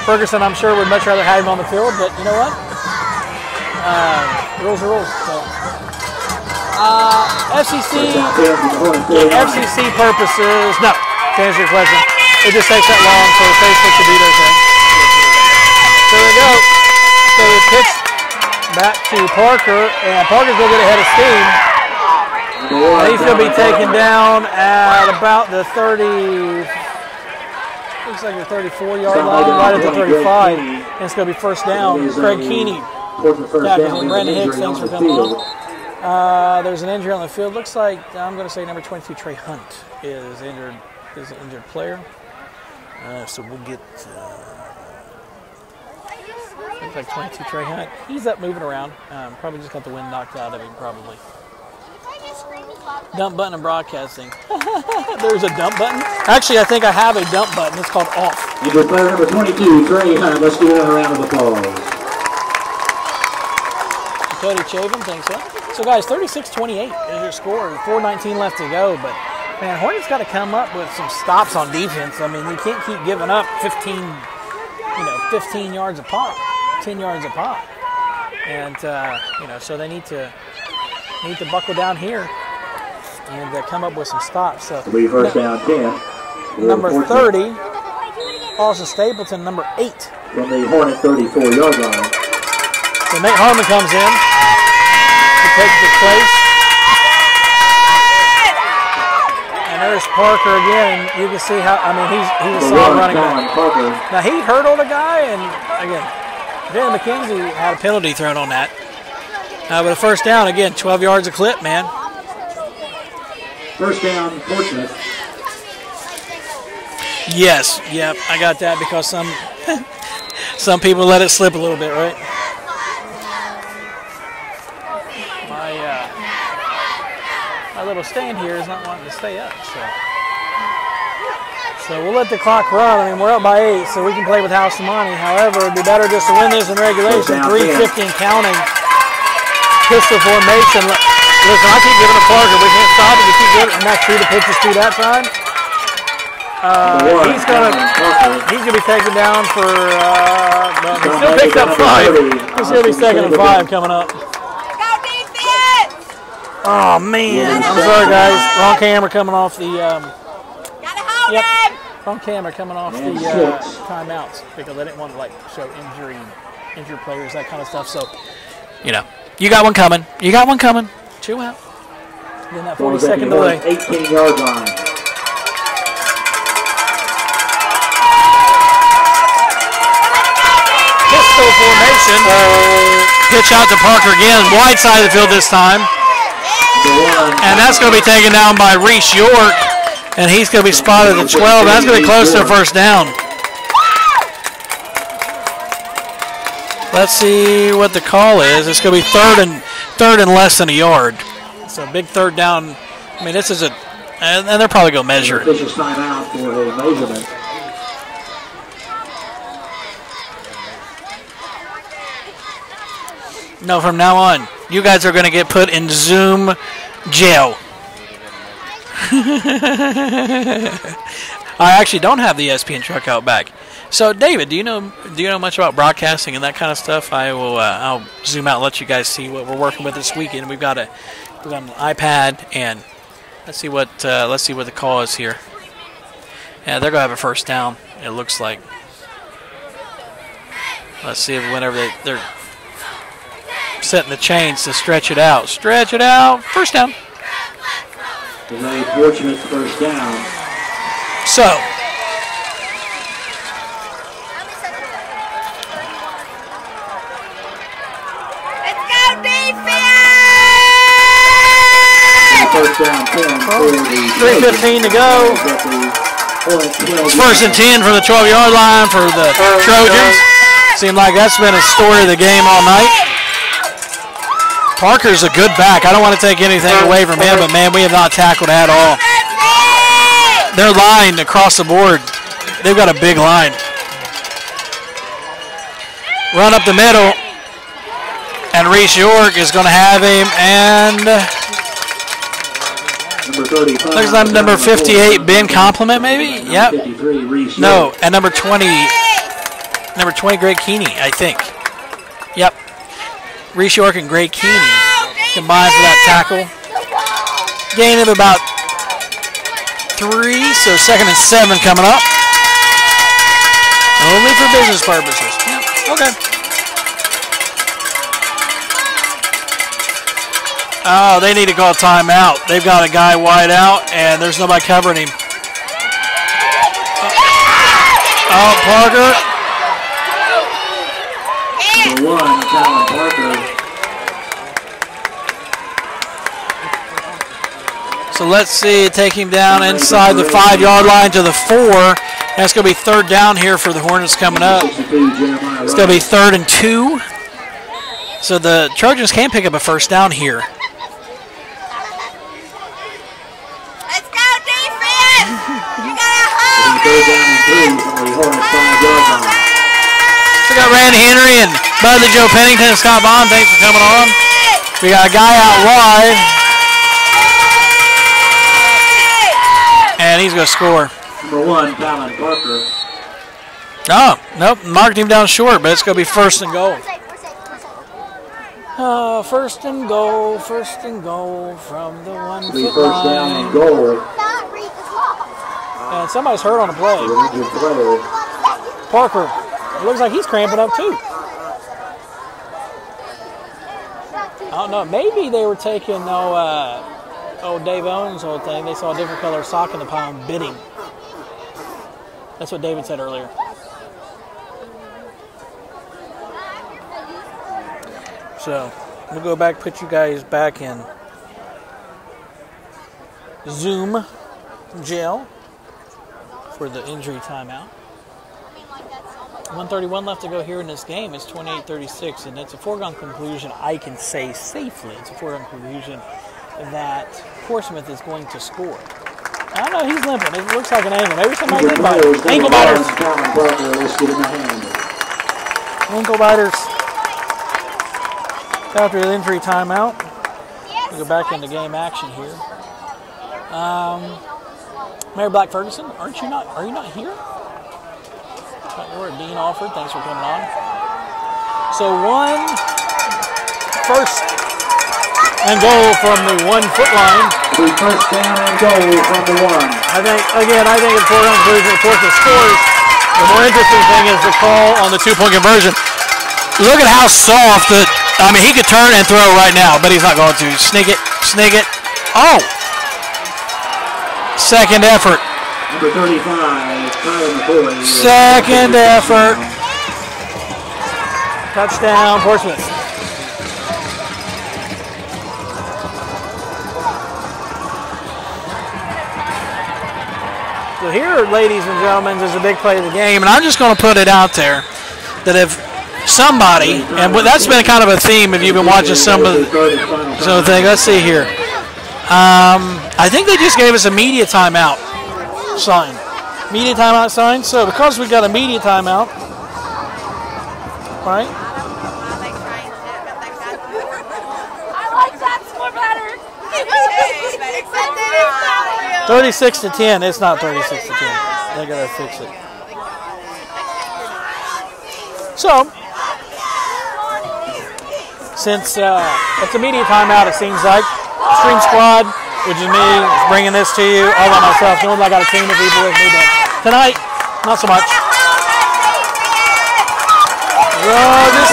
Ferguson, I'm sure would much rather have him on the field, but you know what? Rules are rules. So. FCC purposes, no. To answer your question, it just takes that long for Facebook to do their thing. So there we go. So we pitch back to Parker, and Parker's going to get ahead of steam. And he's going to be taken down at about the 30, looks like the 34-yard line, right at the 35. And it's going to be first down. Craig Keeney. Brandon Hicks, thanks for coming on. There's an injury on the field. Looks like, I'm going to say number 22, Trey Hunt, is injured. Is an injured player. So we'll get, looks like 22, Trey Hunt. He's up moving around. Probably just got the wind knocked out of him, probably. Dump button and broadcasting. There's a dump button? Actually, I think I have a dump button. It's called off. Injured player number 22, Trey Hunt. Let's give him a round of applause. Cody Chavin, thanks so. So guys, 36-28 is your score. 4:19 left to go, but man, Hornets got to come up with some stops on defense. I mean, you can't keep giving up 15 yards a pop, 10 yards a pop, and so they need to buckle down here and come up with some stops. So it'll be first down 10. Number 30, Austin Stapleton. Number 8 from the Hornet 34-yard line. So Nate Harmon comes in to take the place. And there's Parker again. You can see how, he's a solid running back. Now, he hurdled a guy, and again, Jalen McKenzie had a penalty thrown on that. But a first down, again, 12 yards a clip, man. First down, Portsmouth. Yes, yep, I got that because some people let it slip a little bit, right? my little stand here is not wanting to stay up. So we'll let the clock run. I mean, we're up by 8, so we can play with house money. However, it'd be better just to win this in regulation. 3:15 counting. Pistol formation. Listen, I keep giving to Parker. We can't stop it. We keep giving, and that's 3 to pitches to that time. He's gonna be taken down for. But he still picks up 5. He's gonna be 2nd and 5 coming up. Oh man, I'm sorry guys. Wrong camera coming off the. Yep, wrong camera coming off the timeouts because I didn't want to like show injured players, that kind of stuff. So, you know, you got one coming. You got one coming. Chew out. Then that 40-second delay. 18-yard line. Pistol formation. Pitch out to Parker again. Wide side of the field this time. And that's going to be taken down by Reese York. And he's going to be spotted at 12. That's going to be close to a first down. Let's see what the call is. It's going to be third and less than a yard. So big 3rd down. I mean, this is a, and they're probably going to measure it. Officials timeout for a measurement. No, from now on, you guys are going to get put in Zoom jail. I actually don't have the ESPN truck out back. So, David, do you know much about broadcasting and that kind of stuff? I'll zoom out and let you guys see what we're working with this weekend. We've got an iPad, and let's see what the call is here. Yeah, they're gonna have a first down. It looks like. Let's see if whenever they're setting the chains to stretch it out. Stretch it out. First down. Delay Portsmouth first down. So. Let's go defense! First down 10 for the 3:15 to go. It's 1st and 10 from the 12-yard line for the Trojans. Seemed like that's been a story of the game all night. Parker's a good back. I don't want to take anything away from him, but man, we have not tackled at all. They're lined across the board. They've got a big line. Run up the middle, and Reese York is going to have him, and looks like number 58, Ben Compliment, maybe? Yep. No, and number 20, Greg Keeney, I think. Yep. Reese York and Greg Keeney combined for that tackle. Gain of about 3, so 2nd and 7 coming up. Only for business purposes. Yep. Okay. Oh, they need to call timeout. They've got a guy wide out, and there's nobody covering him. Oh, Parker. Number 1, Colin Parker. So let's see, take him down inside the 5-yard line to the 4. That's going to be 3rd down here for the Hornets coming up. It's going to be 3rd and 2. So the Trojans can pick up a first down here. Let's go defense! You gotta hold Third down and 3 from the Hornets 5-yard line. We got Randy Henry and Budley Joe Pennington and Scott Bond. Thanks for coming on. We got a guy out wide. And he's going to score. Number 1, Colin Parker. Oh, nope. Marked him down short, but it's going to be 1st and goal. 1st and goal from the 1-foot First down line. and goal. And somebody's hurt on the play. Parker. It looks like he's cramping up too. I don't know. Maybe they were taking Dave Owens' whole thing. They saw a different color sock in the pile and bidding. That's what David said earlier. So we'll go back, put you guys back in Zoom jail for the injury timeout. 1:31 left to go here in this game. It's 28-36, and it's a foregone conclusion. I can say safely it's a foregone conclusion that Portsmouth is going to score. I know he's limping. It looks like an ankle. Maybe somebody did bite him. Ankle biters. Ankle biters. After the injury timeout, we'll go back into game action here. Mayor Black Ferguson, are you not here? Dean Alford, thanks for coming on. So first and goal from the 1-foot line. The first down and goal from the 1. I think it's foregone conclusion that Portsmouth scores. The more interesting thing is the call on the 2-point conversion. Look at how soft that. I mean, he could turn and throw right now, but he's not going to. Sneak it. Oh! Second effort. Number 35, Tyler McCoy. Second effort. Touchdown, Portsmouth. So here, ladies and gentlemen, is a big play of the game, And I'm just going to put it out there that if somebody, and that's been kind of a theme if you've been watching some of the thing. Let's see here. I think they just gave us a media timeout sign. Media timeout sign. So because we got a media timeout, right? I like that score better. 36-10. It's not 36-10. They gotta fix it. So, since it's a media timeout, it seems like Stream Squad, which is me, is bringing this to you all by myself. Normally I got a team of people with me, but tonight, not so much. This,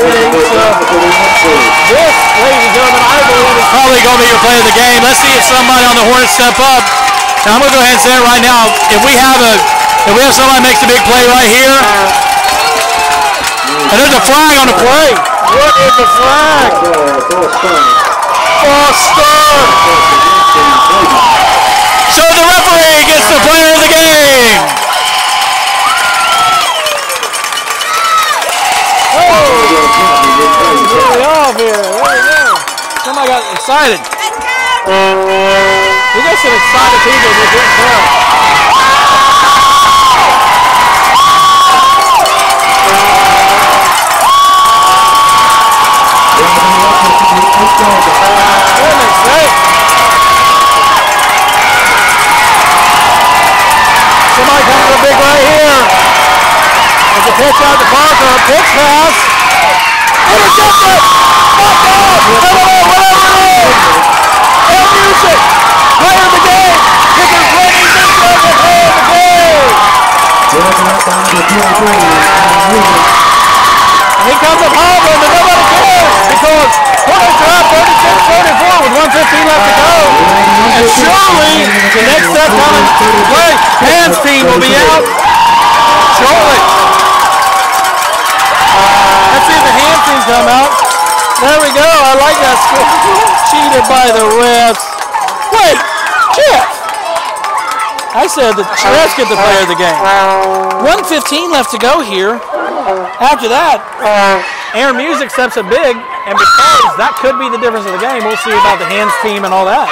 ladies and gentlemen, I believe is Probably going to be your play of the game. Let's see if somebody on the Hornets step up. And I'm going to go ahead and say it right now. If we have somebody makes a big play right here, and there's a flag on the play. what is the flag? False start. So the referee gets the player of the game. Really off here. There we go. Somebody got excited. We got some excited people that didn't tell. Goodness sake. Somebody comes to big right here. There's a pitch out to Parker. Pitch pass. Intercepted! Knocked off! Whatever it is! Air music! Player of the game! Kickers ladies and gentlemen, player of the game! And he comes up hobbling, but nobody cares because Hornets are up 36-34 with 1:15 left to go. And surely the next step coming to play, Hans team will be out shortly. Let's see if the hand team come out. There we go. I like that score. Cheated by the refs. Wait, Jeff. I said the refs get the player of the game. 1:15 left to go here. After that, Air Music steps up big, and because that could be the difference of the game, we'll see about the hands team and all that.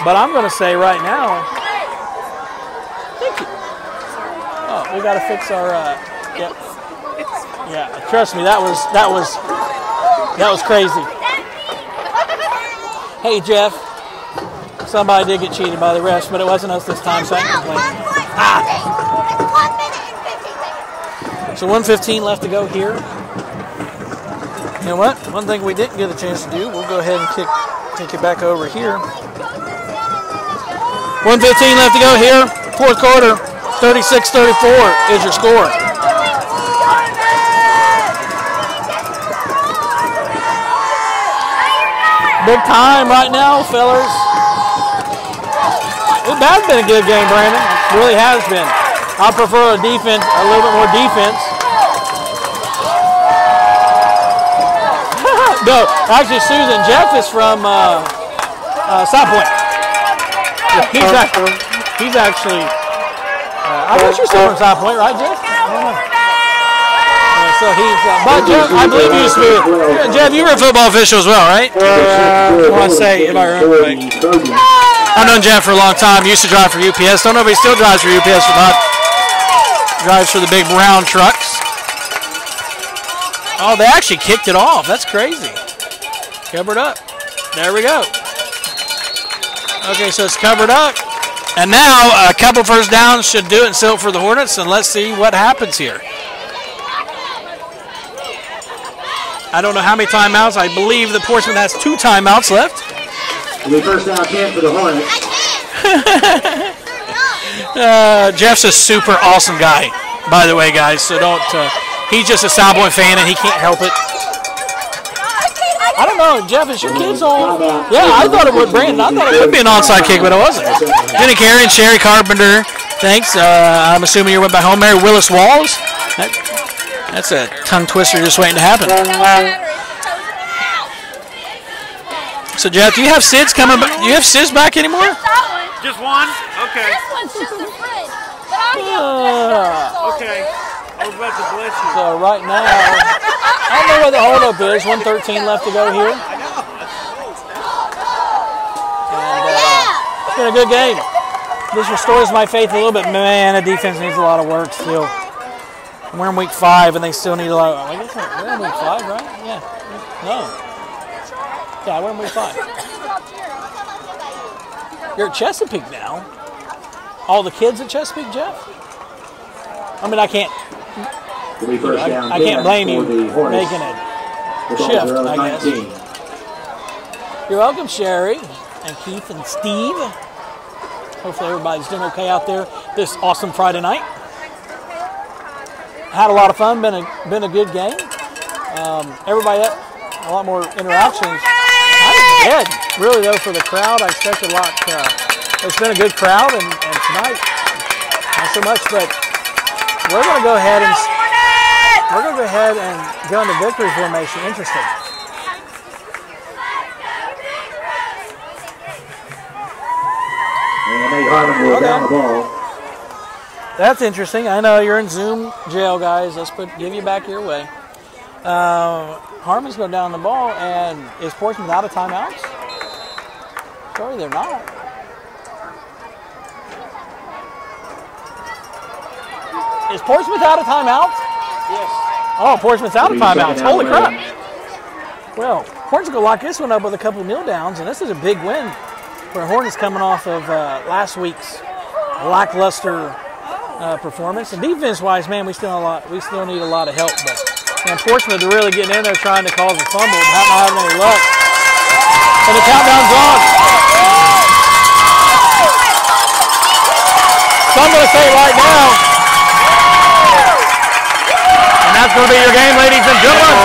But I'm going to say right now, thank you. Oh, we got to fix our. Yep. Yeah, trust me, that was crazy. Hey Jeff, somebody did get cheated by the refs, but it wasn't us this time, so I can complain. So 1:15 left to go here. You know what? One thing we didn't get a chance to do, we'll go ahead and take it back over here. 1:15 left to go here. Fourth quarter, 36-34 is your score. Big time right now, fellas. It has been a good game, Brandon. It really has been. I prefer a little bit more defense. No, actually, Susan, Jeff is from South Point. He's actually, I guess you're still from South Point, right, Jeff? I don't know. So he's, but Jeff, I believe you used to be, Jeff, you were a football official as well, right? I want to say, if I remember right. I've known Jeff for a long time. He used to drive for UPS. Don't know if he still drives for UPS or not. Drives for the big brown trucks. Oh, they actually kicked it off. That's crazy. Covered up. There we go. Okay, so it's covered up. And now a couple first downs should do it and seal it for the Hornets. And let's see what happens here. I don't know how many timeouts. I believe the Portsmouth has 2 timeouts left. It'll be first down 10 for the Hornets. Jeff's a super awesome guy, by the way, guys. So don't. He's just a Cowboy fan and he can't help it. I don't know, Jeff. Is your kids on? Yeah, I thought it would. Brandon, I thought it would be an onside kick, but it wasn't. Jenny Carey and Sherry Carpenter. Thanks. I'm assuming you went back home. Mary Willis Walls. That's a tongue twister just waiting to happen. So Jeff, do you have Sid's coming back? Do you have Sid's back anymore? Just one? Okay. This one's just a fridge. Okay. I was about to bless you. So right now, I don't know where the holdup is. 1:13 left to go here. And it's been a good game. This restores my faith a little bit. Man, the defense needs a lot of work still. We're in week 5 and they still need a lot of, I guess we're in week 5, right? Yeah. No. Yeah, we're in week 5. You're at Chesapeake now. All the kids at Chesapeake, Jeff? I mean, I can't blame you for making a shift, I guess. You're welcome, Sherry and Keith and Steve. Hopefully everybody's doing okay out there this awesome Friday night. Had a lot of fun, been a good game. Everybody had a lot more interactions. I was dead, really, though, for the crowd. I expected a lot. It's been a good crowd, and tonight, not so much, but we're going to go ahead and go into victory formation. Interesting. And Nate Harmon will down the ball. That's interesting. I know you're in Zoom jail, guys. Let's give you back your way. Harmon's going down the ball, and is Portsmouth out of timeouts? Sorry, they're not. Is Portsmouth out of timeouts? Yes. Oh, Portsmouth's out of timeouts. Holy crap. Well, Hornets going to lock this one up with a couple of kneel downs, and this is a big win for Hornets coming off of last week's lackluster performance. And defense-wise, man, we still need a lot of help. But man, Portsmouth are really getting in there trying to cause a fumble, but not having any luck. And the countdown's on. So I'm going to say right now, and that's going to be your game, ladies and gentlemen.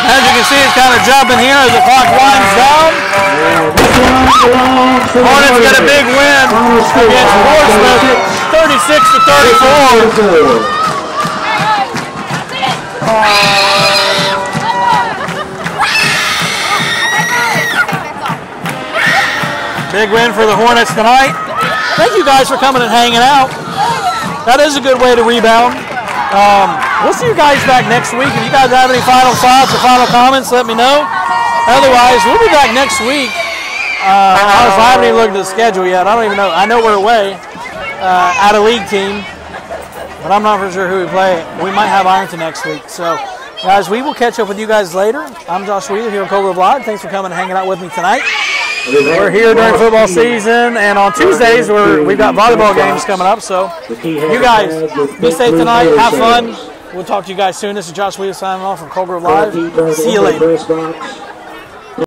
As you can see, it's kind of jumping here as the clock winds down. Hornets get a big win against Portsmouth, 36-34. Big win for the Hornets tonight. Thank you guys for coming and hanging out. That is a good way to rebound. We'll see you guys back next week. If you guys have any final thoughts or final comments, let me know. Otherwise, we'll be back next week. Honestly, I haven't even looked at the schedule yet. I don't even know. I know we're away at a league team, but I'm not for sure who we play. We might have Ironton next week. So, guys, we will catch up with you guys later. I'm Josh Wheeler here on Cold Grove Live. Thanks for coming and hanging out with me tonight. We're here during football season, and on Tuesdays we've got volleyball games coming up. So you guys be safe tonight, have fun. We'll talk to you guys soon. This is Josh Wheeler signing off from Cold Grove Live. See you later.